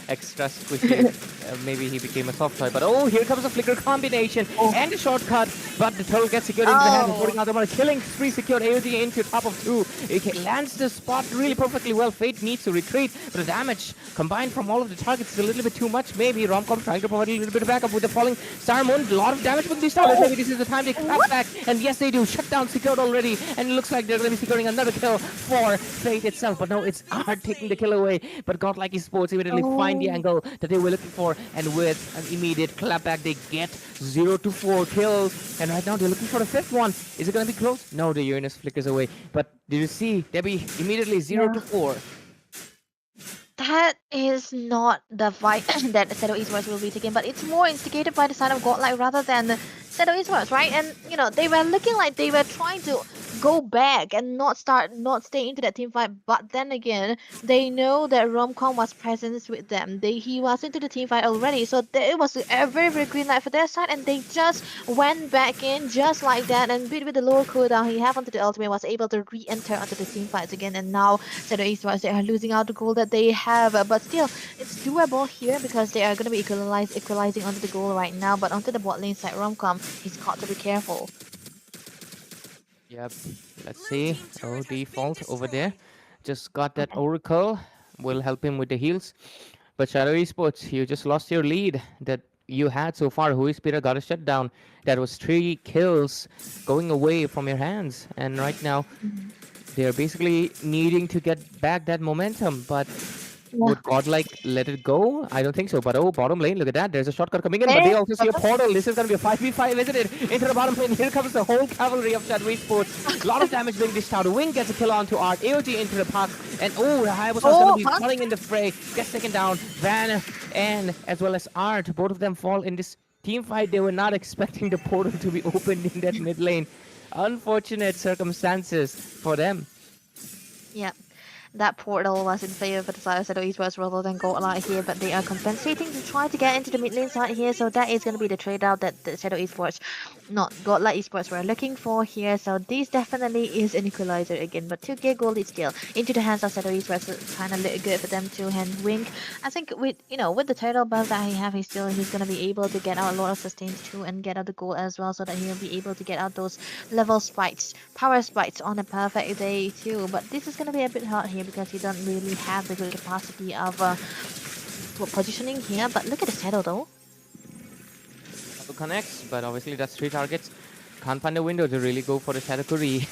Extra squishy. Maybe he became a soft toy, but oh, here comes a flicker combination and a shortcut, but the turtle gets secured into the hand of Boring Adamara, killing 3 secured AOG into top of 2. It lands the spot really perfectly well. Fate needs to retreat, but the damage combined from all of the targets is a little bit too much. Maybe Romcom trying to provide a little bit of backup with the falling Star Moon. A lot of damage with these towers. Maybe this is the time they clap back, and yes, they do. Shutdown secured already, and it looks like they're going to be securing another kill for Fate itself. But no, it's Art taking the kill away. But Godlike Esports immediately find find the angle that they were looking for, and with an immediate clapback, they get 0 to 4 kills. And right now, they're looking for the fifth one. Is it going to be close? No, the Uranus flickers away. But did you see, Debbie, immediately 0 Yeah. to 4. That is not the fight that Shadow Esports will be taking, but it's more instigated by the side of Godlike rather than Shadow Esports, right? And they were looking like they were trying to go back and not stay into that team fight. But then again, they know that Romcom was present with them. He was into the team fight already, so it was a very very green light for their side, and they just went back in just like that. And with the lower cooldown he had onto the ultimate, was able to re-enter onto the team fights again. And now Shadow Esports, they are losing out the goal that they have, but still it's doable here because they are going to be equalizing onto the goal right now. But onto the bot lane side, Romcom, he's got to be careful. Yep, let's see. Oh, default over there. Just got that Oracle. Will help him with the heals. But Shadow Esports, you just lost your lead that you had so far. Hui's Peter got a shutdown. That was 3 kills going away from your hands. And right now, they're basically needing to get back that momentum. But would Godlike let it go? I don't think so. But oh, bottom lane, look at that. There's a shortcut coming in, but they also see a portal. This is going to be a 5v5, isn't it? Into the bottom lane. Here comes the whole cavalry of Shadow Esports. A lot of damage being dished out. Wing gets a kill onto Art. AOG into the park. And oh, the Hayabusa is going to be falling in the fray. Gets taken down. Van and as well as Art, both of them fall in this team fight. They were not expecting the portal to be opened in that mid lane. Unfortunate circumstances for them. Yeah. That portal was in favor for the side of Shadow Esports rather than Godlike here, but they are compensating to try to get into the mid lane side here, so that is going to be the trade-out that the Shadow Esports, not Godlike Esports, were looking for here. So this definitely is an equalizer again, but 2k gold is still into the hands of Shadow Esports, kind of look good for them to hand Wink. I think with with the turtle buff that he have, he's going to be able to get out a lot of sustains too and get out the gold as well, so that he'll be able to get out those level spikes, power spikes on a perfect day too. But this is going to be a bit hard here because you don't really have the good capacity of positioning here. But look at the shadow though. Shadow connects, but obviously that's 3 targets. Can't find a window to really go for the Shadow Curry.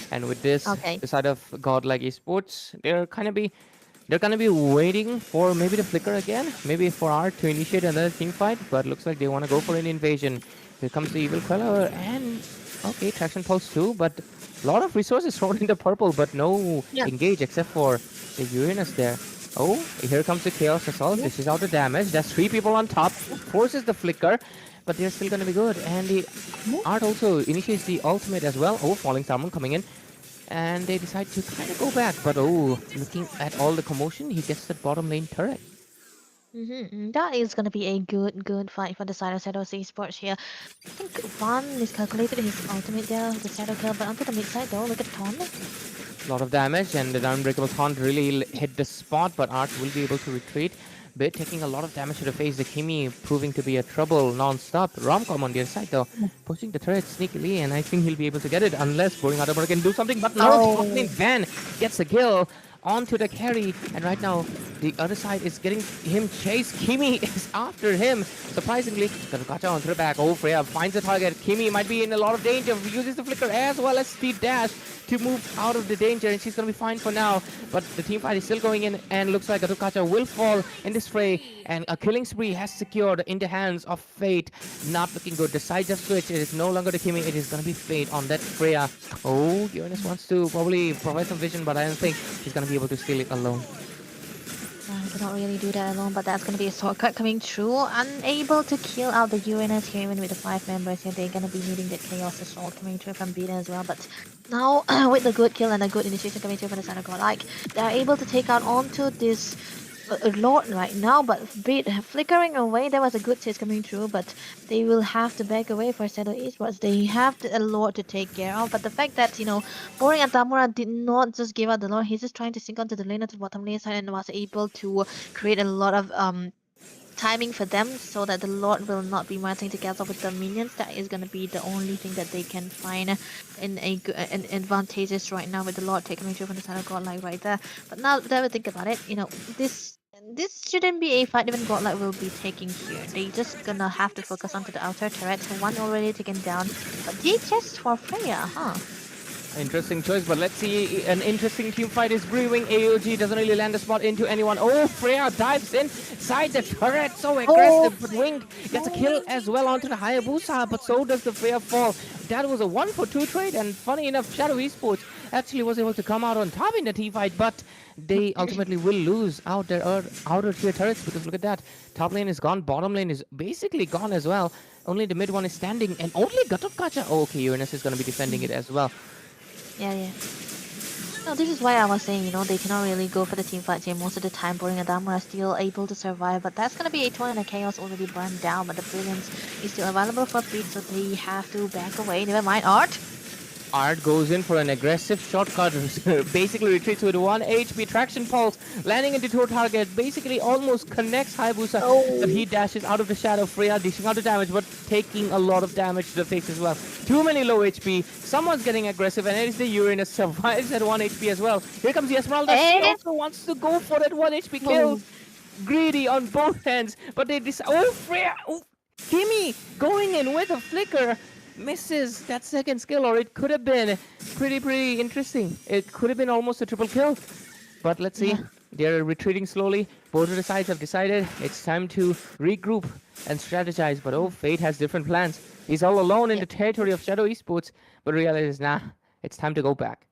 And with this, the side of Godlike Esports, they're gonna be waiting for maybe the flicker again, maybe for Art to initiate another team fight. But looks like they want to go for an invasion. Here comes the Evil Queller, and okay, Traction Pulse too, but a lot of resources thrown in the purple, but no engage except for the Uranus there. Oh, here comes the Chaos Assault. This is out the damage. That's 3 people on top. Forces the flicker, but they're still going to be good. And the Art also initiates the ultimate as well. Oh, Falling Salmon coming in. And they decide to kind of go back. But oh, looking at all the commotion, he gets that bottom lane turret. That is going to be a good fight for the side of Shadow Esports here. I think Van miscalculated his ultimate there, the Shadow kill, but onto the mid side though, look at Taunt. A lot of damage, and the Unbreakable Taunt really hit the spot, but Art will be able to retreat. Bit taking a lot of damage to the face. The Kimi proving to be a trouble non-stop. Romcom on the other side though, pushing the turret sneakily, and I think he'll be able to get it unless Boring Armor can do something. But no, Van gets the kill onto the carry, and right now the other side is getting him chased. Kimi is after him. Surprisingly, Gacha onto the back. Oh, Freya finds the target. Kimi might be in a lot of danger. Uses the flicker as well as the dash to move out of the danger, and she's going to be fine for now. But the team fight is still going in, and looks like Gacha will fall in this fray, and a killing spree has secured in the hands of Fate. Not looking good. The side just switched. It is no longer the Kimi. It is going to be Fate on that Freya. Oh, Uranus wants to probably provide some vision, but I don't think she's going to be able to steal it alone. He cannot really do that alone, but that's going to be a shortcut coming through. Unable to kill out the Uranus here, even with the 5 members here. They're going to be needing the Chaos Assault coming through from Beta as well. But now, with the good kill and a good initiation coming through from the side of Godlike, they're able to take out onto this Lord right now, but Bit flickering away. There was a good chase coming through, but they will have to back away for Shadow Esports. They have a Lord to take care of, but the fact that Boring and Tamura did not just give out the Lord, he's just trying to sync onto the lane at the bottom lane side and was able to create a lot of timing for them so that the Lord will not be marching together with the minions. That is going to be the only thing that they can find in an advantageous right now, with the Lord taking through from the side of Godlike right there. But now that we think about it, this shouldn't be a fight even Godlike will be taking here. They just gonna have to focus onto the outer turret. So one already taken down, but DHS for Freya, huh? Interesting choice, but let's see. An interesting team fight is brewing. AOG doesn't really land a spot into anyone. Oh, Freya dives inside the turret. So Oh, aggressive, but Wing gets a kill as well onto the Hayabusa, but so does the Freya fall. That was a 1-for-2 trade, and funny enough, Shadow Esports actually was able to come out on top in the team fight, but they ultimately will lose out their outer tier turrets because look at that. Top lane is gone, bottom lane is basically gone as well. Only the mid one is standing, and only Gatotkacha. Oh, okay, Uranus is going to be defending it as well. yeah. No, this is why I was saying, they cannot really go for the team fights here. Most of the time, Boring and Damura are still able to survive, but that's gonna be a torn and a chaos already burned down, but the brilliance is still available for Beat, so they have to back away. Never mind, Art. Art goes in for an aggressive shortcut, basically retreats with 1 HP traction pulse, landing into two target, basically almost connects Hayabusa, but he dashes out of the shadow. Freya dishing out the damage, but taking a lot of damage to the face as well. Too many low HP, someone's getting aggressive, and it is the Uranus, survives at 1 HP as well. Here comes the Esmeralda, she And also wants to go for that 1 HP kill. Greedy on both ends, but they decide, oh Freya, oh, Kimmy going in with a flicker. Misses that second skill, or it could have been pretty interesting. It could have been almost a triple kill. But let's see. Yeah. They're retreating slowly. Both of the sides have decided it's time to regroup and strategize. But oh, Fate has different plans. He's all alone in the territory of Shadow Esports. But reality is, nah, it's time to go back.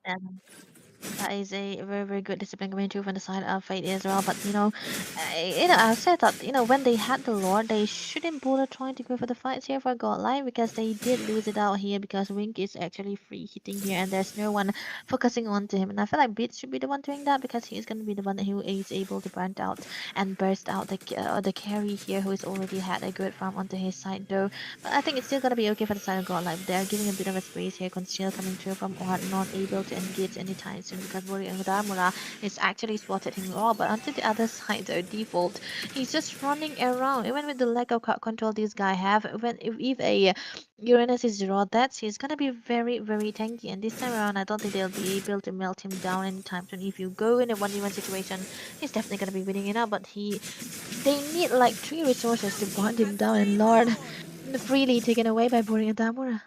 That is a very, very good discipline coming through from the side of Fate as well. But I said that when they had the Lord, they shouldn't bother trying to go for the fights here for Godlight because they did lose it out here because Wink is actually free hitting here and there's no one focusing on to him. And I feel like Beat should be the one doing that because he's gonna be the one who is able to burn out and burst out the carry here who has already had a good farm onto his side though. But I think it's still gonna be okay for the side of Godlight. They're giving a bit of a space here. Conceal coming through from Art, not able to engage anytime soon because Mori and Damura is actually spotted him all. But onto the other side, though, default, he's just running around. Even with the lack of crowd control this guy have, if a Uranus is raw, that's he's gonna be very, very tanky. And this time around, I don't think they'll be able to melt him down anytime soon. If you go in a 1v1 situation, he's definitely gonna be winning it out. But they need like 3 resources to bond him down, and Lord, freely taken away by Boring and Damura.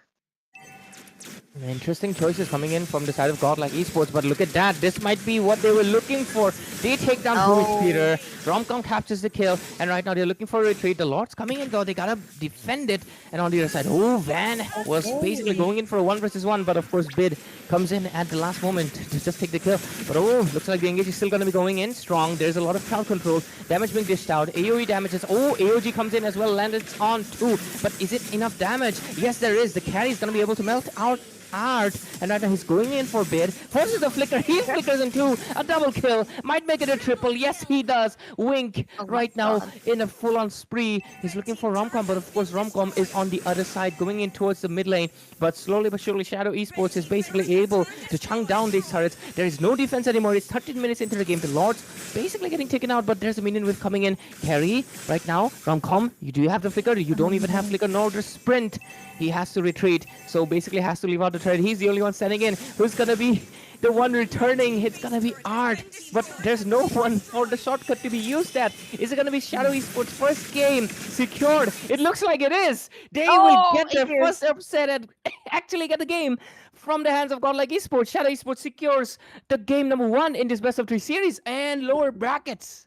Interesting choices coming in from the side of Godlike Esports, but look at that. This might be what they were looking for. They take down Bruce Peter. Romcom captures the kill, and right now they're looking for a retreat. The Lord's coming in though. They gotta defend it. And on the other side, Van was basically going in for a 1 versus 1, but of course Bid comes in at the last moment to just take the kill. But looks like the engage is still gonna be going in strong. There's a lot of crowd control. Damage being dished out. AoE damages. AOG comes in as well. Landed on 2. But is it enough damage? Yes, there is. The carry is gonna be able to melt out Art, and right now he's going in for Bid, forces the flicker, he flickers in 2, a double kill, might make it a triple, yes he does. Wink right now in a full-on spree, he's looking for Romcom, but of course Romcom is on the other side, going in towards the mid lane, but slowly but surely Shadow Esports is basically able to chunk down these turrets. There is no defense anymore, it's 13 minutes into the game, the Lord's basically getting taken out, but there's a minion wave coming in. Carry right now, Romcom, do you have the flicker? You don't even have flicker, nor the sprint. He has to retreat, so basically has to leave out the turret. He's the only one standing in. Who's gonna be the one returning? It's gonna be Art, but there's no one for the shortcut to be used at. Is it gonna be Shadow Esports' first game secured? It looks like it is. They will get their first upset and actually get the game from the hands of Godlike Esports. Shadow Esports secures the game number 1 in this best of 3 series and lower brackets.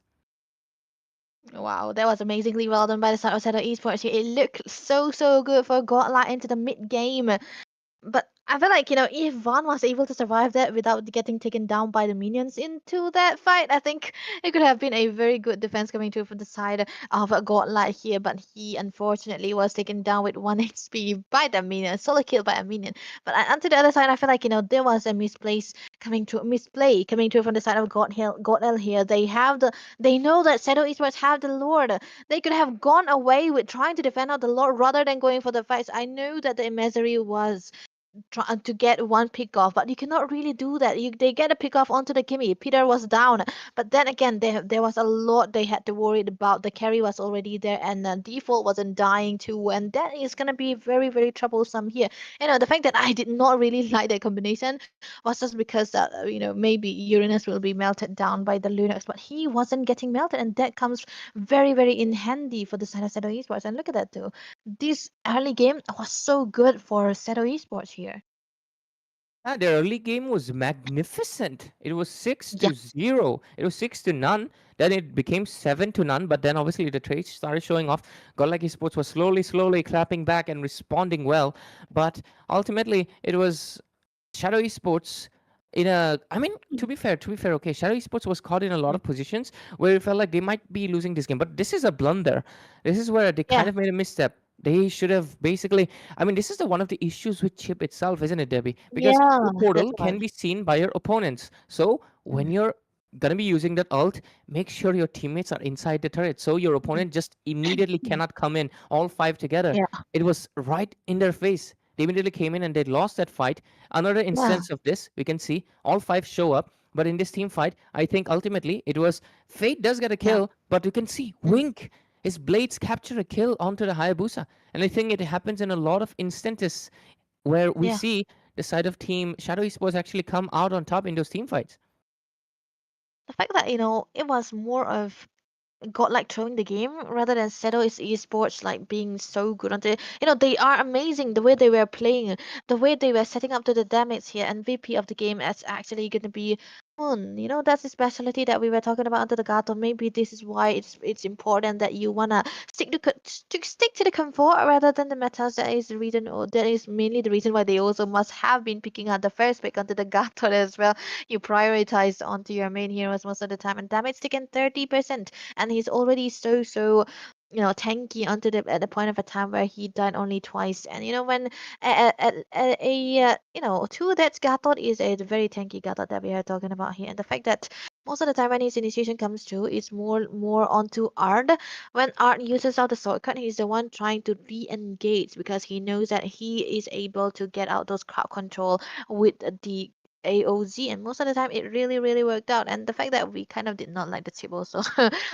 Wow, that was amazingly well done by the side of Shadow Esports here. It looked so good for Godlight into the mid game. But I feel like, if Van was able to survive that without getting taken down by the minions into that fight, I think it could have been a very good defense coming through from the side of Godlight here. But he unfortunately was taken down with 1 HP by the minion, solo kill by a minion. But onto the other side, I feel like, there was a misplay coming through from the side of Godel here. They know that Shadow Esports have the Lord. They could have gone away with trying to defend out the Lord rather than going for the fights. I know that the imagery was trying to get one pick off, but you cannot really do that. They get a pick off onto the Kimmy. Peter was down, but then again, there was a lot they had to worry about. The carry was already there, and default wasn't dying too, and that is gonna be very, very troublesome here. The fact that I did not really like that combination was just because that maybe Uranus will be melted down by the Lunox, but he wasn't getting melted, and that comes very, very in handy for the side of Shadow Esports. And look at that too. This early game was so good for Shadow Esports here. Their early game was magnificent. It was six Yeah, to zero. It was six to none. Then it became seven to none. But then obviously the trades started showing off. Godlike Esports was slowly clapping back and responding well. But ultimately, it was Shadow Esports in a. I mean, to be fair, okay. Shadow Esports was caught in a lot of positions where it felt like they might be losing this game. But this is a blunder. This is where they kind yeah, of made a misstep. They should have basically. I mean, this is the one of the issues with chip itself, isn't it, Debbie? Because yeah. your That's portal why. can be seen by your opponents. So when Mm, you're gonna be using that ult, make sure your teammates are inside the turret, so your mm, opponent just immediately cannot come in all five together. Yeah, It was right in their face. They immediately came in and they lost that fight. Another yeah, instance of this, we can see all five show up. But in this team fight, I think ultimately it was Fate does get a yeah, kill, but you can see mm, Wink, his blades capture a kill onto the Hayabusa. And I think it happens in a lot of instances where we yeah. see the side of team Shadow Esports actually come out on top in those team fights. The fact that it was more of got like throwing the game rather than Seto is esports like being so good until they are amazing the way they were playing, the way they were setting up to the damage here. And VP of the game is actually gonna be Moon. That's the specialty that we were talking about under the gato. Maybe this is why it's important that you wanna stick to the comfort rather than the metas. That is the reason, or that is mainly the reason why they also must have been picking out the first pick onto the gato as well. You prioritize onto your main heroes most of the time, and damage taken 30%, and he's already so tanky onto the at the point of a time where he died only twice. And when two that Gatot is a very tanky Gatot that we are talking about here. And the fact that most of the time when his initiation comes through, it's more onto Art. When Art uses out the shortcut, he's the one trying to re-engage because he knows that he is able to get out those crowd control with the AOZ, and most of the time it really really worked out. And the fact that we kind of did not like the tip also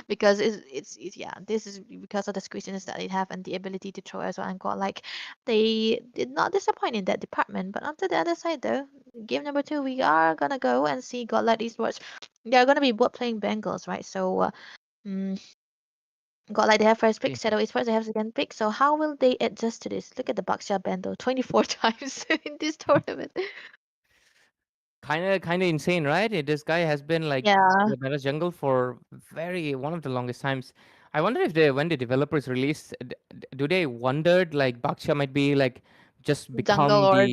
because it's yeah, this is because of the squishiness that it have and the ability to throw as well. And got like they did not disappoint in that department. But onto the other side though, game number 2, we are gonna go and see Godlike Esports. They're gonna be both playing Bengals, right? So mm, Godlike, they have first pick, Yeah. Shadow Esports they have second pick. So how will they adjust to this? Look at the Buckshot bando 24 times in this tournament. Kind of insane, right? This guy has been like Yeah, the meta jungle for very one of the longest times. I wonder if they when the developers released, do they wondered like Baksha might be like just jungle become lord.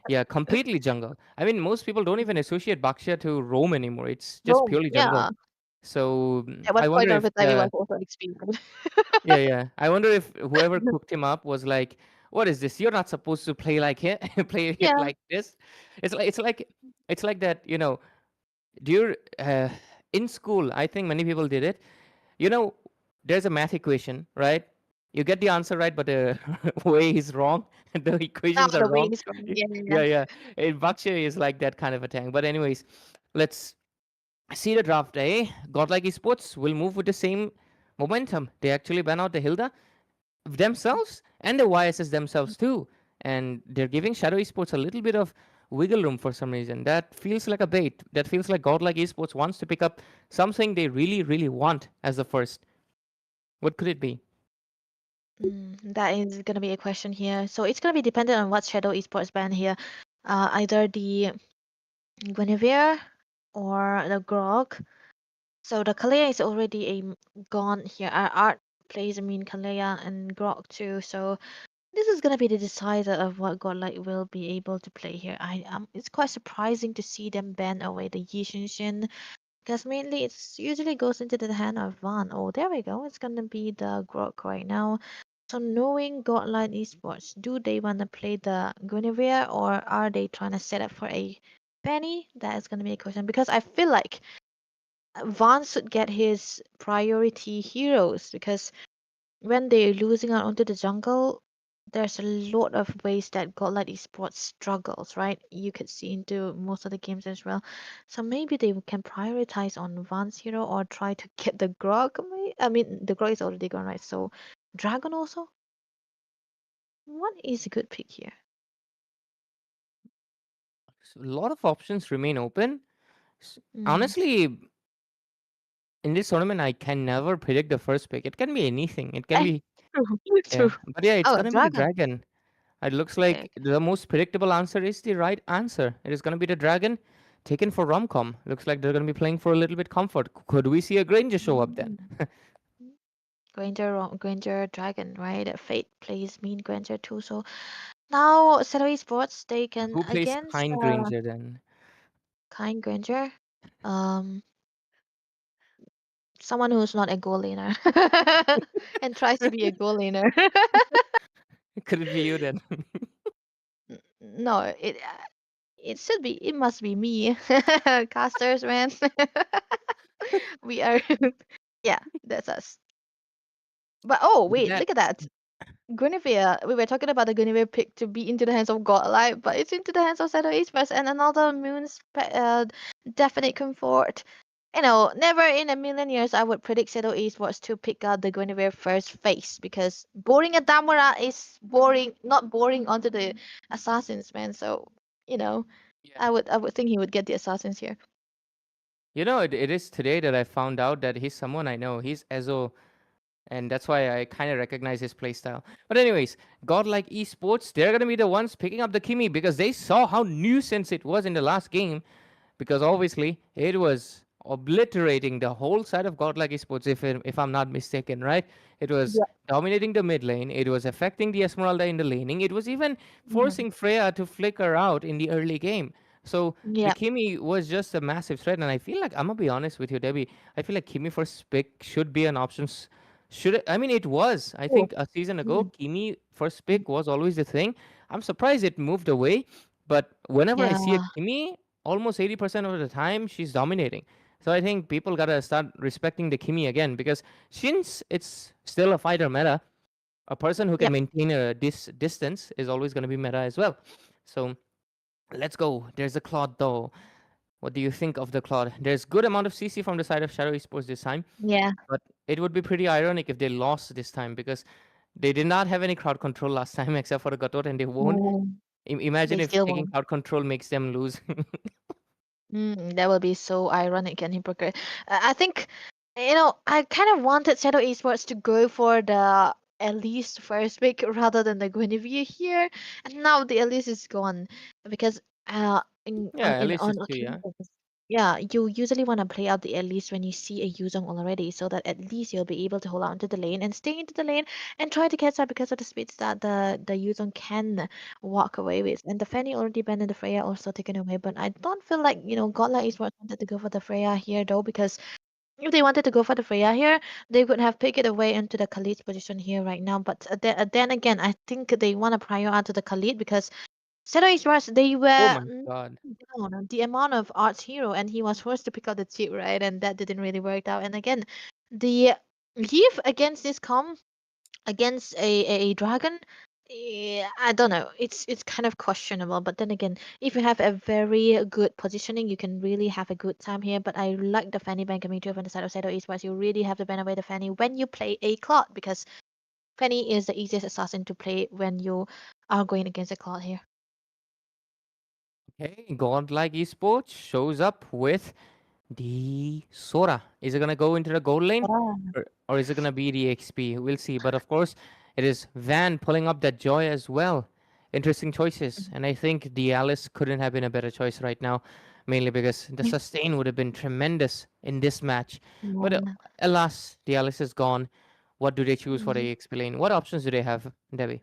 the completely jungle. I mean, most people don't even associate Baksha to roam anymore. It's just Rome, purely jungle. yeah. So At one I point wonder of if the time, it was also experienced. yeah. I wonder if whoever cooked him up was like, "What is this? You're not supposed to play like it, play it Yeah, like this." It's like that. Do you in school? I think many people did it. You know, there's a math equation, right? You get the answer right, but the way is wrong. The now equations are the way wrong. is wrong. Yeah, yeah, yeah. Yeah. Baksha is like that kind of a tank. But anyways, let's see the draft. Godlike Esports will move with the same momentum. They actually ban out the Hilda themselves and the YSS themselves too. And they're giving Shadow Esports a little bit of wiggle room for some reason. That feels like a bait. That feels like Godlike Esports wants to pick up something they really, really want as the first. What could it be? That is gonna be a question here. So it's gonna be dependent on what Shadow Esports ban here. Either the Guinevere or the Grog. So the Kalea is already gone here. Art plays, Kalea and Grog too. So this is gonna be the decider of what Godlike will be able to play here. It's quite surprising to see them ban away the Yishinshin. Because mainly it's usually goes into the hand of Van. Oh, there we go. It's gonna be the Grok right now. So knowing Godline Esports, do they wanna play the Guinevere or are they trying to set up for a Penny? That is gonna be a question because I feel like Van should get his priority heroes because when they're losing out onto the jungle, there's a lot of ways that Godlike Esports struggles, right? You could see into most of the games as well. So maybe they can prioritize on Vance Hero or try to get the Grog. I mean, the Grog is already gone, right? So Dragon also? What is a good pick here? So a lot of options remain open. Mm. Honestly, in this tournament, I can never predict the first pick. It can be anything. It can Eh, be true, yeah, true. but yeah, it's Oh, gonna be the Dragon. dragon. It looks Okay. like the most predictable answer is the right answer. It is going to be the dragon taken for romcom. Looks like they're going to be playing for a little bit comfort. Could we see a Granger show up then? Mm. Granger Dragon, right? Fate plays Mean Granger too. So now Zutsu Esports they can Who plays against kind Granger then? Kind Granger, um, someone who's not a goal laner and tries to be a goal laner. Could it be you then? No, it should be. It must be me, casters, man. We are. Yeah, that's us. But oh Look at wait, that. look at that. Guinevere, we were talking about the Guinevere pick to be into the hands of Godlight, but it's into the hands of Shadow Esports and another Moon's definite comfort. You know, never in a million years I would predict Shadow Esports to pick out the Guinevere first phase because boring a Damura is boring, not boring onto the assassins, man. So, you know, Yeah. I would think he would get the assassins here. It is today that I found out that he's someone I know. He's Ezo, and that's why I kind of recognize his playstyle. But anyways, Godlike Esports, they're gonna be the ones picking up the Kimi because they saw how nuisance it was in the last game. Because obviously it was obliterating the whole side of Godlike Esports, if I'm not mistaken, right? It was Yeah. dominating the mid lane. It was affecting the Esmeralda in the laning. It was even Mhm. forcing Freya to flicker out in the early game. So the Yeah. Kimi was just a massive threat, and I feel like I'm gonna be honest with you, Debbie. I feel like Kimi for pick should be an option. I mean, it was. I Oh. think a season ago, Mm. Kimi first Mm. pick was always the thing. I'm surprised it moved away, but whenever I see a Yeah. Kimi, almost 80% of the time she's dominating. So I think people gotta start respecting the Kimi again because since it's still a fighter meta, a person who can Yep. maintain a distance is always gonna be meta as well. So let's go. There's a Claude though. What do you think of the Claude? There's good amount of CC from the side of Shadow Esports this time, Yeah. but it would be pretty ironic if they lost this time because they did not have any crowd control last time except for the Gatot and they won. Mm. Imagine They if still taking won. crowd control makes them lose. That will be so ironic and hypocrite. I think, I kind of wanted Shadow Esports to go for the Elise first pick rather than the Guinevere here, and now the Elise is gone because Yeah, at least on it's two, yeah. occasions, yeah, you usually want to play out the Elise when you see a Yuzong already, so that at least you'll be able to hold on to the lane and stay into the lane and try to catch up because of the speeds that the Yuzong can walk away with. And the Fanny already banned and the Freya also taken away. But I don't feel like, Godla Esports wanted to go for the Freya here though, because if they wanted to go for the Freya here, they could have picked it away into the Khalid's position here right now. But then again, I think they want to prior onto the Khalid because Shadow Esports, they Oh were my god. down on the amount of arts hero and he was forced to pick up the chip, right? And that didn't really work out. And again, the Leaf against this comp against a dragon, I don't know. It's kind of questionable. But then again, if you have a very good positioning, you can really have a good time here. But I like the Fanny Ban coming through from the side of Shadow Esports. You really have to ban away the Fanny when you play a Cloud because Fanny is the easiest assassin to play when you are going against a Cloud here. Okay, Godlike Esports shows up with the Sora. Is it gonna go into the gold lane? Or is it gonna be the XP? We'll see. But of course, it is Van pulling up that joy as well. Interesting choices. And I think the Alice couldn't have been a better choice right now, mainly because the sustain would have been tremendous in this match. But Yeah. alas, the Alice is gone. What do they choose for the Mhm. XP lane? What options do they have, Debbie?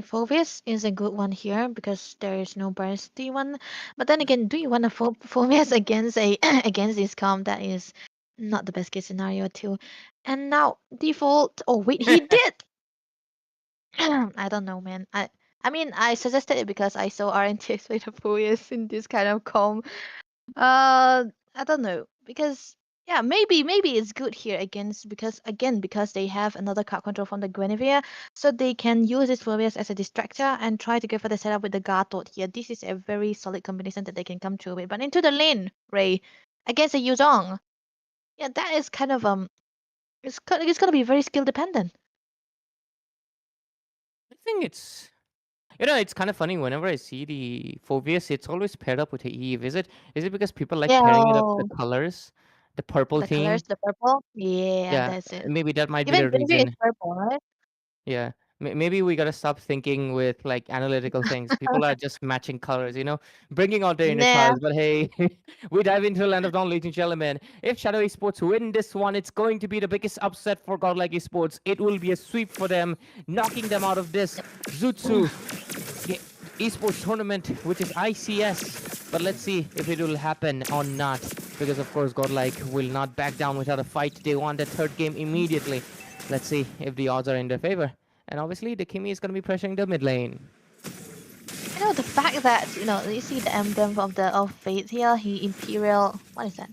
Phobius is a good one here because there is no bursty one. But then again, do you want to Phobius against a against this comp? That is not the best case scenario too. And now default. Oh wait, he did. I don't know, man. I mean, I suggested it because I saw RNTX with the Phobius in this kind of comp. I don't know because yeah, maybe it's good here against because they have another card control from the Guinevere, so they can use this Phobius as a distractor and try to go for the setup with the Garthot here. This is a very solid combination that they can come through with. But into the lane, Ray, against a Yuzong, yeah, that is kind of it's gonna be very skill dependent. I think it's kind of funny whenever I see the Phobius, it's always paired up with the Eve. Is it because people like Yeah, pairing it up with the colors? The purple the colors, theme? the purple. Yeah, Yeah, that's it. maybe that might be Even the Guinevere is reason. purple, right? Yeah, Maybe we gotta stop thinking with like analytical things. People are just matching colors, bringing out their inner Nah. colors. But hey, we dive into the land of dawn, ladies and gentlemen. If Shadow Esports win this one, it's going to be the biggest upset for Godlike Esports. It will be a sweep for them, knocking them out of this Zutsu Ge- Esports tournament, which is ICS. But let's see if it will happen or not. Because of course, Godlike will not back down without a fight. They want the third game immediately. Let's see if the odds are in their favor. And obviously, the Kimi is going to be pressuring the mid lane. The fact that you see the emblem of fate here. He Imperial. What is that?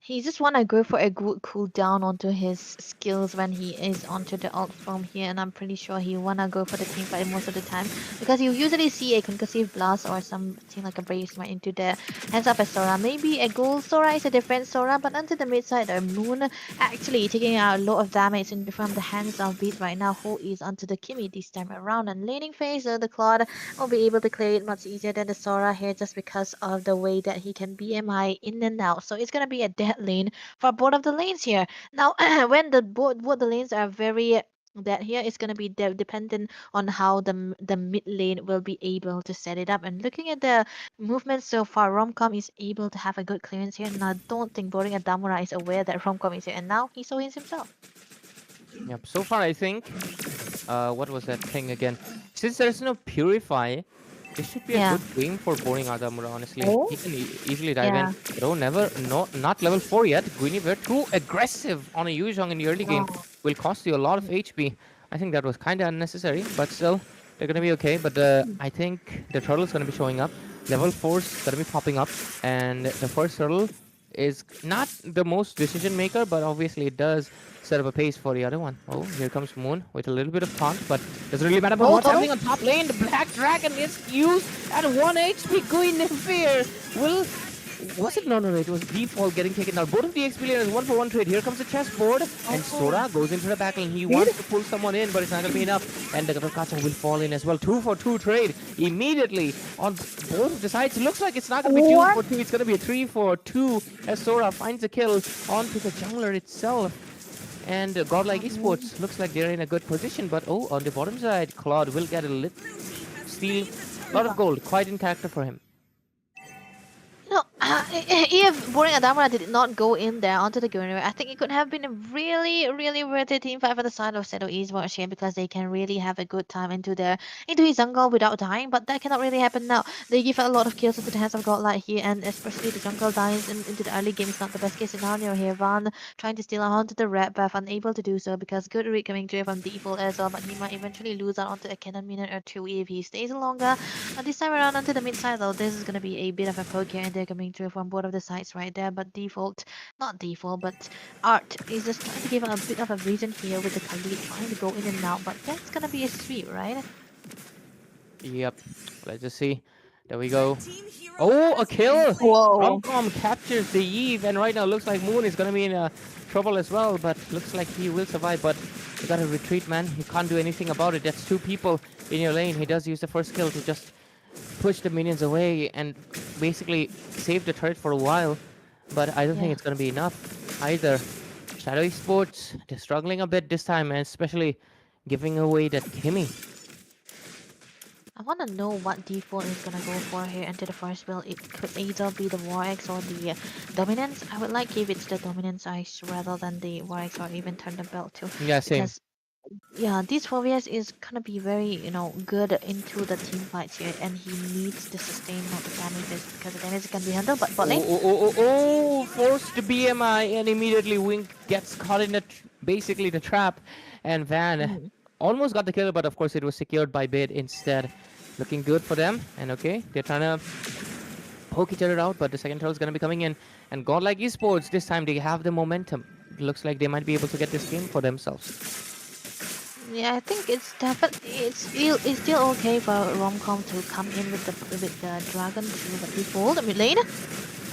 He just wanna go for a good cooldown onto his skills when he is onto the alt form here, and I'm pretty sure he wanna go for the team fight most of the time because you usually see a concussive blast or something like a brave smite into the hands of a Sora. Maybe a gold Sora is a different Sora, but onto the mid side, the Moon actually taking out a lot of damage from the hands of Beat right now, who is onto the Kimi this time around. And laning phase, the Claude will be able to clear it much easier than the Sora here just because of the way that he can BMI in and out. So it's gonna be a dead lane for both of the lanes here. Now, when both the lanes are very dead here, it's gonna be dependent on how the mid lane will be able to set it up. And looking at the movement so far, Romcom is able to have a good clearance here, and I don't think Boring Adamura is aware that Romcom is here, and now he saw it himself. Yep. So far, I think. What was that thing again? Since there's no Purify, this should be a Yeah. good game for Boring Adamura, honestly. Oh. He can easily dive Yeah. in. No, never, no, not level 4 yet. Guinevere too aggressive on a Yuzhong in the early game. Will cost you a lot of HP. I think that was kind of unnecessary, but still, they're going to be okay. But I think the turtle is going to be showing up. Level 4 is going to be popping up. And the first turtle is not the most decision maker, but obviously it does set up a pace for the other one. Oh, here comes Moon with a little bit of taunt, but doesn't really matter about what's happening on top lane. The Black Dragon is used at 1 HP. Guinevere will... Was it? No, it was Default getting taken out. Both of the XP laners, 1-for-1 trade. Here comes the chessboard, and Sora goes into the back lane. He wants to pull someone in, but it's not going to be enough. And the Kacha will fall in as well. 2-for-2 trade immediately on both of the sides. Looks like it's not going to be 2-for-2. It's going to be a 3-for-2 as Sora finds a kill onto the jungler itself. And Godlike Esports looks like they're in a good position, but on the bottom side, Claude will get a steal, a lot of gold, quite in character for him. If Boring Adamura did not go in there onto the Guinevere, I think it could have been a really, really worth a team fight for the side of Zutsu Esports here because they can really have a good time into his jungle without dying, but that cannot really happen now. They give a lot of kills into the hands of Godlike here, and especially the jungle dies into the early game is not the best case scenario here. Van trying to steal onto the red buff, unable to do so because good read coming through from default as well, but he might eventually lose out onto a cannon minute or two if he stays longer. But this time around onto the mid side though, this is going to be a bit of a poke here, and they're coming through from both of the sides right there, but not default, but Art is just trying to give a bit of a reason here with the Khalid trying to go in and out, but that's gonna be a sweep, right? Yep. Let's just see. There we go. Oh, a kill! Whoa. Romcom captures the Eve, and right now looks like Moon is gonna be in trouble as well, but looks like he will survive, but you gotta retreat, man. You can't do anything about it. That's 2 people in your lane. He does use the first kill to just push the minions away and basically save the turret for a while, but I don't think it's going to be enough either. Shadow Esports, they're struggling a bit this time, and especially giving away that Kimi. I want to know what default is gonna go for here into the first build. It could either be the War X or the Dominance. I would like if it's the Dominance Ice rather than the War X, or even turn the belt to. Yeah, same. Because this Fovias is gonna be very, good into the team fights here, and he needs to sustain not the damages because the damage can be handled. But bot lane, Forced to BMI, and immediately Wink gets caught in basically the trap, and Van almost got the kill, but of course it was secured by Bid instead. Looking good for them, and okay, they're trying to poke each other out, but the second turtle is going to be coming in, and Godlike Esports, this time they have the momentum. It looks like they might be able to get this game for themselves. yeah, I think it's definitely it's still okay for Romcom to come in with the dragon to the default mid lane.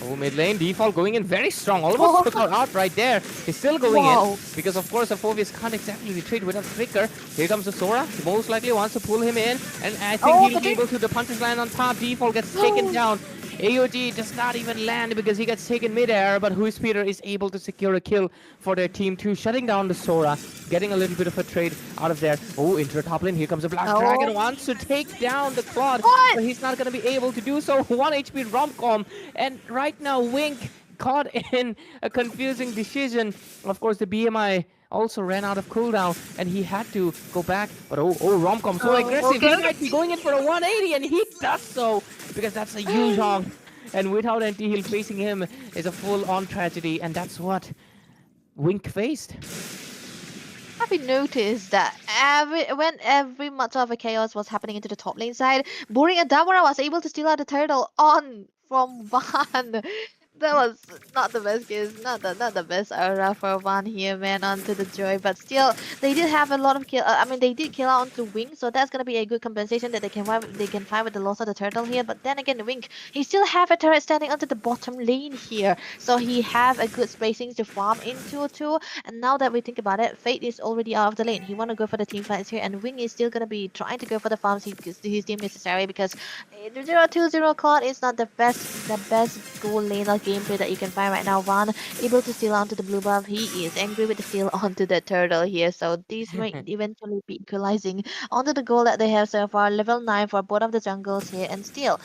Oh, mid lane, default going in very strong. Almost took out right there. He's still going in because, of course, Aphovius can't exactly retreat without Flicker. Here comes the Sora. He most likely wants to pull him in, and I think he'll be able to. The punches land on top. Default gets taken down. AOG does not even land because he gets taken midair, but Who Speeder is able to secure a kill for their team too, shutting down the Sora, getting a little bit of a trade out of there. Oh, into the top lane, here comes a Black Dragon, wants to take down the Claude, What? but he's not going to be able to do so. 1 HP Romcom, and right now Wink caught in a confusing decision. Of course, the BMI also ran out of cooldown, and he had to go back. But Romcom so aggressive. okay. He might be going in for a 180, and he does so because that's a huge honk. And without anti-heal facing him is a full-on tragedy, and that's what Wink faced. Have you noticed that when every much of a chaos was happening into the top lane side, Boring and Damara was able to steal out the turtle on from Van. That was not the best case, not the best aura for Van here, man, onto the Joy, but still they did have a lot of kill. I mean, they did kill out onto Wink, so that's gonna be a good compensation that they can find with the loss of the turtle here. But then again, Wink, he still have a turret standing onto the bottom lane here, so he have a good spacing to farm into too. And now that we think about it, Fate is already out of the lane. He wanna go for the team fights here, and Wink is still gonna be trying to go for the farms his team necessary because 0-2-0 Claude is not the best goal laner gameplay that you can find right now. Van able to steal onto the blue buff. He is angry with the steal onto the turtle here. So these might eventually be equalizing onto the goal that they have so far. Level 9 for both of the jungles here, and still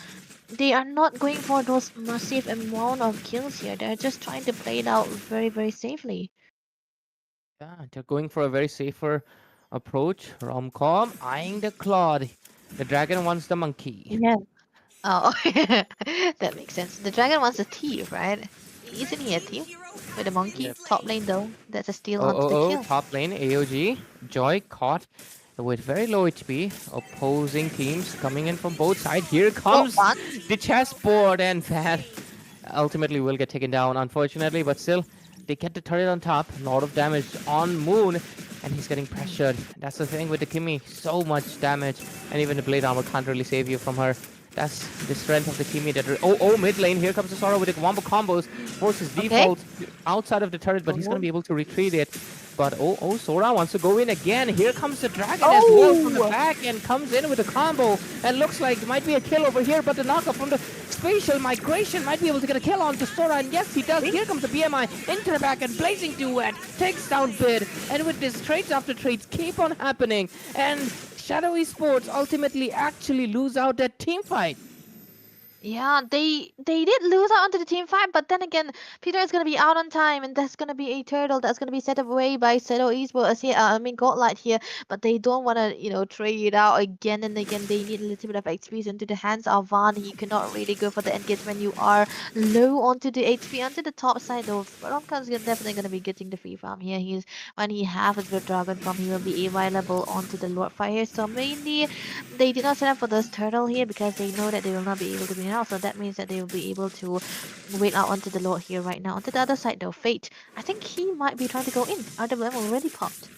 they are not going for those massive amount of kills here. They're just trying to play it out very, very safely. Yeah, they're going for a very safer approach. Romcom eyeing the Claude. The dragon wants the monkey. Yeah. Oh, that makes sense. The dragon wants a thief, right? Isn't he a thief? With the monkey? Yep. Top lane though. That's a steal onto the kill. Top lane, AOG. Joy caught with very low HP. Opposing teams coming in from both sides. Here comes Van. the chessboard, and that ultimately will get taken down, unfortunately, but still, they get the turret on top. A lot of damage on Moon, and he's getting pressured. That's the thing with the Kimmy. So much damage, and even the blade armor can't really save you from her. That's the strength of the Kimmy. That mid lane. Here comes the Sora with the wombo combos. Forces default outside of the turret, but he's going to be able to retreat it. But Sora wants to go in again. Here comes the dragon as well from the back and comes in with a combo. And looks like it might be a kill over here, but the knockup from the spatial migration might be able to get a kill onto Sora. And yes, he does. Here comes the BMI into the back, and Blazing Duet takes down Bid. And with this, trades after trades keep on happening. And Zutsu Esports ultimately actually lose out that team fight. Yeah, they did lose out onto the team fight, but then again, Peter is gonna be out on time, and that's gonna be a turtle that's gonna be set away by Zutsu Esports here. Godlight here, but they don't wanna trade it out again and again. They need a little bit of XP into the hands of Van. He cannot really go for the engage when you are low onto the HP. Onto the top side though, Romcom's definitely gonna be getting the free farm here. When he has the dragon farm, he will be available onto the Lord Fire. So mainly, they did not set up for this turtle here because they know that they will not be able to win. So that means that they will be able to wait out onto the Lord here right now. Onto the other side though, Fate, I think he might be trying to go in. RWM already popped.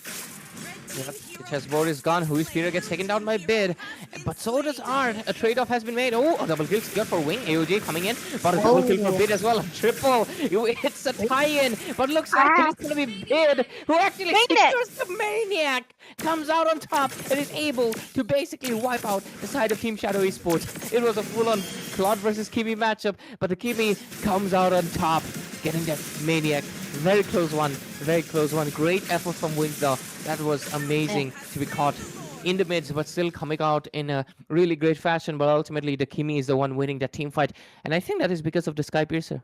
Yep, the chessboard is gone. Who is Peter gets taken down by Bid, but so does Art. A trade-off has been made. A double kill secured for Wing. AOJ coming in, but a double kill for Bid as well. A triple. It's a tie-in, but looks like it's going to be Bid who actually secures the Maniac. Comes out on top and is able to basically wipe out the side of Team Zutsu Esports. It was a full-on Claude versus Kimi matchup, but the Kimi comes out on top, getting that Maniac. Very close one. Very close one. Great effort from Wing though. That was amazing to be caught in the mids, but still coming out in a really great fashion. But ultimately, the Kimi is the one winning that team fight. And I think that is because of the Sky Piercer.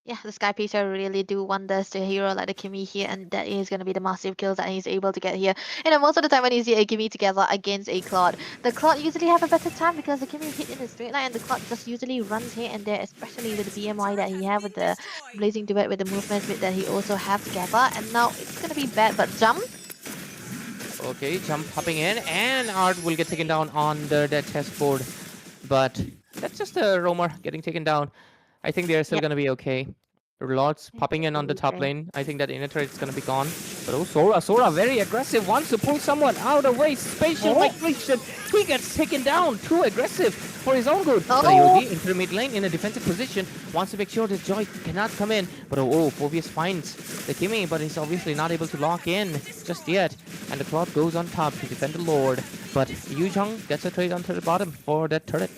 Yeah, the Sky Piercer really do wonders to a hero like the Kimi here, and that is going to be the massive kills that he's able to get here. And most of the time when you see a Kimi together against a Claude, the Claude usually have a better time because the Kimi hit in a straight line and the Claude just usually runs here and there, especially with the BMI that he have with the Blazing Duet, with the movement speed that he also have together. And now it's going to be bad, but jump. Okay, jump hopping in, and Art will get taken down on the chessboard. But that's just a roamer getting taken down. I think they're still going to be okay. Lords popping in on the top lane. I think that inner turret is going to be gone. But Sora very aggressive. Wants to pull someone out of the way. Spatial migration. He gets taken down. Too aggressive for his own good. But Yogi into the mid lane in a defensive position. Wants to make sure that Joy cannot come in. But Phobius finds the Kimi, but he's obviously not able to lock in just yet. And the Claude goes on top to defend the Lord. But Yu Jung gets a trade onto the bottom for that turret.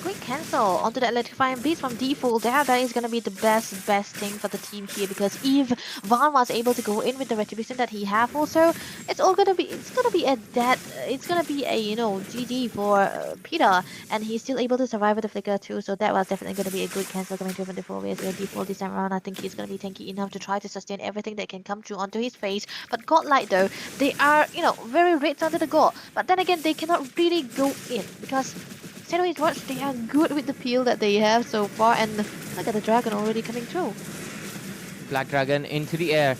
Quick cancel onto the electrifying beast from default there. That is gonna be the best thing for the team here, because if Van was able to go in with the retribution that he have also, it's gonna be a dead, it's gonna be a GG for Peter, and he's still able to survive with the flicker too. So that was definitely gonna be a good cancel coming through from the 4 default this time around. I think he's gonna be tanky enough to try to sustain everything that can come through onto his face. But Godlike though, they are very rich under the goal, but then again they cannot really go in because Zutsu Esports, they are good with the peel that they have so far, and look at the dragon already coming through. Black Dragon into the air,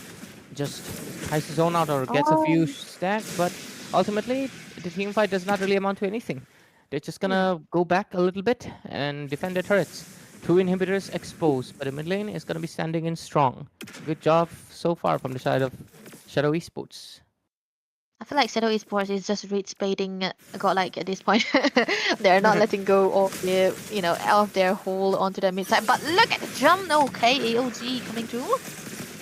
just tries to zone out or gets a few stacks, but ultimately the team fight does not really amount to anything. They're just gonna go back a little bit and defend their turrets. 2 inhibitors exposed, but the mid lane is gonna be standing in strong. Good job so far from the side of Shadow Esports. I feel like Zutsu Esports is just rage baiting Godlike at this point. They're not letting go of their, out of their hole onto the mid side. But look at the jump! Okay, AOG coming through.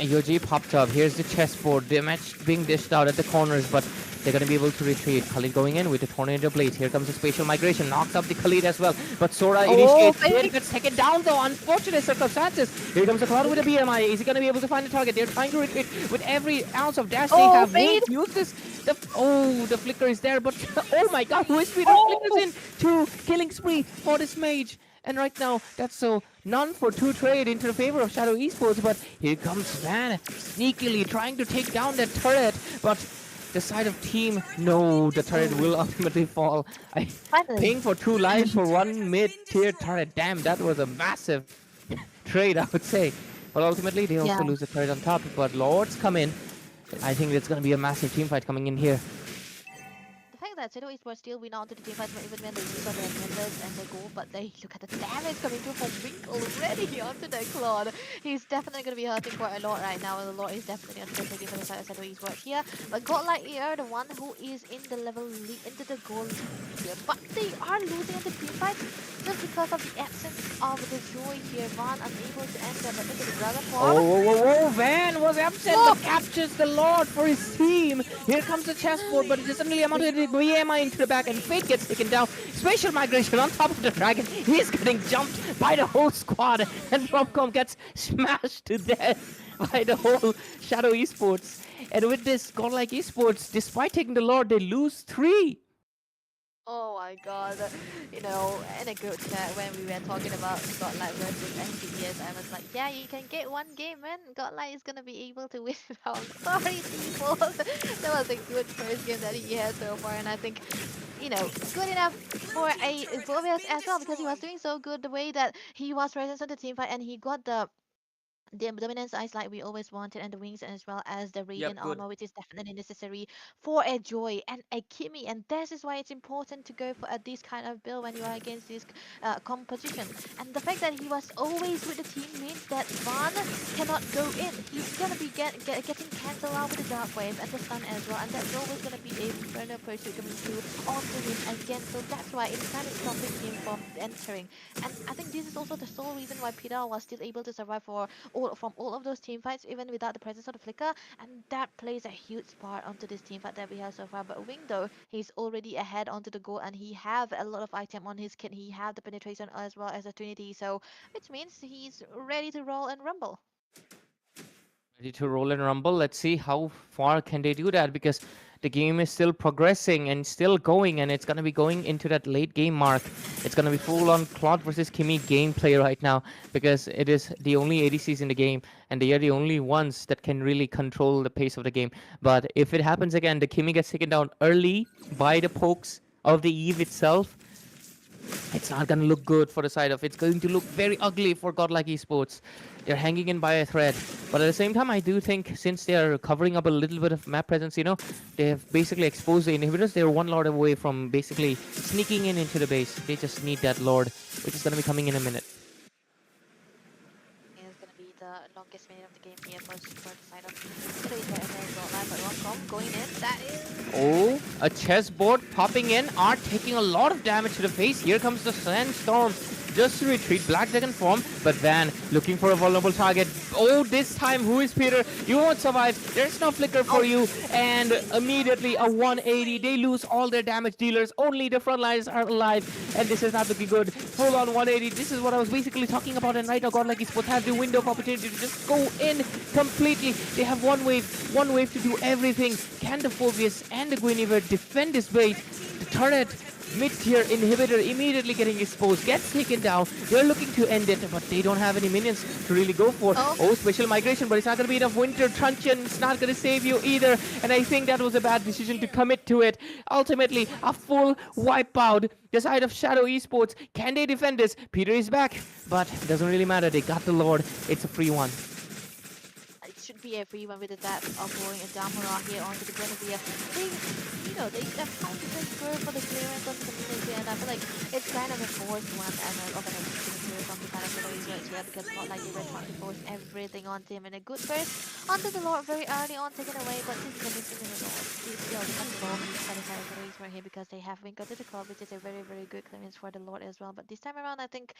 AOG popped up. Here's the chessboard. The match being dished out at the corners, but they're going to be able to retreat. Khalid going in with the Tornado Blades. Here comes the Spatial Migration. Knocks up the Khalid as well. But Sora initiates. It gets taken down though. Unfortunate circumstances. Here comes the Cloud with a BMI. Is he going to be able to find the target? They're trying to retreat with every ounce of dash they have. Won't use this. The flicker is there. But oh my god, who is Peter flickers in to killing spree for this mage. And right now, that's so none for 2 trade into the favor of Shadow Esports. But here comes Van sneakily trying to take down that turret. But the side of team, no, the turret will ultimately fall. Paying for 2 lives for 1 mid-tier turret. Damn, that was a massive trade, I would say. But ultimately, they also lose the turret on top. But Lords come in. I think it's going to be a massive team fight coming in here. The fact that Zutsu Esports still win out to the team fight even when they lose on their members and their goal, but they look at the damage coming through from Wink already onto the Claude. He's definitely going to be hurting quite a lot right now, and the Lord is definitely going to take it from the side of Zutsu Esports here. But Godlike here, the one who is in the level lead into the goal here. But they are losing in the team fight just because of the absence of the Joy here. Van unable to enter, but look at the Dragon Form. Van was absent, but captures the Lord for his team. Here comes the chessboard, but it doesn't really amount to the VMI into the back, and Fate gets taken down. Spatial Migration on top of the dragon. He's getting jumped by the whole squad, and Robcom gets smashed to death by the whole Shadow Esports. And with this Godlike Esports, despite taking the Lord, they lose 3. Oh my god, in a group chat when we were talking about Godlike versus NCPS, I was like, yeah, you can get 1 game, man. Godlike is gonna be able to win. I'm sorry, people. That was a good first game that he had so far, and I think, good enough for a Powerhouse as well, because he was doing so good the way that he was present on the team fight, and he got the dominance eyes like we always wanted, and the wings, as well as the radiant armor, which is definitely necessary for a Joy and a Kimmy. And this is why it's important to go for this kind of build when you are against this composition. And the fact that he was always with the team means that Van cannot go in. He's gonna be getting cancelled out with the dark wave and the stun as well, and that's always gonna be a Inferno pursuit coming through onto him again. So that's why it's kind of stopping him from entering. And I think this is also the sole reason why Peter was still able to survive from all of those team fights, even without the presence of the flicker, and that plays a huge part onto this team fight that we have so far. But Wing though, he's already ahead onto the goal, and he have a lot of item on his kit. He have the penetration as well as the Trinity, so which means he's ready to roll and rumble. Ready to roll and rumble. Let's see how far can they do that, because the game is still progressing and still going, and it's going to be going into that late game mark. It's going to be full on Claude versus Kimmy gameplay right now, because it is the only ADCs in the game, and they are the only ones that can really control the pace of the game. But if it happens again, the Kimmy gets taken down early by the pokes of the Eve itself, it's not going to look good for the side of. It's going to look very ugly for Godlike Esports. They're hanging in by a thread. But at the same time, I do think since they're covering up a little bit of map presence, they have basically exposed the inhibitors. They're 1 Lord away from basically sneaking into the base. They just need that Lord, which is going to be coming in a minute. It's going to be the longest minute of the game here for the side of Godlike, but Romcom going in. That is... Oh, a chessboard popping in. Are taking a lot of damage to the face. Here comes the Sandstorm. just to retreat. Black Dragon form, but Van looking for a vulnerable target. Oh, this time, who is Peter? You won't survive. There's no flicker for you. And immediately a 180. They lose all their damage dealers. Only the front lines are alive. And this is not looking good. Full on 180. This is what I was basically talking about. And right now, God like Esports have the window of opportunity to just go in completely. They have one wave to do everything. Can the Phobius and the Guinevere defend this bait? The turret mid-tier inhibitor immediately getting exposed, gets taken down. They're looking to end it, but they don't have any minions to really go for. Oh, special migration, but it's not going to be enough. Winter Truncheon, it's not going to save you either. And I think that was a bad decision to commit to it. Ultimately, a full wipeout. The side of Shadow Esports, can they defend this? Peter is back, but it doesn't really matter. They got the Lord. It's a free one. It should be a free one with the depth of going a Damara here onto the Guinevere. They're trying to just go for the clearance on the community, and I feel like it's kind of a forced one as of an execution from the side of the Razors here, because not like they were trying to force everything onto him in a good burst onto the Lord very early on, taken away, but this is the missing in the Lord. He's still defensible by the side of the Razor here because they have Winko to the club, which is a very, very good clearance for the Lord as well. But this time around, I think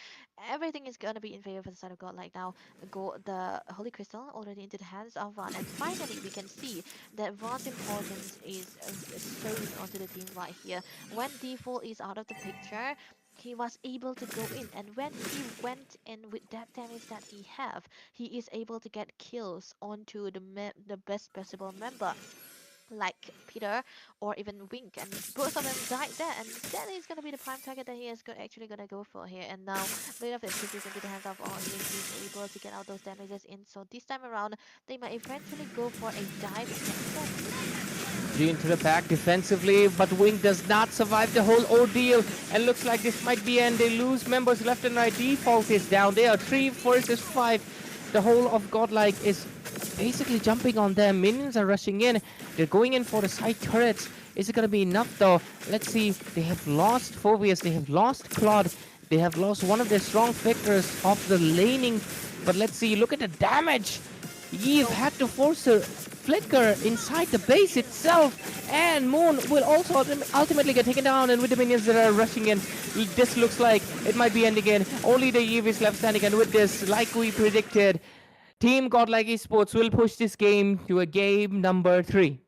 everything is going to be in favor for the side of God. Like now, go the Holy Crystal already into the hands of Van, and finally we can see that Van's importance is shown onto the team right here. When default is out of the picture, he was able to go in, and when he went in with that damage that he have, he is able to get kills onto the best possible member like Peter or even Wink, and both of them died there, and that is going to be the prime target that he is actually going to go for here. And now Blade of Inquisition is into the hands of Ozzy, he's able to get out those damages in, so this time around they might eventually go for a dive against them. G into the pack defensively, but Wink does not survive the whole ordeal, and looks like this might be end. They lose members left and right. Default is down. They are 3 versus 5. The whole of Godlike is basically jumping on them. Minions are rushing in. They're going in for the side turrets. Is it going to be enough though? Let's see. They have lost Phobius. They have lost Claude. They have lost one of their strong victors of the laning. But let's see. Look at the damage. Eve had to force a flicker inside the base itself, and Moon will also ultimately get taken down, and with the minions that are rushing in, this looks like it might be ending in. Only the Eve is left standing, and with this, like we predicted, Team Godlike Esports will push this game to a game number 3.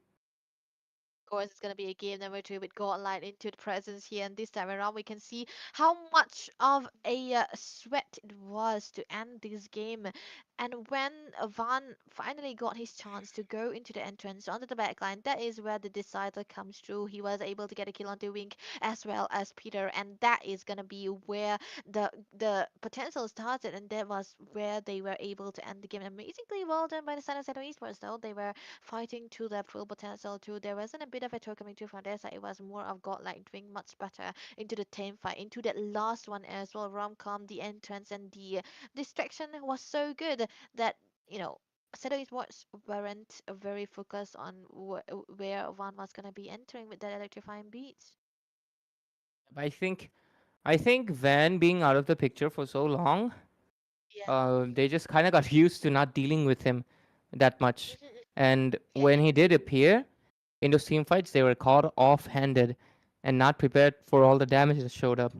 Course, it's going to be a game number 2 with Godlight into the presence here, and this time around we can see how much of a sweat it was to end this game. And when Van finally got his chance to go into the entrance onto the backline, that is where the decider comes through. He was able to get a kill onto Wink as well as Peter, and that is going to be where the potential started, and that was where they were able to end the game. Amazingly well done by the side of Seto Esports though. They were fighting to their full potential too. There wasn't a bit of a toe coming through from their side. It was more of Godlike doing much better into the team fight, into that last one as well. Romcom, the entrance, and the distraction was so good that Seto Esports weren't very focused on where one was gonna be entering with that electrifying beats. I think Van being out of the picture for so long, Yeah. they just kind of got used to not dealing with him that much. And Yeah, when yeah. he did appear in those team fights, they were caught off-handed and not prepared for all the damage that showed up.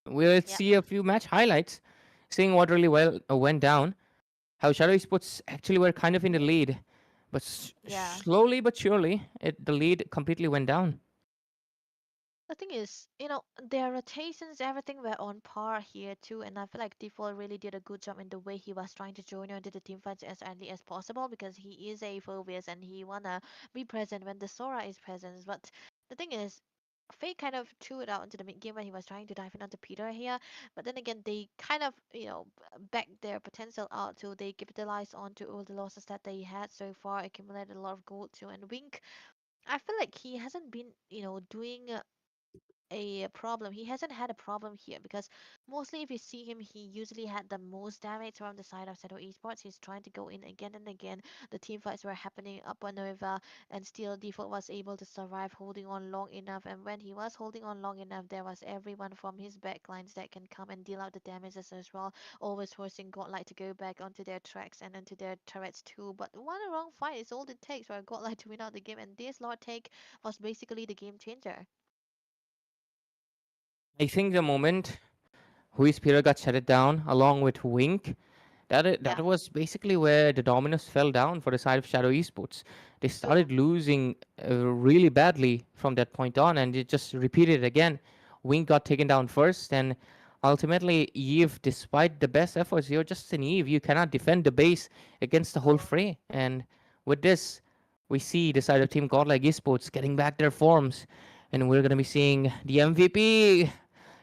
We'll Yeah. see a few match highlights, seeing what really well went down. How Shadow Esports actually were kind of in the lead, but Yeah. slowly but surely, the lead completely went down. The thing is, their rotations, everything were on par here too, and I feel like Default really did a good job in the way he was trying to join you into the team fights as early as possible, because he is a Phobius and he wanna be present when the Sora is present. But the thing is, Faye kind of threw it out into the mid game when he was trying to dive in onto Peter here, but then again they kind of backed their potential out, so they capitalized onto all the losses that they had so far, accumulated a lot of gold too. And Wink, I feel like he hasn't been doing a problem. He hasn't had a problem here because mostly if you see him, he usually had the most damage from the side of Seto Esports. He's trying to go in again and again. The team fights were happening up and over, and still Default was able to survive, holding on long enough. And when he was holding on long enough, there was everyone from his backlines that can come and deal out the damages as well, always forcing Godlight to go back onto their tracks and onto their turrets too. But one wrong fight is all it takes for Godlight to win out the game, and this Lord take was basically the game changer. I think the moment Huispira got shut it down along with Wink. Yeah. That was basically where the dominoes fell down for the side of Shadow Esports. They True. started losing really badly from that point on, and it just repeated again. Wink got taken down first, and ultimately Eve, despite the best efforts, you're just an Eve. You cannot defend the base against the whole fray. And with this, we see the side of Team Godlike Esports getting back their forms, and we're gonna be seeing the MVP,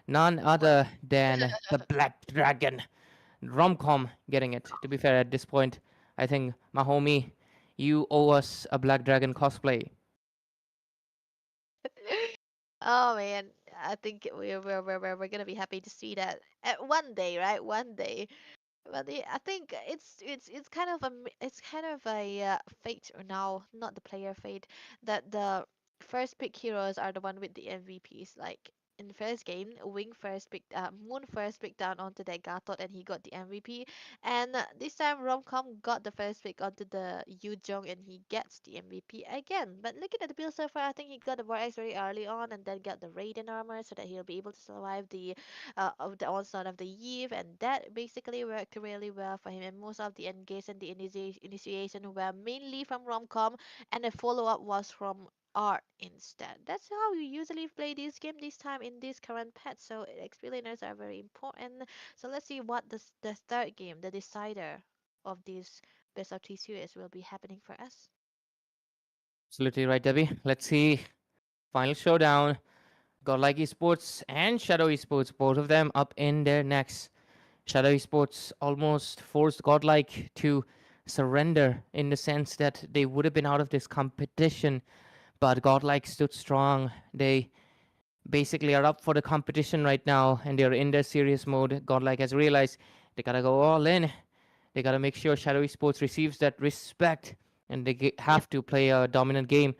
none What? other than the Black Dragon. Romcom getting it. To be fair, at this point, I think my homie, you owe us a Black Dragon cosplay. Oh man, I think we're gonna be happy to see that one day, right? One day. But I think it's kind of it's kind of a fate or now, not the player fate, that the first pick heroes are the one with the MVPs. Like in the first game, Moon first picked down onto that Gatot and he got the MVP. And this time Romcom got the first pick onto the Yujong and he gets the MVP again. But looking at the build so far, I think he got the Vortex very early on and then got the Raiden armor so that he'll be able to survive the of the onslaught of the Eve, and that basically worked really well for him. And most of the engage and the initiation were mainly from Romcom, and the follow up was from Art instead. That's how we usually play this game this time in this current patch. So explainers are very important. So let's see what the third game, the decider of this best of three series, will be happening for us. Absolutely right, Debbie. Let's see. Final showdown. Godlike Esports and Shadow Esports, both of them up in their necks. Shadow Esports almost forced Godlike to surrender in the sense that they would have been out of this competition, but Godlike stood strong. They basically are up for the competition right now and they're in their serious mode. Godlike has realized they gotta go all in. They gotta make sure Shadow Esports receives that respect and they Yep. have to play a dominant game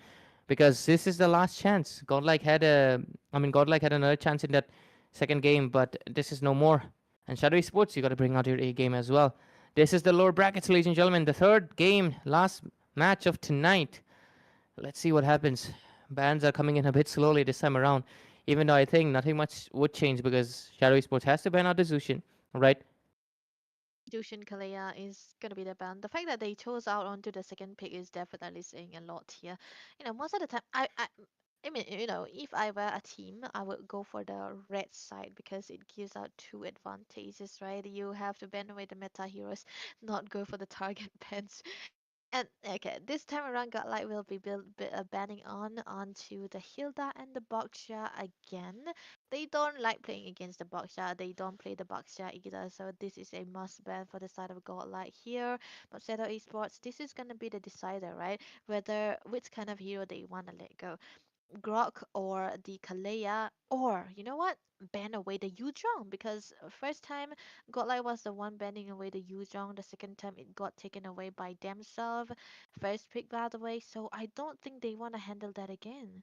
because this is the last chance. Godlike had another chance in that second game, but this is no more. And Shadow Esports, you gotta bring out your A game as well. This is the lower brackets, ladies and gentlemen. The third game, last match of tonight. Let's see what happens. Bans are coming in a bit slowly this time around, even though I think nothing much would change because Shadow Esports has to ban out the Zushin, right? Dushin Kalea is gonna be the band. The fact that they chose out onto the second pick is definitely saying a lot here. Most of the time, I mean, if I were a team, I would go for the red side because it gives out two advantages, right? You have to ban away the meta heroes, not go for the target bans. And okay, this time around, Godlight will be banning onto the Hilda and the Boxia again. They don't like playing against the Boxia. They don't play the Boxia either. So this is a must ban for the side of Godlight here. But Shadow Esports, this is gonna be the decider, right? Whether which kind of hero they wanna let go. Grok or the Kalea, or you know what? Ban away the Yuzhong because first time Godlight was the one banning away the Yuzhong. The second time it got taken away by themselves. First pick by the way, so I don't think they want to handle that again.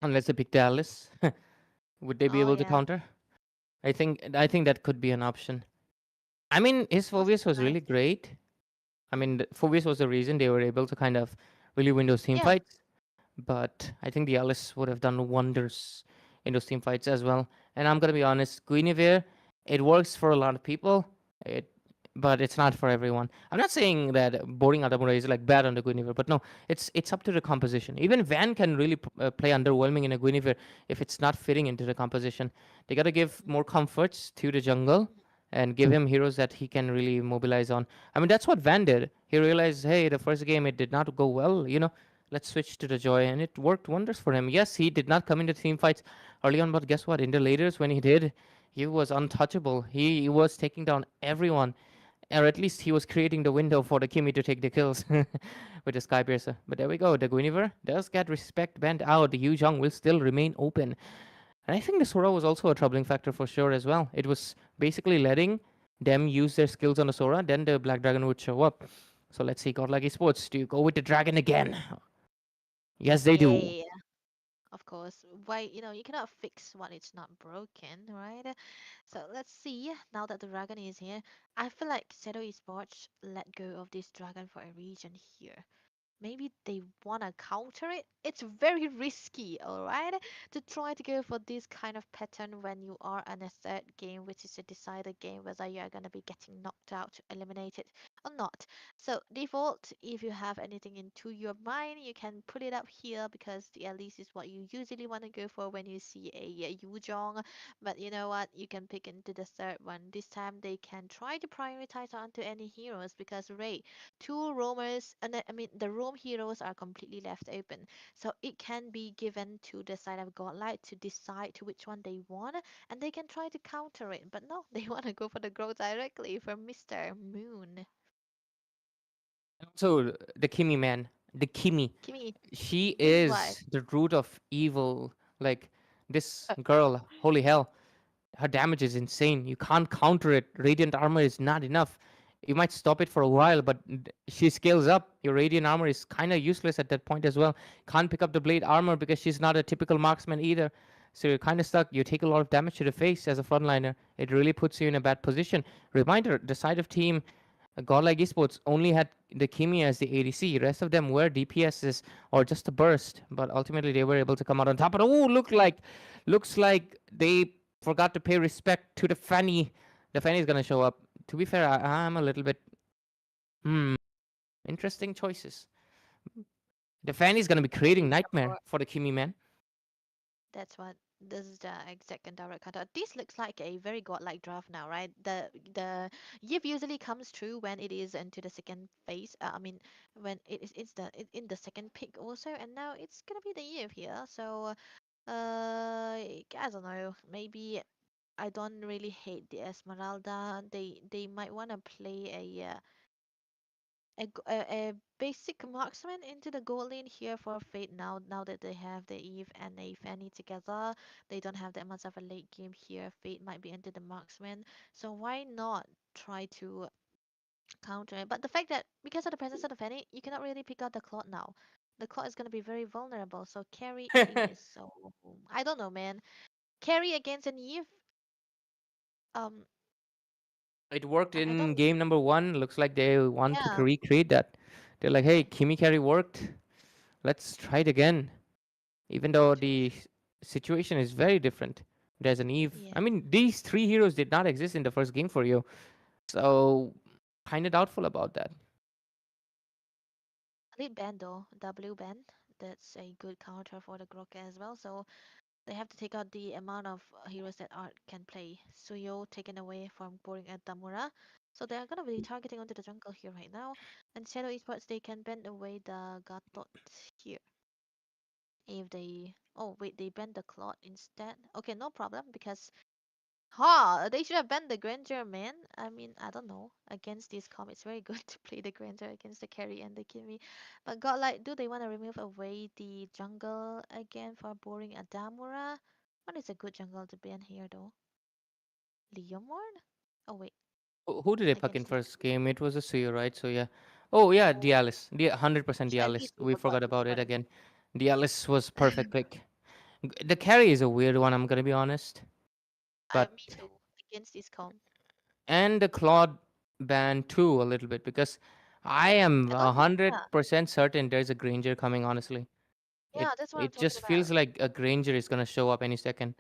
Unless they pick Dallas, would they be Oh able to yeah, counter? I think that could be an option. I mean, his must Phobius be was nice. really great. I mean, Phobius was the reason they were able to kind of really win those team Yeah, fights. But I think the Alice would have done wonders in those team fights as well. And I'm gonna be honest, Guinevere, it works for a lot of people. It, but it's not for everyone. I'm not saying that boarding Adamura is like bad on the Guinevere, but no, it's up to the composition. Even Van can really play underwhelming in a Guinevere if it's not fitting into the composition. They gotta give more comforts to the jungle and give him heroes that he can really mobilize on. I mean, that's what Van did. He realized, hey, the first game it did not go well. Let's switch to the Joy, and it worked wonders for him. Yes, he did not come into team fights early on, but guess what? In the laters, when he did, he was untouchable. He was taking down everyone, or at least he was creating the window for the Kimi to take the kills with the Sky Piercer. But there we go. The Guinevere does get respect bent out. The Yu Zhong will still remain open. And I think the Sora was also a troubling factor for sure as well. It was basically letting them use their skills on the Sora, then the Black Dragon would show up. So let's see, Godlike Esports, do you go with the Dragon again? Yes, they do. yeah, of course. Why, you cannot fix what it's not broken, right? So let's see. Now that the dragon is here, I feel like Shadow Esports let go of this dragon for a reason here. maybe they want to counter it. It's very risky, all right, to try to go for this kind of pattern when you are on a third game, which is a decider game, whether you are going to be getting knocked out, eliminated, or not. So default, if you have anything into your mind, you can put it up here because at least is what you usually want to go for when you see a Yuzhong. But you know what? You can pick into the third one. This time they can try to prioritize onto any heroes because Ray, two roamers, and I mean the roam heroes are completely left open, so it can be given to the side of Godlight to decide to which one they want, and they can try to counter it. But no, they want to go for the growth directly from Mr. Moon. And also, the Kimi man, the Kimi, Kimi, she this is why. is the root of evil. Like this girl, holy hell, her damage is insane. You can't counter it. Radiant armor is not enough. You might stop it for a while, but she scales up. Your radiant armor is kind of useless at that point as well. Can't pick up the blade armor because she's not a typical marksman either. So you're kind of stuck. You take a lot of damage to the face as a frontliner. It really puts you in a bad position. Reminder: the side of team Godlike Esports only had the Kimi as the ADC. Rest of them were DPSs or just a burst, but ultimately they were able to come out on top. But oh, looks like they forgot to pay respect to the Fanny. The Fanny is gonna show up. To be fair, I'm a little bit hmm interesting choices. The Fanny is gonna be creating nightmare for the Kimi man. That's what this is the exact and direct counter. This looks like a very godlike draft now, right? The Yip usually comes true when it is into the second phase. I mean, when in the second pick also, and now it's gonna be the Yip here. So I don't know. Maybe I don't really hate the Esmeralda. They might want to play a basic marksman into the gold lane here for Fate now that they have the Eve and a Fanny together. They don't have that much of a late game here. Fate might be into the marksman. So why not try to counter it? But the fact that because of the presence of the Fanny, you cannot really pick out the Claude now. The Claude is gonna be very vulnerable, so carry it is. So I don't know, man. Carry against an Eve, um, It worked I in don't. game number one. Looks like they want to Yeah, recreate that. They're like, hey, Kimi carry worked. Let's try it again. Even though true. the situation is very different. There's an Eve. Yeah. I mean, these three heroes did not exist in the first game for you, so kind of doubtful about that. Elite band though, W band. That's a good counter for the Groke as well. So they have to take out the amount of heroes that Art can play. Suyo taken away from Boring and Tamura. So they are gonna be targeting onto the jungle here right now. And Shadow Esports they can bend away the Gatot here. If they wait, they bend the Claw instead. Okay, no problem because they should have banned the Granger, man. I mean, I don't know. Against this comp, it's very good to play the Granger against the carry and the Kimi. But Godlike, do they want to remove away the jungle again for boring Adamura? What is a good jungle to ban here, though? Leomorn? Oh, wait. Who did they pick in Against this. first game? It was a Suyo, right? So yeah. Oh yeah, Oh, Dialis. 100% at Dialis. least we We forgot forgot this about it one. again. Dialis was perfect pick. The carry is a weird one. I'm gonna be honest, Me but too. Against this comp. and the Claude ban too a little bit because I am I don't a think, hundred yeah. percent certain there's a Granger coming. Honestly, it Yeah, that's what I'm it talking just about. feels like a Granger is gonna show up any second.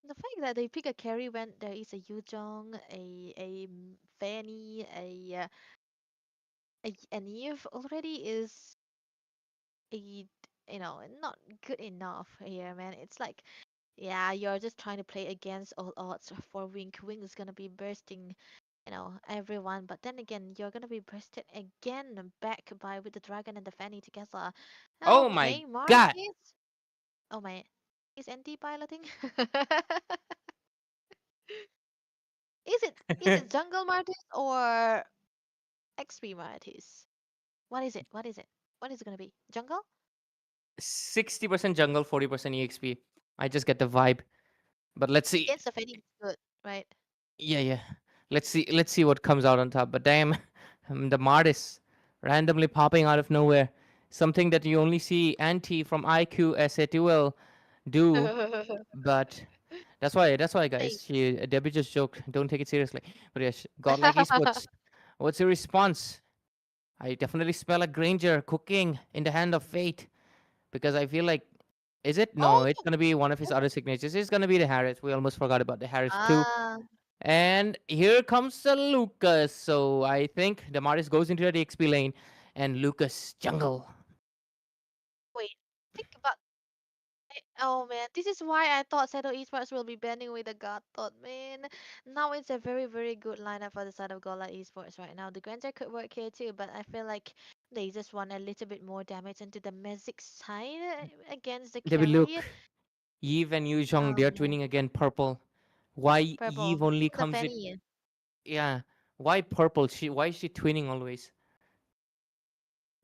The fact that they pick a carry when there is a Yuzhong, a Fanny, an Eve already is a not good enough here, man. It's like, yeah, you're just trying to play against all odds for Wink. Wink is gonna be bursting, everyone. But then again, you're gonna be bursted again back by with the dragon and the Fanny together. Oh my Okay, god! Marcus. Oh my, is anti-piloting? Is it Jungle Martis or XP Martis? What is it? What is it? What is it gonna be? Jungle? 60% jungle, 40% EXP. I just get the vibe. But let's see. Against the Fanny, it's good, right? Yeah, yeah. Let's see what comes out on top. But damn, the Martis randomly popping out of nowhere. Something that you only see Anti from IQ as a duel do. But that's why Hey. guys, Debbie just joked. Don't take it seriously. But yes, Godlike Esports. What's your response? I definitely smell a Granger cooking in the hand of fate because I feel like, is it? No, Oh, it's gonna be one of his other signatures. It's gonna be the Harris. We almost forgot about the Harris too. ah, And here comes the Lucas. So I think the Martis goes into the XP lane and Lucas jungle. wait. Think about Oh man, this is why I thought Seto Esports will be banning with the God Thought, man. Now it's a very, very good lineup for the side of Gola Esports right now. The Granger could work here too, but I feel like they just want a little bit more damage into the Magic side against the Debbie, carry. look, Eve and Yu Zhong, they're Um, twinning again purple. Why Purple, Eve only the comes with, Fanny, yeah, why purple? Why is she twinning always?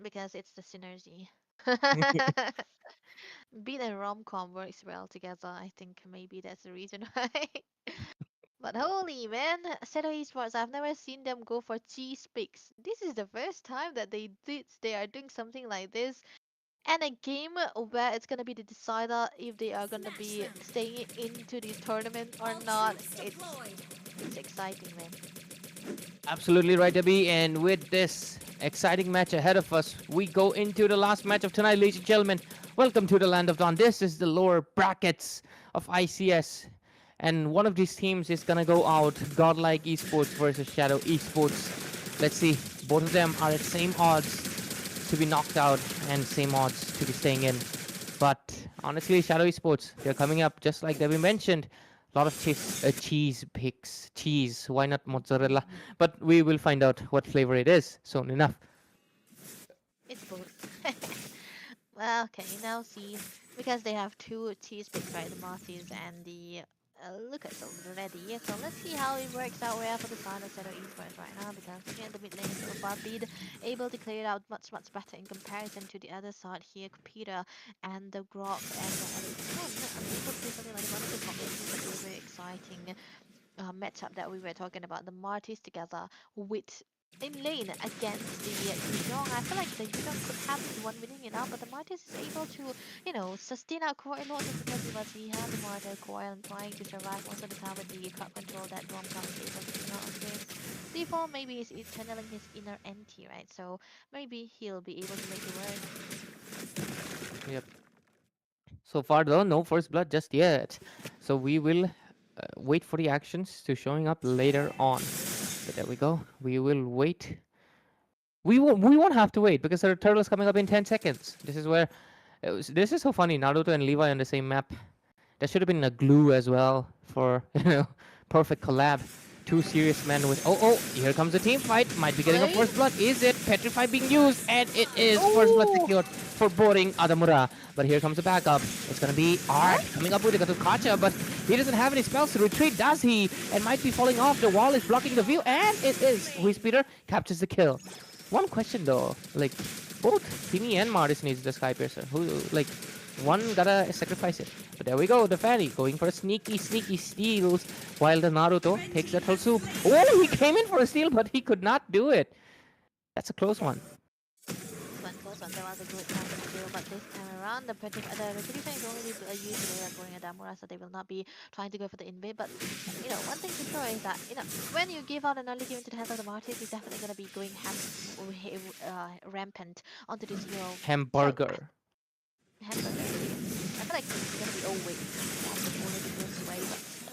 because it's the synergy. Beat and rom-com works well together. I think maybe that's the reason why. But holy man, Seto Esports, I've never seen them go for cheese picks. This is the first time that they are doing something like this. And a game where it's gonna be the decider if they are gonna be staying into the tournament or not. It's exciting, man. Absolutely right, Debbie. And with this exciting match ahead of us, we go into the last match of tonight, ladies and gentlemen. Welcome to the Land of Dawn. This is the lower brackets of ICS. And one of these teams is going to go out, Godlike Esports versus Shadow Esports. Let's see. Both of them are at same odds to be knocked out and same odds to be staying in. But honestly, Shadow Esports, they're coming up just like Debbie mentioned. A lot of cheese picks. Cheese. Why not mozzarella? But we will find out what flavor it is soon enough. It's both. Well, can you now see? Because they have two cheese picks, right? The Martys and the Lucas already. So let's see how it works out where for the side of Seto Esports right now. Because looking at the mid lane, so Barbid able to clear it out much, much better in comparison to the other side here. Peter and the Grok and able to do something like one of the combinations that was very exciting matchup that we were talking about. The Martys together with in lane against the Yuzhong. I feel like the Yuzhong could have been one winning it out, but the Martis is able to, sustain out quite a lot of because he has the Martyr coil and trying to survive most of the time with the crowd control that Romcom is able to bring out on screens. D4 maybe is channeling his inner NT, right? So maybe he'll be able to make it work. Yep. So far, though, no first blood just yet. So we will wait for the actions to showing up later on. But there we go. We will wait. We won't have to wait because the turtle is coming up in 10 seconds. This is where this is so funny. Naruto and Levi on the same map. There should have been a glue as well for perfect collab. Two serious men with here comes the team fight. Might be getting a first blood. Is it Petrify being used? And it is first blood secured for boarding Adamura. But here comes the backup. It's gonna be Art coming up with the Gatukacha, but he doesn't have any spells to retreat, does he? And might be falling off. The wall is blocking the view, and it is Peter captures the kill. One question though, like both Timmy and Martis needs the Sky Piercer. One gotta sacrifice it. But there we go, the Fanny going for a sneaky steals while the Naruto takes that whole soup. Oh, he came in for a steal, but he could not do it. That's a close one. Close one. There was a good time to do, but this time around, the Retribution is only usually going a Damura, so they will not be trying to go for the invade. But one thing for sure is that when you give out an early game into the hands of the Martis, he's definitely gonna be going rampant onto this hero. Hamburger. Hamburger. I feel like it's gonna be wait. That's the only difference way.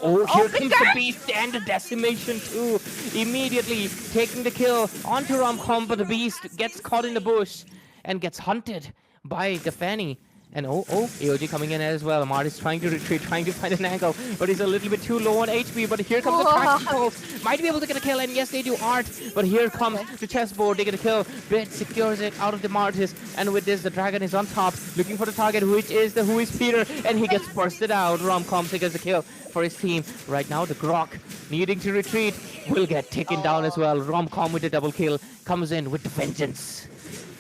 Oh, here comes the beast and the decimation too. Immediately taking the kill onto Romcom, but the beast gets caught in the bush and gets hunted by the Fanny. And AOG coming in as well. Amart is trying to retreat, trying to find an angle, but he's a little bit too low on HP. But here comes the traction pulse. Might be able to get a kill, and yes, they do Art. But here comes the chessboard. They get a kill. Bit secures it out of the Martis. And with this, the dragon is on top, looking for the target, which is the Who is Peter. And he gets bursted out. Romcom gets a kill for his team. Right now, the Grok, needing to retreat, will get taken down as well. Romcom with the double kill comes in with the vengeance.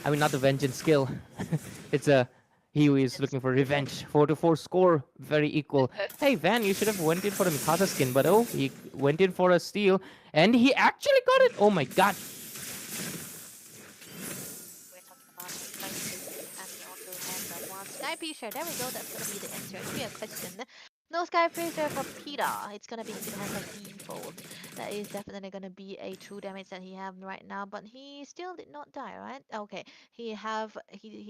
I mean, not the vengeance skill. It's a... He is looking for revenge. 4-4 score, very equal. Hey, Van, you should have went in for the Mikasa skin, but he went in for a steal, and he actually got it. Oh my god. We're talking about and also have that one. Sky Piercer, there we go, that's gonna be the answer to your question. No Sky Freezer for Peter. It's gonna be into the hands of default. That is definitely gonna be a true damage that he have right now, but he still did not die, right? Okay, he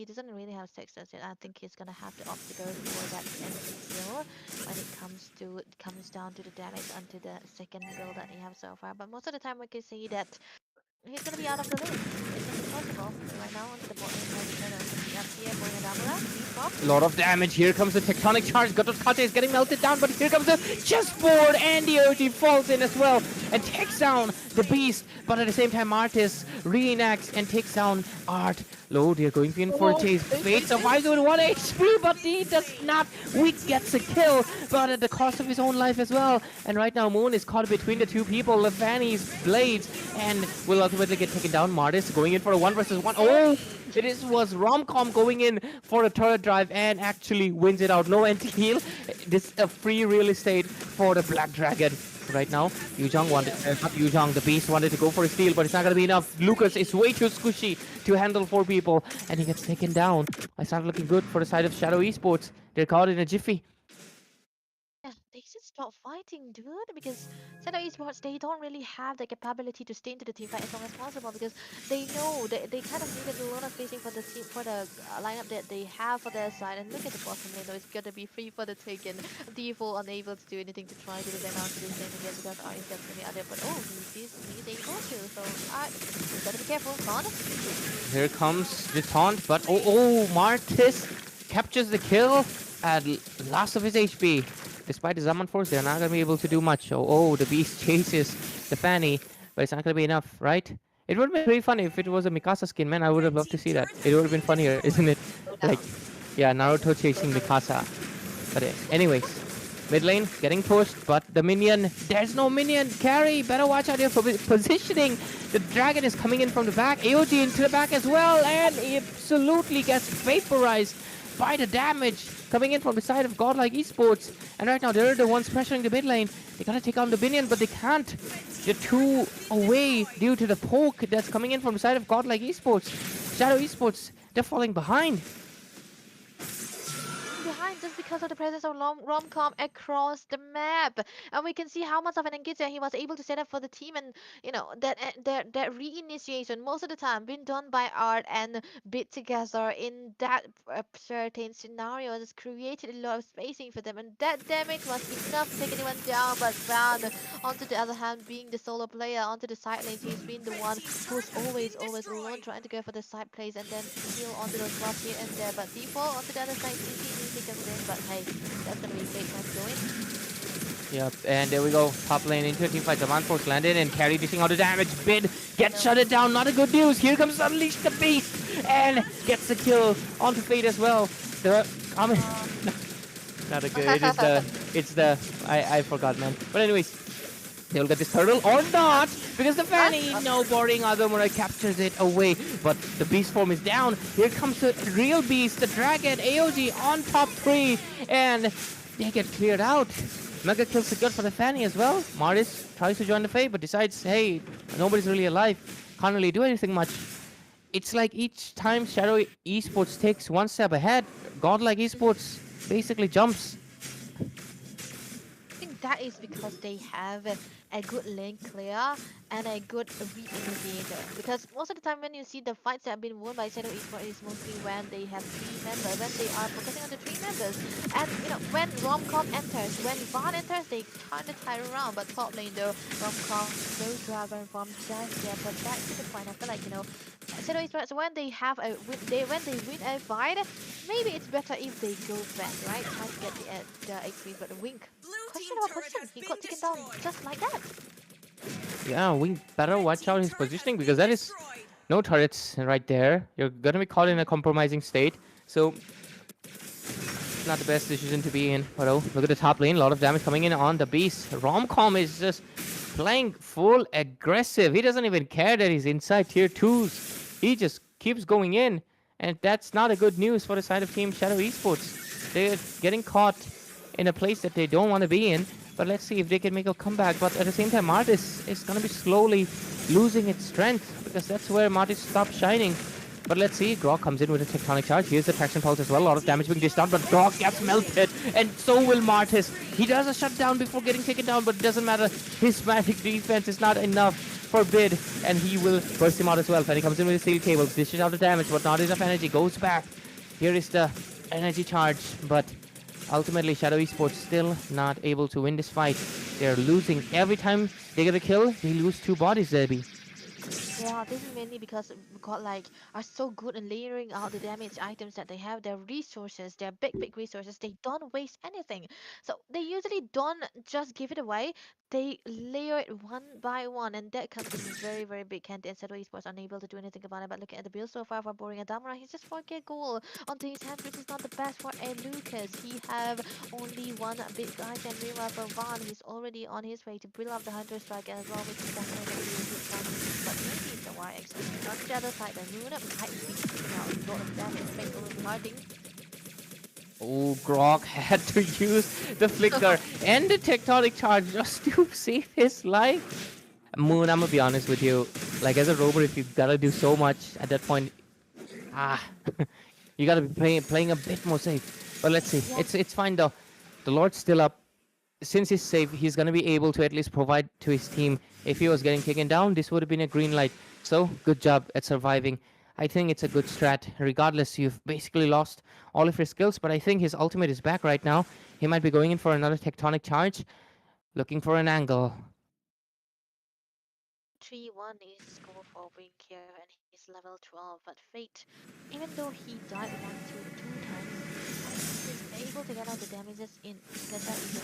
doesn't really have Texas yet. I think he's gonna have to opt to go for that NC kill when it comes down to the damage onto the second build that he have so far. But most of the time we can see that he's gonna be out of the lane. It's impossible. Right now onto the bot lane, up here, bringing down the A lot of damage. Here comes the tectonic charge. Kate is getting melted down, but here comes the chessboard, and the OG falls in as well and takes down the beast. But at the same time, Martis reenacts and takes down Art. Low, they're going in for a chase. Fate survives with 1 HP, but he does not. Weak gets a kill, but at the cost of his own life as well. And right now, Moon is caught between the two people, Levani's blades, and will ultimately get taken down. Martis going in for a 1 versus 1. Oh! Was Romcom going in for a turret drive and actually wins it out. No anti-heal. This is a free real estate for the Black Dragon. Right now, Yuzhong wanted, not Yuzhong, the beast wanted to go for a steal, but it's not going to be enough. Lucas is way too squishy to handle 4 people, and he gets taken down. It's not looking good for the side of Shadow Esports. They're caught in a jiffy. Yeah, they should stop fighting, dude, because Shadow Esports, they don't really have the capability to stay into the team fight as long as possible, because they know they kind of needed a lot of spacing for the team, for the lineup that they have for their side. And look at the bottom lane, though, it's gonna be free for the taken. Default unable to do anything to try to defend out to this lane again, because Art is definitely out there, but oh, he's able to, so Art, you gotta be careful, taunt. Here comes the taunt, but oh, Martis captures the kill at last of his HP. Despite the Zaman Force, they're not going to be able to do much. Oh, the beast chases the Fanny, but it's not going to be enough, right? It would have been pretty funny if it was a Mikasa skin, man. I would have loved to see that. It would have been funnier, isn't it? Like, yeah, Naruto chasing Mikasa. But anyways, mid lane getting pushed, but the minion, there's no minion. Carry, better watch out here for positioning. The dragon is coming in from the back. AOG into the back as well, and he absolutely gets vaporized by the damage coming in from the side of Godlike Esports. And right now they're the ones pressuring the mid lane. They gotta take on the minion, but they can't. They're too away due to the poke that's coming in from the side of Godlike Esports. Shadow Esports, they're falling behind. Just because of the presence of Romcom across the map, and we can see how much of an engager he was able to set up for the team, and you know that reinitiation most of the time been done by Art and Bit together in that certain scenario has created a lot of spacing for them, and that damage was enough to take anyone down. But Brown, onto the other hand, being the solo player onto the side lanes, he's been the one who's always alone trying to go for the side plays and then heal onto those buffs here and there. But default onto the other side, CC comes in, but hey, that's gonna be fake time going. Yep, and there we go. Top lane into a team fight. Zaman Force landed and Carry dishing out the damage. Bid gets shutted down. Not a good news. Here comes Unleash the Beast and gets the kill onto Fate as well. The not a good. It's the I forgot, man. But anyways, they will get this turtle or not, because the Fanny, no boring Azumura captures it away. But the beast form is down. Here comes the real beast, the dragon, AOG on top 3, and they get cleared out. Mega kills are good for the Fanny as well. Martis tries to join the Fae, but decides, hey, nobody's really alive. Can't really do anything much. It's like each time Shadow Esports takes one step ahead, Godlike Esports basically jumps. I think that is because they have a good lane clear and a good re-initiator. Because most of the time when you see the fights that have been won by Shadow Esports is mostly when they have 3 members, when they are focusing on the 3 members. And you know, when Romcom enters, when Vaughn enters, they kind of tie around. But top lane though, Romcom, no dragon from just yet. But back to the point, I feel like, you know, Shadow Esports, when they have a when they win a fight, maybe it's better if they go back, right? Try to get the HP, but the Wink. Question about position, he got taken down just like that. Yeah, Wing better watch out his positioning, because that is no turrets right there. You're gonna be caught in a compromising state, so not the best decision to be in. But oh, look at the top lane, a lot of damage coming in on the beast. Romcom is just playing full aggressive. He doesn't even care that he's inside tier 2s. He just keeps going in, and that's not a good news for the side of Team Shadow Esports. They're getting caught in a place that they don't want to be in. But let's see if they can make a comeback. But at the same time, Martis is going to be slowly losing its strength, because that's where Martis stopped shining. But let's see. Grok comes in with a tectonic charge. Here's the traction pulse as well. A lot of damage being dished out, but Grok gets melted, and so will Martis. He does a shutdown before getting taken down, but it doesn't matter. His magic defense is not enough for Bid, and he will burst him out as well. Fanny comes in with a steel cable, dishes out the damage, but not enough energy. Goes back. Here is the energy charge, but ultimately Shadow Esports still not able to win this fight. They're losing every time they get a kill. They lose 2 bodies, Debbie. Yeah, this is mainly because God like are so good in layering out the damage items that they have, their resources, their big resources. They don't waste anything. So they usually don't just give it away. They layer it one by one, and that comes in very big handy. And Shadow Esports unable to do anything about it. But looking at the build so far for Boring Adamra, he's just 4k gold onto his hands, which is not the best for a Lucas. He have only one big item. Meanwhile for Van, he's already on his way to build up the Hunter Strike as well, which is definitely going to be a good sign. But maybe the YX on the other side, the Moon might be taking out a lot of damage. Fake will be hurting. Oh, Grok had to use the flicker and the tectonic charge just to save his life. Moon, I'm gonna be honest with you. Like, as a rover, if you gotta do so much at that point, you gotta be playing a bit more safe. But let's see. Yeah. It's fine though. The Lord's still up. Since he's safe, he's gonna be able to at least provide to his team. If he was getting taken down, this would have been a green light. So, good job at surviving. I think it's a good strat. Regardless, you've basically lost all of your skills, but I think his ultimate is back right now. He might be going in for another tectonic charge, looking for an angle. 3-1 is score for Wing here, and he's level 12. But Fate, even though he died 2 times, he's able to get all the damages in because that is the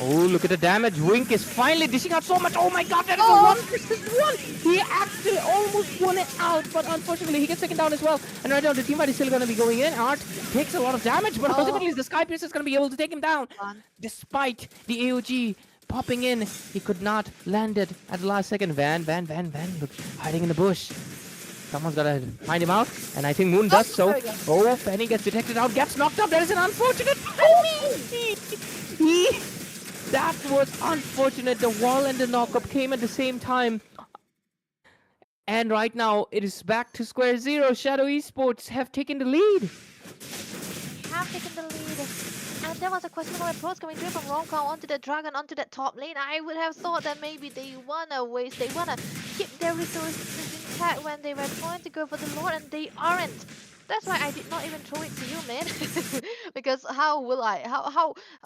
Oh, look at the damage. Wink is finally dishing out so much. Oh my god, that is a 1 versus 1. He actually almost won it out, but unfortunately he gets taken down as well. And right now the teamfight is still going to be going in. Art takes a lot of damage, but ultimately the Sky Pierce is going to be able to take him down. Despite the AOG popping in, he could not land it at the last second. Van, look, hiding in the bush. Someone's gotta find him out, and I think Moon does so. Oh, Fanny gets detected out, gets knocked up. There is an unfortunate That was unfortunate. The wall and the knockup came at the same time. And right now, it is back to square zero. Shadow Esports have taken the lead. Have taken the lead. And there was a questionable approach coming through from Ronkow onto the Dragon, onto that top lane. I would have thought that maybe they wanna keep their resources intact when they were trying to go for the Lord, and they aren't. That's why I did not even throw it to you, man. Because how will I?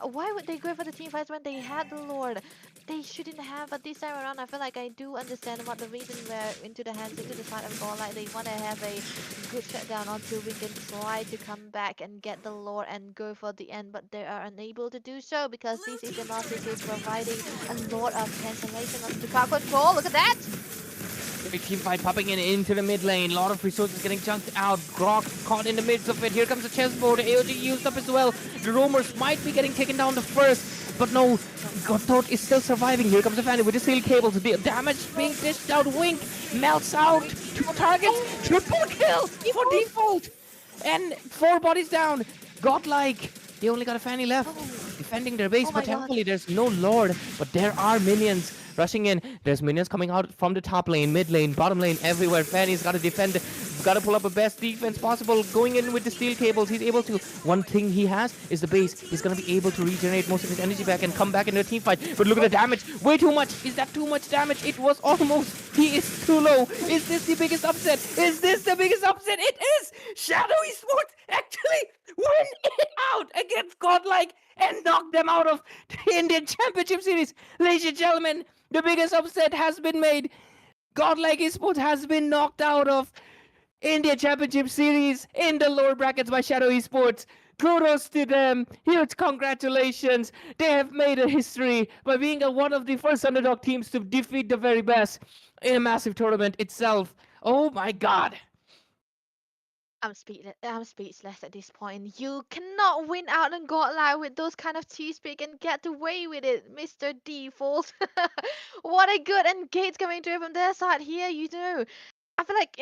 Why would they go for the team fights when they had the Lord? They shouldn't have, but this time around, I feel like I do understand what the reason were into the side of God. Like, they want to have a good shutdown onto we can try to come back and get the Lord and go for the end, but they are unable to do so because this is the Master is providing a lot of cancellation onto the car control. Look at that! Great team fight popping in into the mid lane. A lot of resources getting chunked out. Grok caught in the midst of it. Here comes the chessboard. AOG used up as well. The Roamers might be getting taken down the first, but no. Godthought is still surviving. Here comes the Fanny with the steel cables. The damage being dished out. Wink melts out. 2 targets. Triple kill for default. And 4 bodies down. Godlike. They only got a Fanny left. Defending their base, but thankfully there's no Lord. But there are minions rushing in. There's minions coming out from the top lane, mid lane, bottom lane, everywhere. Fanny's got to defend, got to pull up the best defense possible. Going in with the steel cables, he's able to. One thing he has is the base. He's going to be able to regenerate most of his energy back and come back into a team fight. But look at the damage. Way too much. Is that too much damage? It was almost. He is too low. Is this the biggest upset? Is this the biggest upset? It is. Shadow Esports actually win it out against Godlike and knock them out of the Indian Championship Series. Ladies and gentlemen, the biggest upset has been made. Godlike Esports has been knocked out of India Championship Series in the lower brackets by Shadow Esports. Kudos to them. Huge congratulations. They have made a history by being one of the first underdog teams to defeat the very best in a massive tournament itself. Oh my god. I'm speechless at this point. You cannot win out on Godlike with those kind of cheese pick and get away with it, Mr. Default. What a good engage coming through from their side here, you do. I feel like,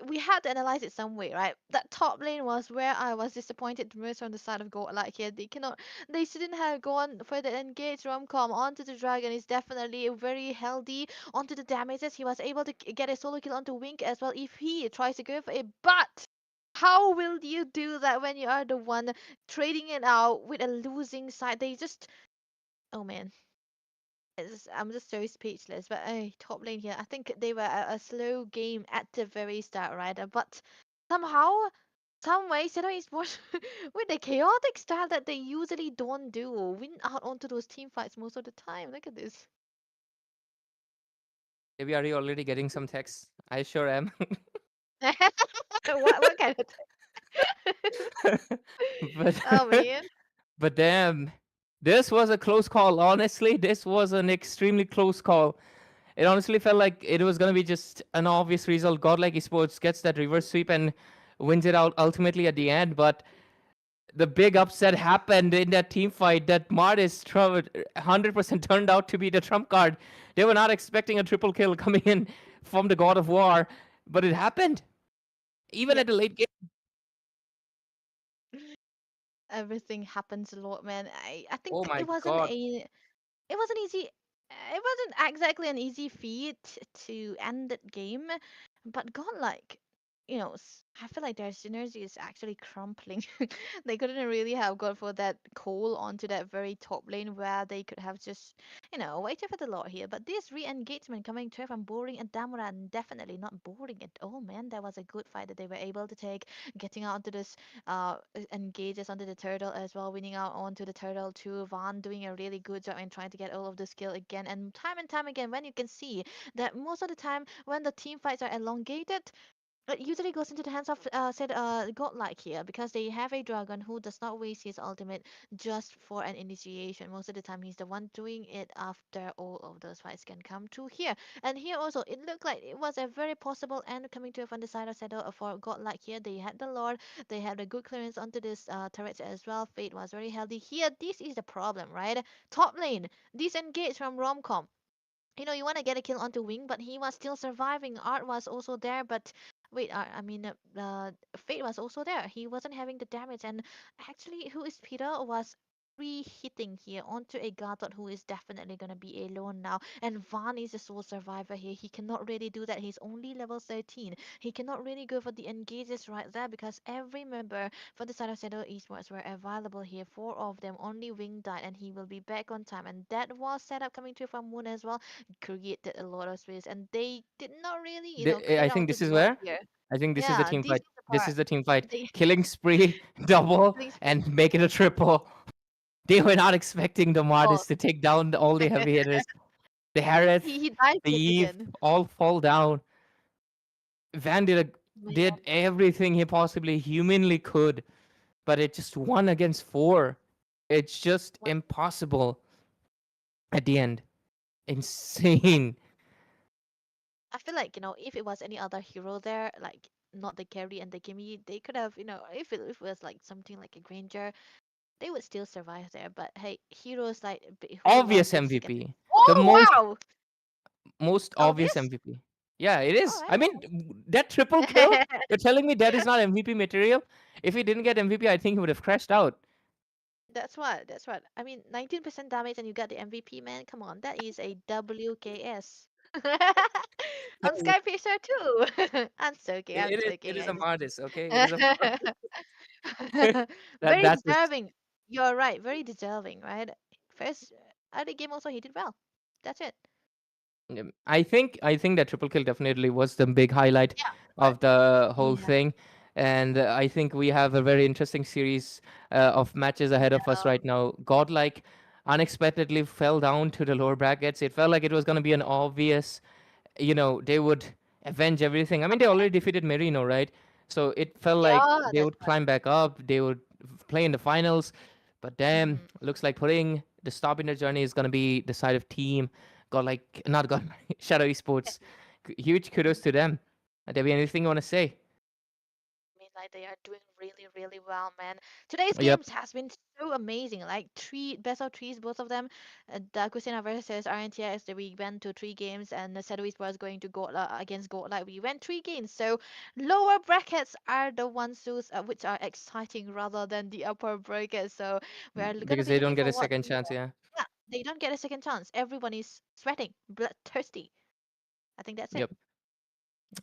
we had to analyze it some way, right? That top lane was where I was disappointed the most on the side of God. Like here, they shouldn't have gone for the engage Romcom onto the dragon. Is definitely very healthy onto the damages. He was able to get a solo kill onto Wink as well if he tries to go for it. But how will you do that when you are the one trading it out with a losing side? They just, oh man. I'm just so speechless. But top lane here, I think they were a slow game at the very start, right? But somehow, some way, Shadow Esports with the chaotic style that they usually don't do, win out onto those team fights most of the time. Look at this. Maybe are you already getting some texts? I sure am. What kind of? but Oh man. but damn, this was a close call. Honestly, this was an extremely close call. It honestly felt like it was gonna be just an obvious result. Godlike Esports gets that reverse sweep and wins it out ultimately at the end. But the big upset happened in that team fight that Martis 100% turned out to be the trump card. They were not expecting a triple kill coming in from the God of War, but it happened. Even Yep. at the late game. Everything happens a lot, man. I think Oh my it wasn't god. easy. It wasn't exactly an easy feat to end that game, but God, like, I feel like their synergy is actually crumpling. They couldn't really have gone for that call onto that very top lane where they could have just, waited for the Lord here. But this re-engagement coming through from boring and Damura, and definitely not boring at all, man. That was a good fight that they were able to take, getting out to this engages onto the turtle as well, winning out onto the turtle too. Van doing a really good job in trying to get all of the skill again, and time again, when you can see that most of the time when the team fights are elongated, it usually goes into the hands of godlike here because they have a dragon who does not waste his ultimate just for an initiation. Most of the time, he's the one doing it after all of those fights can come through here. And here also, it looked like it was a very possible end coming to from the side of Settle for godlike here. They had the Lord, they had a good clearance onto this turret as well. Fate was very healthy here. This is the problem, right? Top lane, disengage from Romcom. You want to get a kill onto Wing, but he was still surviving. Art was also there, but wait, I mean, Fate was also there. He wasn't having the damage, and actually, who is Peter was re-hitting here onto a Gadot who is definitely gonna be alone now. And Van is a sole survivor here. He cannot really do that. He's only level 13. He cannot really go for the engages right there because every member for the side of Shadow Esports were available here. Four of them, only Wing died, and he will be back on time. And that was set up coming through from Moon as well, created a lot of space, and they did not really, I clear think out to this the is Lord where here. I think this is the Yeah, team this fight. is the This part. is the team fight. They Killing spree, double, killing spree. and make it a triple. They were not expecting the Oh, Martis to take down all the heavy hitters. The Harith, he dies the yet Eve, again. all fall down. Van Man, did everything he possibly humanly could, but it just won against four. It's just what impossible at the end. Insane. I feel like, if it was any other hero there, like not the carry and the gimme, they could have, if it was like something like a Granger, they would still survive there. But hey, heroes like who were Obvious basic and MVP. The oh wow, most obvious obvious. MVP. Yeah, it All is. I right, mean, that triple all kill, right. you're telling me that is not MVP material? If he didn't get MVP, I think he would have crashed out. That's what. That's what. I mean, 19% damage and you got the MVP, man. Come on, that is a WKS. I'm Oh, Sky Fisher too. I'm joking. I'm it joking. is a I Mardis, okay? It is a just that very that's just deserving. You're right. Very deserving, right? First, other game also he did well. That's it. I think that triple kill definitely was the big highlight Yeah. But of the whole yeah. thing, and I think we have a very interesting series of matches ahead of us right now. Godlike unexpectedly fell down to the lower brackets. It felt like it was going to be an obvious, they would avenge everything. I mean, they already defeated Merino, right? So it felt like Yeah. they That's would right. climb back up. They would play in the finals, but damn, Mm-hmm. looks like putting the stop in their journey is going to be the side of team. Got like not got Shadow Esports. Huge kudos to them. Debbie, anything you want to say? I mean, Godlike, they are doing really, really well, man. Today's Yep. games has been so amazing. Like three best of threes, both of them. The Christina versus RNTS, we went to 3 games, and the Zutsu Esports going to go against Godlike. We went 3 games. So lower brackets are the ones which are exciting rather than the upper brackets. So we are gonna Because be they don't looking get a forward second to chance. Yeah. yeah, they don't get a second chance. Everyone is sweating, bloodthirsty. I think that's it Yep.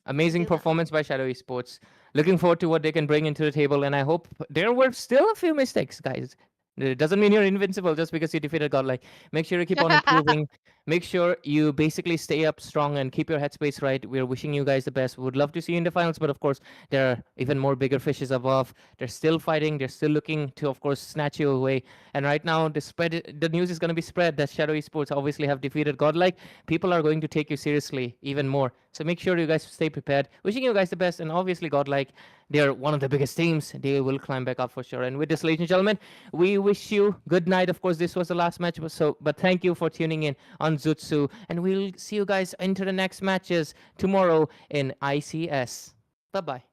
Amazing until now. performance by Shadow Esports. Looking forward to what they can bring into the table, and I hope there were still a few mistakes, guys. It doesn't mean you're invincible just because you defeated Godlike. Make sure you keep on improving. Make sure you basically stay up strong and keep your headspace right. We're wishing you guys the best. We would love to see you in the finals, but of course, there are even more bigger fishes above. They're still fighting. They're still looking to, of course, snatch you away. And right now, the news is going to be spread that Shadow Esports obviously have defeated Godlike. People are going to take you seriously even more. So make sure you guys stay prepared. Wishing you guys the best, and obviously Godlike, they're one of the biggest teams. They will climb back up for sure. And with this, ladies and gentlemen, we wish you good night. Of course, this was the last match, but thank you for tuning in on Zutsu, and we'll see you guys into the next matches tomorrow in ICS. Bye bye.